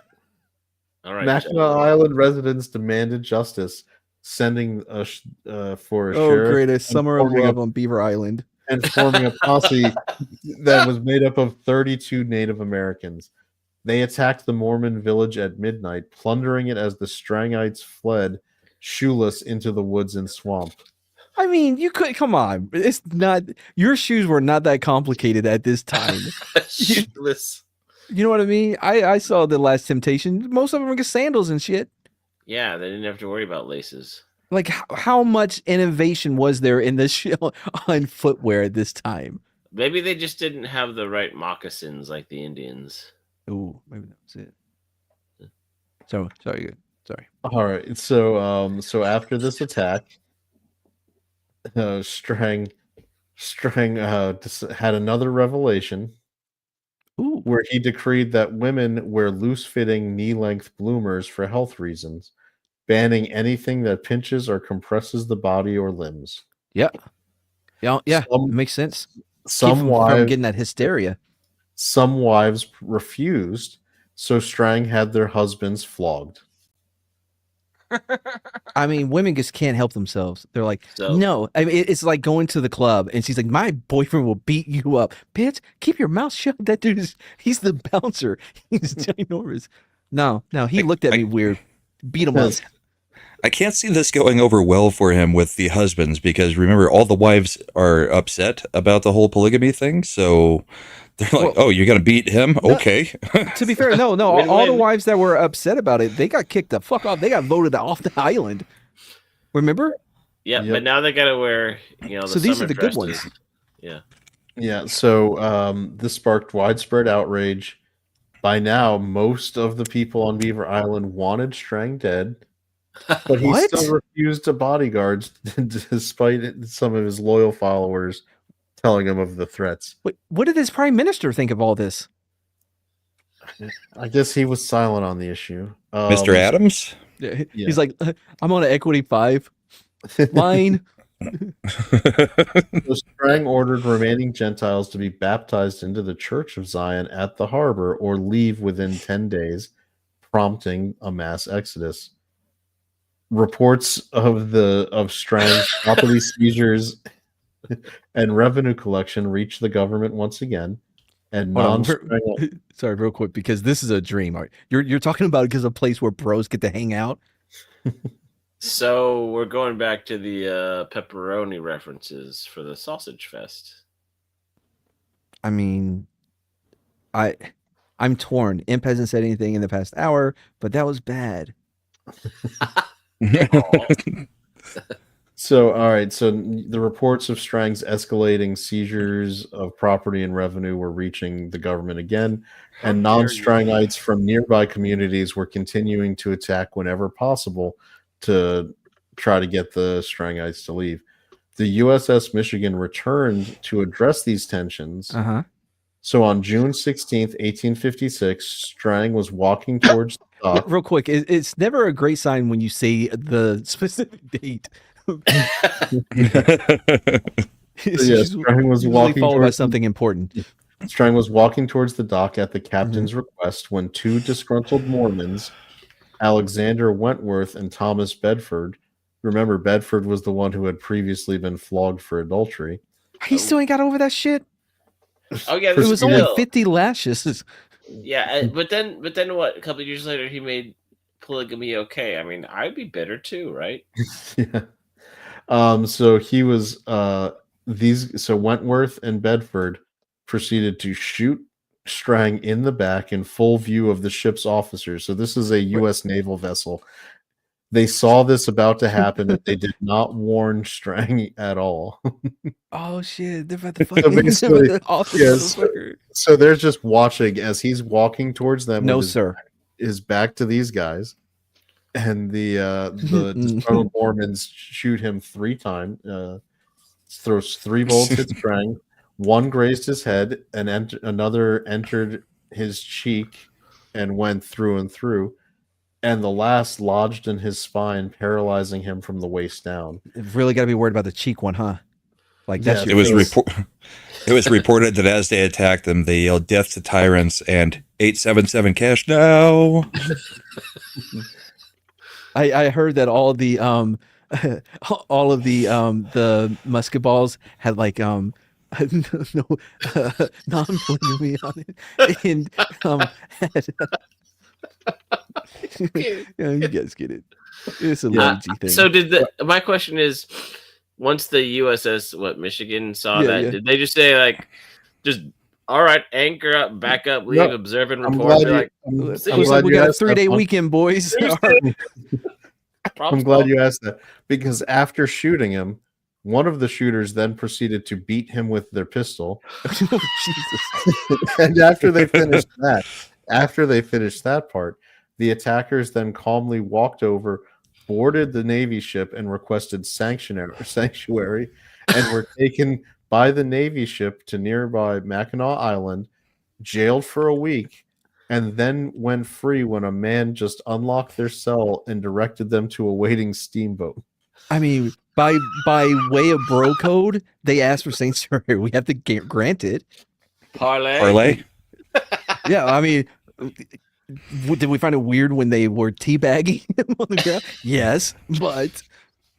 All right, Mackinac Jeff. Island residents demanded justice, sending for a Oh, sheriff great. A summer of forming love on Beaver Island. and forming a posse that was made up of 32 Native Americans. They attacked the Mormon village at midnight, plundering it as the Strangites fled, shoeless, into the woods and swamp. I mean, you could come on. It's not your shoes were not that complicated at this time. Shoeless. You know what I mean? I saw The Last Temptation. Most of them were just sandals and shit. Yeah, they didn't have to worry about laces. Like how much innovation was there in the show on footwear at this time? Maybe they just didn't have the right moccasins like the Indians. Ooh, maybe that was it. So sorry, good. Sorry. All right. So after this attack, Strang had another revelation Ooh. where he decreed that women wear loose-fitting knee-length bloomers for health reasons, banning anything that pinches or compresses the body or limbs. Yeah. Yeah, it Some- makes sense. Keep Some from wives, getting that hysteria. some wives refused, so Strang had their husbands flogged. I mean, women just can't help themselves. They're like, So- no. I mean, it's like going to the club, and she's like, my boyfriend will beat you up, bitch. Keep your mouth shut. That dude he's the bouncer. He's ginormous. No, he looked at me weird. Beat him up. I can't see this going over well for him with the husbands because remember, all the wives are upset about the whole polygamy thing. So they're like, "Oh, you're gonna beat him? No, Okay." To be fair, no, Win-win. all the wives that were upset about it, they got kicked the fuck off. They got voted off the island. Remember? Yeah, Yep. but now they gotta wear, the So these summer are the good dresses. ones. Yeah. Yeah, so this sparked widespread outrage. By now, most of the people on Beaver Island wanted Strang dead, but he What? still refused to bodyguards despite some of his loyal followers telling him of the threats. Wait, what did his prime minister think of all this? I guess he was silent on the issue. Mr. Adams. Yeah. He's like, I'm on an equity 5 line. So Strang ordered remaining Gentiles to be baptized into the Church of Zion at the harbor or leave within 10 days, prompting a mass exodus. Reports of Strang's property seizures and revenue collection reached the government once again, and Hold on, non-Strang Sorry, real quick, because this is a dream. All right. You're talking about it because a place where bros get to hang out. So we're going back to the pepperoni references for the sausage fest. I mean, I'm torn. Imp hasn't said anything in the past hour, but that was bad. So, all right. So the reports of Strang's escalating seizures of property and revenue were reaching the government again, and non-Strangites from nearby communities were continuing to attack whenever possible to try to get the Strangites to leave. The USS Michigan returned to address these tensions. Uh-huh. So on June 16th, 1856, Strang was walking towards the dock. Real quick, it's never a great sign when you say the specific date. It's Yeah, usually Strang was walking followed by towards something important. Strang was walking towards the dock at the captain's request when two disgruntled Mormons, Alexander Wentworth and Thomas Bedford. Remember, Bedford was the one who had previously been flogged for adultery. He still ain't got over that shit. Oh yeah, It was only still- 50 lashes. Yeah, but then what? A couple of years later, he made polygamy okay. I mean, I'd be bitter too, right? Yeah. So he was so Wentworth and Bedford proceeded to shoot Strang in the back in full view of the ship's officers. So this is a U.S. naval vessel. They saw this about to happen, and they did not warn Strang at all. Oh shit! They're about to So fucking basically, yes. So they're just watching as he's walking towards them. No, with sir. his back to these guys, and the disgruntled Mormons shoot him 3 times. Throws 3 bullets at Strang. One grazed his head, and another entered his cheek and went through and through. And the last lodged in his spine, paralyzing him from the waist down. Really got to be worried about the cheek one, huh? Like that's Yeah, It was face. it was reported that as they attacked them, they yelled "Death to tyrants" and 877 cash now. I heard that all the all of the musket balls had like no non-polygamy on it, and had, yeah, you guys get it. It's a lazy thing. So my question is, once the USS Michigan saw Yeah, that, yeah. did they just say like, just all right, anchor up, back up, leave, Nope. observe, and I'm report? glad They're you- like, I'm See, Looks glad like we you got a asked that 3-day one. weekend, boys. props, I'm glad Paul. you asked that because after shooting him, one of the shooters then proceeded to beat him with their pistol. Oh, Jesus. And after they finished that part, the attackers then calmly walked over, boarded the Navy ship, and requested sanctuary, and were taken by the Navy ship to nearby Mackinac Island, jailed for a week, and then went free when a man just unlocked their cell and directed them to a waiting steamboat. I mean, by way of bro code, they asked for sanctuary. We have to grant it. Parlay. Parlay. Yeah, I mean, Did we find it weird when they were teabagging him on the ground? Yes, but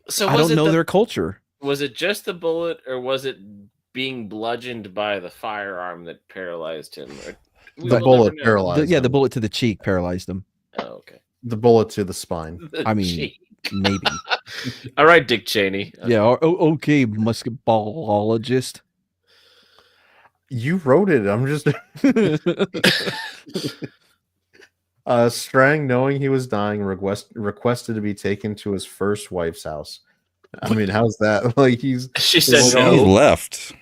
So I was don't it know their culture. was it just the bullet, or was it being bludgeoned by the firearm that paralyzed him? We The will bullet never know. paralyzed. The him. bullet to the cheek paralyzed him. Oh, okay. The bullet to the spine. The I mean, cheek. maybe. All right, Dick Cheney. Yeah. Okay, musketballologist. You wrote it. I'm just Strang, knowing he was dying, requested to be taken to his first wife's house. I mean, how's that? Like She said He no, left.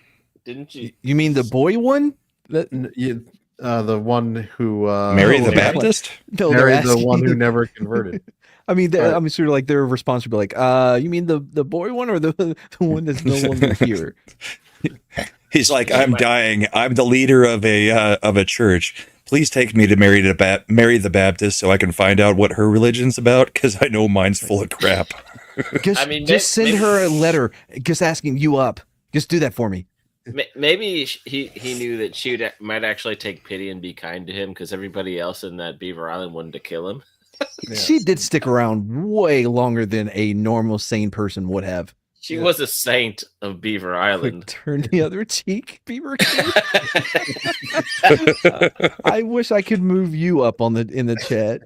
didn't she? You mean the boy one? That the one who Mary the who Baptist? no, they're married the asking- one who never converted. I mean, Right. I'm sure like their response would be like, you mean the boy one or the one that's no longer here? He's like, I'm dying. I'm the leader of a church. Please take me to Mary the Baptist so I can find out what her religion's about, because I know mine's full of crap. Just, I mean, just send maybe- her a letter, just asking you up. Just do that for me. Maybe he knew that she might actually take pity and be kind to him, because everybody else in that Beaver Island wanted to kill him. Yeah. She did stick around way longer than a normal sane person would have. She was a saint of Beaver Like, Island. turn the other cheek, Beaver. I wish I could move you up on in the chat.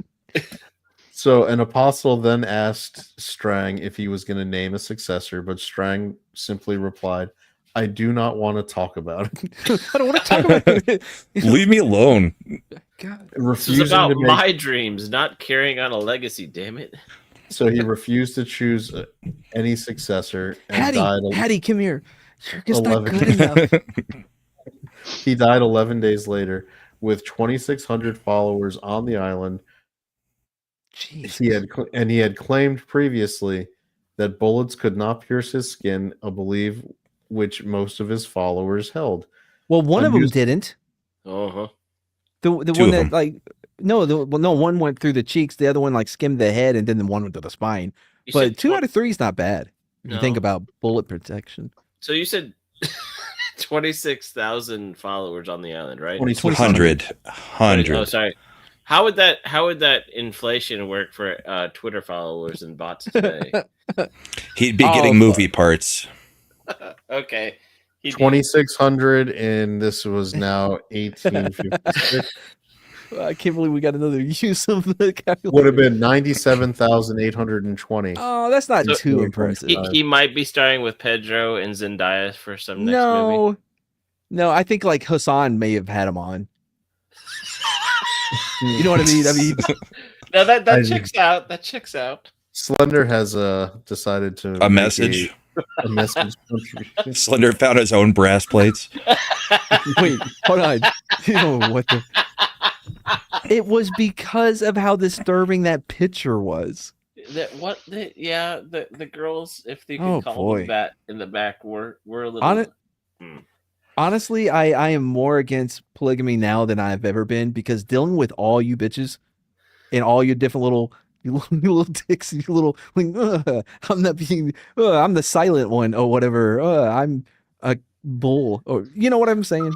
So an apostle then asked Strang if he was going to name a successor, but Strang simply replied, "I do not want to talk about it." I don't want to talk about it. Leave me alone. God. This is Refusing about to make, my dreams, not carrying on a legacy. Damn it! so he refused to choose any successor and died. Hattie, come here. You're just not 11. good enough. He died 11 days later with 2,600 followers on the island. Jeez. He had claimed previously that bullets could not pierce his skin, a belief which most of his followers held. Well, one of them Unused- didn't. Uh-huh. The Two one of that them. like no one went through the cheeks. The other one like skimmed the head, and then the one went to the spine. You But said 2 out of 3 is not bad if you think No. about bullet protection. So you said 26,000 followers on the island, right? 100. Oh, sorry. How would that inflation work for Twitter followers and bots today? He'd be Oh, getting movie parts. Okay. He did. 2,600, and this was now 1856. I can't believe we got another use of the calculator. Would have been 97,820. Oh, that's not So- too impressive. He might be starring with Pedro and Zendaya for some next movie. No, I think like Hassan may have had him on. You know what I mean? I mean, No, that I- checks out. That checks out. Slender has decided to A make message. a message contribution. Slender found his own brass plates. wait, hold on. You know what the? It was because of how disturbing that picture was. The girls, if they could Oh, call boy. them that in the back, were a little. On it- Hmm. Honestly, I am more against polygamy now than I've ever been, because dealing with all you bitches and all your different little you little dicks, you little like, I'm not being I'm the silent one or whatever. I'm a bull, or you know what I'm saying?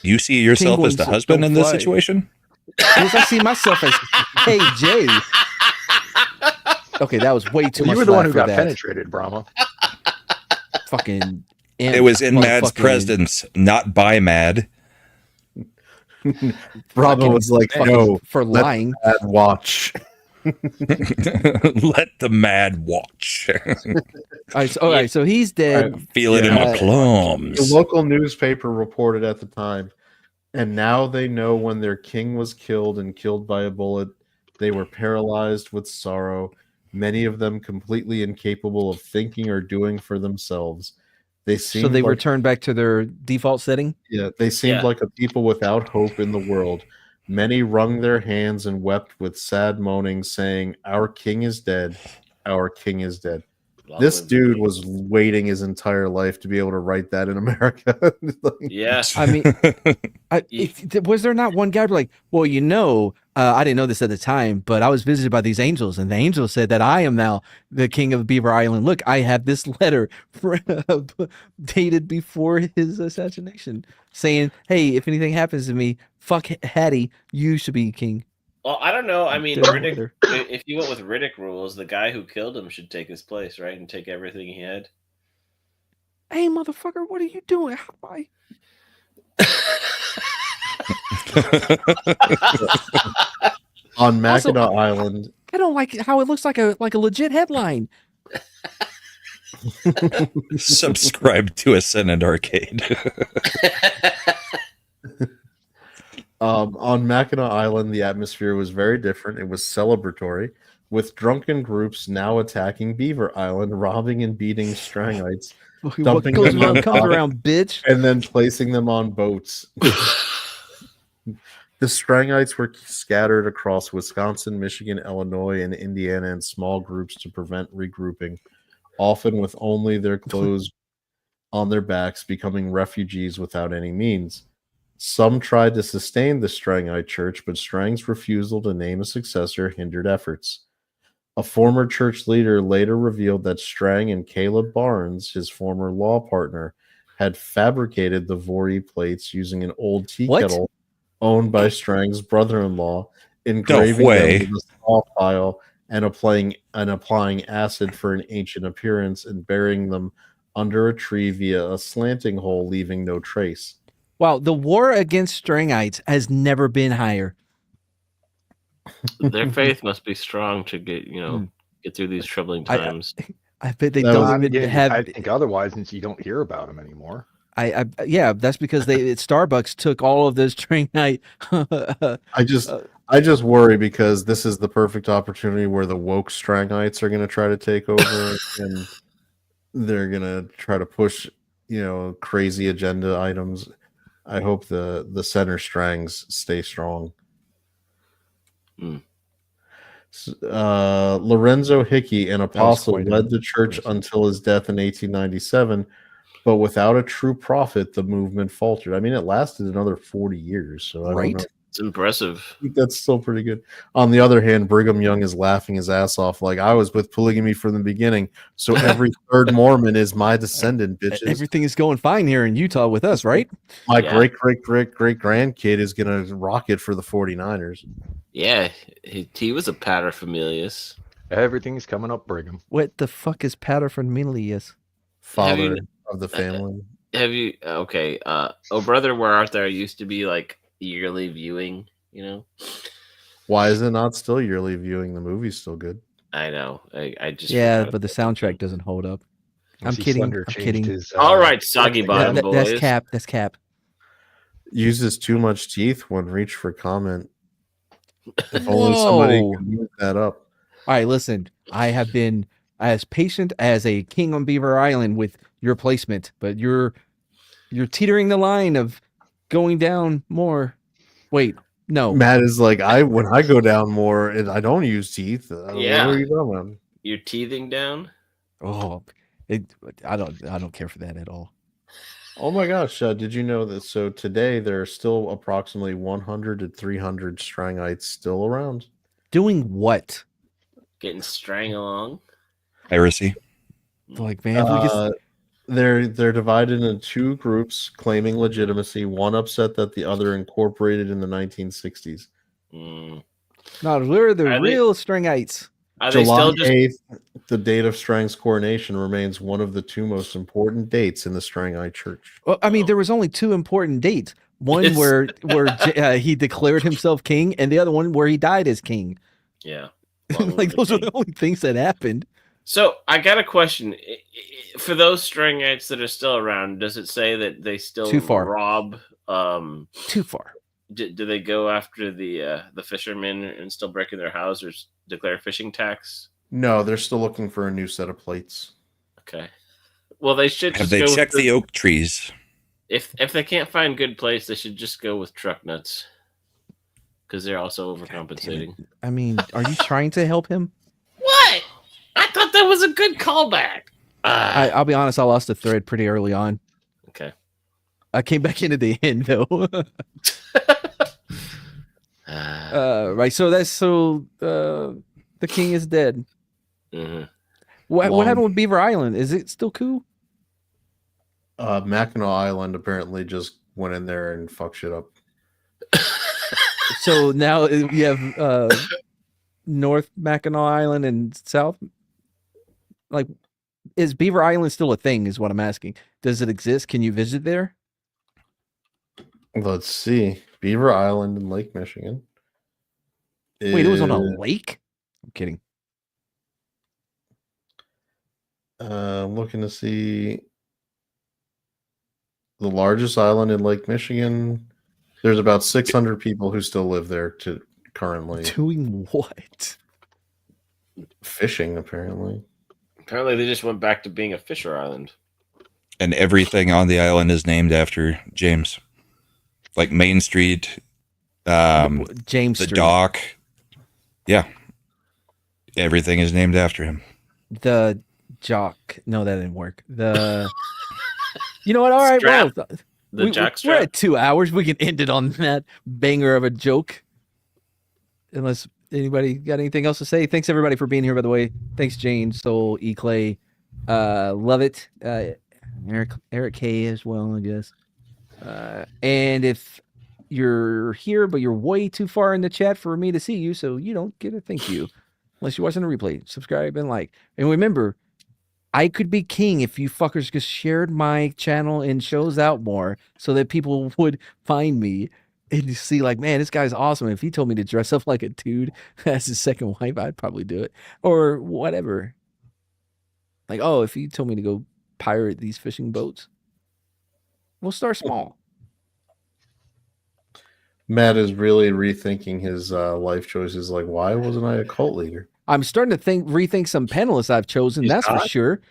You see yourself as the Penguins husband don't in this fly. situation? Because I see myself as KJ. Okay, that was way too Well, much. you were the one laugh who for got that. penetrated, Brahma. Fucking. It was in Mad's motherfucking- presence, not by Mad. Bravo was like, fucking no, for let lying. Dad watch. Let the Mad watch. All right, so he's dead. Feel it in my The plums. local newspaper reported at the time, and now they know when their king was killed and killed by a bullet, they were paralyzed with sorrow, many of them completely incapable of thinking or doing for themselves. They seemed So they like, returned back to their default setting. they seemed Yeah. like a people without hope in the world. Many wrung their hands and wept with sad moaning, saying, "Our king is dead. Our king is dead." This dude was waiting his entire life to be able to write that in America. Yeah. I mean, was there not one guy like, well, I didn't know this at the time, but I was visited by these angels, and the angel said that I am now the king of Beaver Island. Look, I have this letter dated before his assassination saying, hey, if anything happens to me, fuck Hattie, you should be king. Well, I don't know. I mean, Riddick, if you went with Riddick rules, the guy who killed him should take his place, right? And take everything he had. Hey, motherfucker, what are you doing? Bye. On Mackinac Island. I don't like how it looks like a legit headline. Subscribe to Ascendant Arcade. On Mackinac Island, the atmosphere was very different. It was celebratory, with drunken groups now attacking Beaver Island, robbing and beating Strangites, dumping them on comes around, bitch, and then placing them on boats. The Strangites were scattered across Wisconsin, Michigan, Illinois, and Indiana in small groups to prevent regrouping, often with only their clothes on their backs, becoming refugees without any means. Some tried to sustain the Strangite church, but Strang's refusal to name a successor hindered efforts. A former church leader later revealed that Strang and Caleb Barnes, his former law partner, had fabricated the Vori plates using an old tea kettle owned by Strang's brother-in-law, engraving them with a saw file and applying acid for an ancient appearance, and burying them under a tree via a slanting hole, leaving no trace. Wow, the war against Strangites has never been higher. Their faith must be strong to get through these troubling times. I bet they don't even have. I think otherwise, since you don't hear about them anymore. Yeah, that's because Starbucks took all of those Strangite. I just worry because this is the perfect opportunity where the woke Strangites are going to try to take over, and they're going to try to push, crazy agenda items. I hope the center Strangs stay strong. Lorenzo Hickey, an apostle, led the church until his death in 1897, but without a true prophet, the movement faltered. I mean, it lasted another 40 years, so I don't know. It's impressive. I think that's still pretty good. On the other hand, Brigham Young is laughing his ass off like, I was with polygamy from the beginning, so every third Mormon is my descendant, bitches. Everything is going fine here in Utah with us, right? My great-great-great-great-grandkid is going to rock it for the 49ers. Yeah, he was a paterfamilias. Everything's coming up, Brigham. What the fuck is paterfamilias? Father of the family. Okay, Oh Brother, Where Art Thou used to be like yearly viewing, Why is it not still yearly viewing? The movie's still good. I know. I just but the soundtrack doesn't hold up. I'm kidding. All right, soggy bottom boys. That's cap. Uses too much teeth when reach for comment. If only somebody could move that up. All right, listen. I have been as patient as a king on Beaver Island with your placement, but you're teetering the line of going down more. Wait, no. Matt is like, when I go down more, I don't use teeth. Yeah. What are you talking about? You're teething down? Oh, I don't care for that at all. Oh my gosh! Did you know that? So today there are still approximately 100 to 300 Strangites still around. Doing what? Getting strang along. Heresy. Like, man, they're divided into two groups claiming legitimacy. One upset that the other incorporated in the 1960s. No, we're the real Strangites. July 8th, the date of Strang's coronation, remains one of the two most important dates in the Strangite Church. Well, I mean, there was only two important dates. One where he declared himself king, and the other one where he died as king. Yeah. Like, those are the only things that happened. So I got a question. For those Strangites that are still around, does it say that they still rob? Too far. Do they go after the fishermen and still break in their house or declare fishing tax? No, they're still looking for a new set of plates. Okay. Well, they should. Have they checked the oak trees? If they can't find good plates, they should just go with truck nuts because they're also overcompensating. I mean, are you trying to help him? What? I thought that that was a good callback. I'll be honest, I lost the thread pretty early on. Okay. I came back into the end though. Right. So the king is dead. Mm-hmm. What happened with Beaver Island? Is it still cool? Mackinac Island apparently just went in there and fucked shit up. So now you have North Mackinac Island and South. Like, is Beaver Island still a thing? Is what I'm asking. Does it exist? Can you visit there? Let's see. Beaver Island in Lake Michigan. Wait, it was on a lake? I'm kidding. I'm looking to see the largest island in Lake Michigan. There's about 600 people who still live there currently. Doing what? Fishing, apparently. Apparently, they just went back to being a fisher island. And everything on the island is named after James. Like Main Street, James the Street. dock. Yeah. Everything is named after him. The jock. No, that didn't work. The. You know what? All right, Strap. well, The jock we're strap. at 2 hours. We can end it on that banger of a joke. Unless anybody got anything else to say. Thanks everybody for being here, by the way. Thanks, Jane, Soul, E. Clay. Love it. Eric K as well, I guess. And if you're here, but you're way too far in the chat for me to see you, so you don't get a thank you. Unless you're watching the replay. Subscribe and like. And remember, I could be king if you fuckers just shared my channel and shows out more so that people would find me and see like, man, this guy's awesome. If he told me to dress up like a dude as his second wife, I'd probably do it. Or whatever. Like, oh, if he told me to go pirate these fishing boats, we'll start small. Matt is really rethinking his life choices. Like, why wasn't I a cult leader? I'm starting to rethink some panelists I've chosen. That's for sure.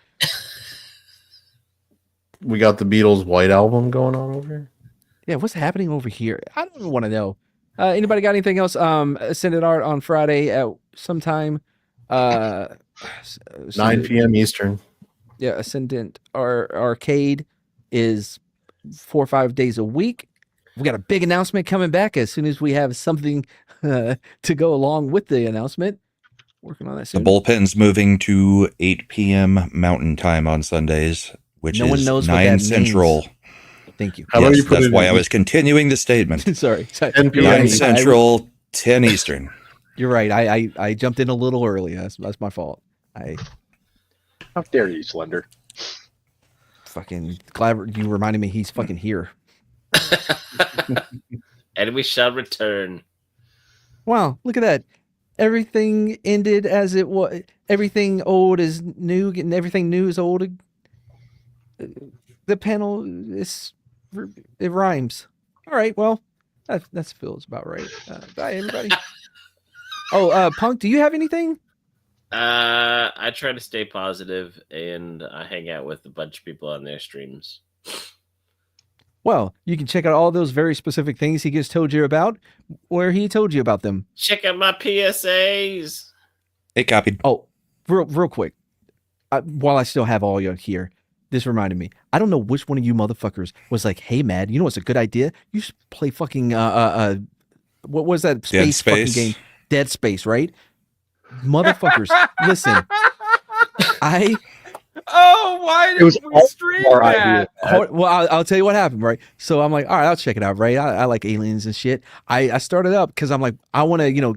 We got the Beatles' White Album going on over here. Yeah, what's happening over here? I don't want to know. Anybody got anything else? Ascended Art on Friday at sometime. 9 p.m. Eastern. Yeah, Ascendant Arcade is 4 or 5 days a week. We got a big announcement coming back as soon as we have something to go along with the announcement. Working on that soon. The bullpen's moving to 8 p.m. Mountain Time on Sundays, which No one is knows what 9 that Central. means. Thank you. How about Yes, you put that's it why in- I was continuing the statement. Sorry. 10 p.m. 9 Yeah, Central, 10 Eastern. You're right. I jumped in a little early. That's my fault. How dare you, Slender? Fucking glad you reminded me he's fucking here. And we shall return. Wow, look at that. Everything ended as it was. Everything old is new, and everything new is old. The panel it rhymes. All right, well, that feels about right. Bye, everybody. Oh, Punk, do you have anything? I try to stay positive, and I hang out with a bunch of people on their streams. Well, you can check out all those very specific things he just told you about, where he told you about them. Check out my PSAs. Hey, copied. Oh, real quick. While I still have all you here, this reminded me. I don't know which one of you motherfuckers was like, "Hey, Mad, you know what's a good idea? You should play fucking what was that Dead fucking Space. game? Dead Space, right? Motherfuckers, listen. Why It was did we all stream our that? idea. Well, I'll tell you what happened, right? So I'm like, all right, I'll check it out, right? I like aliens and shit. I started up because I'm like, I want to,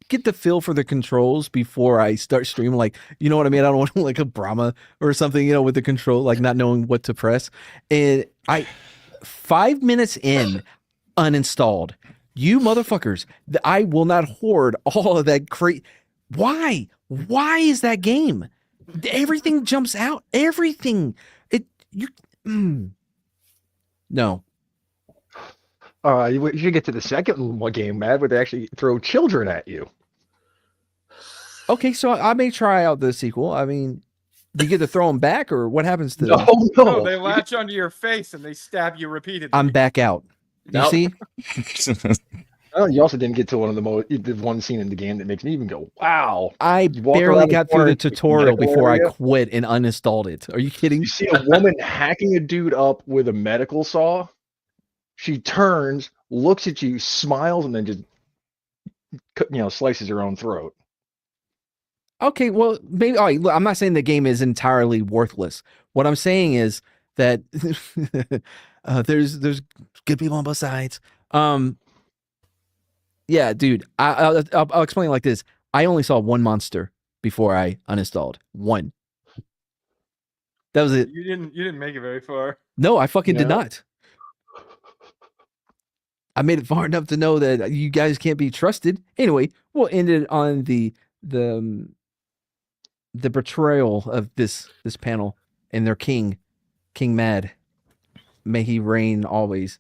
get the feel for the controls before I start streaming. Like, you know what I mean? I don't want like a Brahma or something, with the control, like not knowing what to press. And 5 minutes in, uninstalled. You motherfuckers, I will not hoard all of that Why? Why is that game? Everything jumps out. Everything. No. You should get to the second game, Mad, where they actually throw children at you. Okay, so I may try out the sequel. I mean, do you get to throw them back, or what happens to them? No, they latch onto your face and they stab you repeatedly. I'm back out. You Nope. see? Oh, you also didn't get to one of the one scene in the game that makes me even go, wow. I You walk barely around the got through corner the into tutorial medical before I area. quit and uninstalled it. Are you kidding? You see a woman hacking a dude up with a medical saw. She turns, looks at you, smiles, and then just slices her own throat. Okay, well, maybe. All right, look, I'm not saying the game is entirely worthless. What I'm saying is that there's good people on both sides. Yeah, dude. I'll explain it like this. I only saw one monster before I uninstalled. One. That was it. You didn't make it very far. No, I fucking did No. not. I made it far enough to know that you guys can't be trusted. Anyway, we'll end it on the betrayal of this panel and their king, King Mad. May he reign always.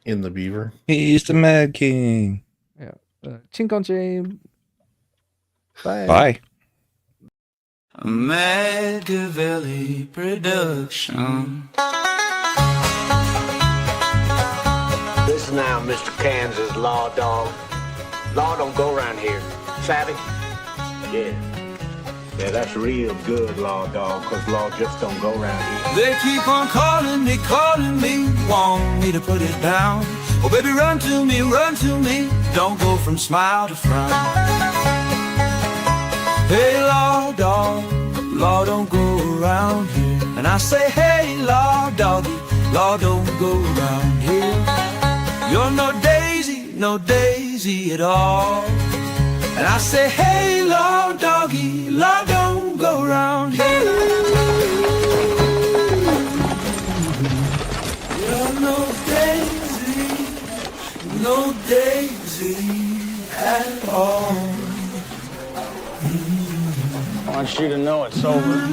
In the Beaver. He's the Mad King. Yeah. Chinkonche. Bye. Bye. Machiavelli production. Listen now, Mr. Kansas Law Dog. Law don't go around here. Savvy? Yeah. Yeah, that's real good, Law Dog, because law just don't go around here. They keep on calling me, want me to put it down. Oh, baby, run to me, don't go from smile to frown. Hey, law dog, law don't go around here. And I say, hey, law doggy, law don't go around here. You're no daisy at all. And I say, hey, law doggy, law don't go around here. You're no daisy at all. I want you to know it's over.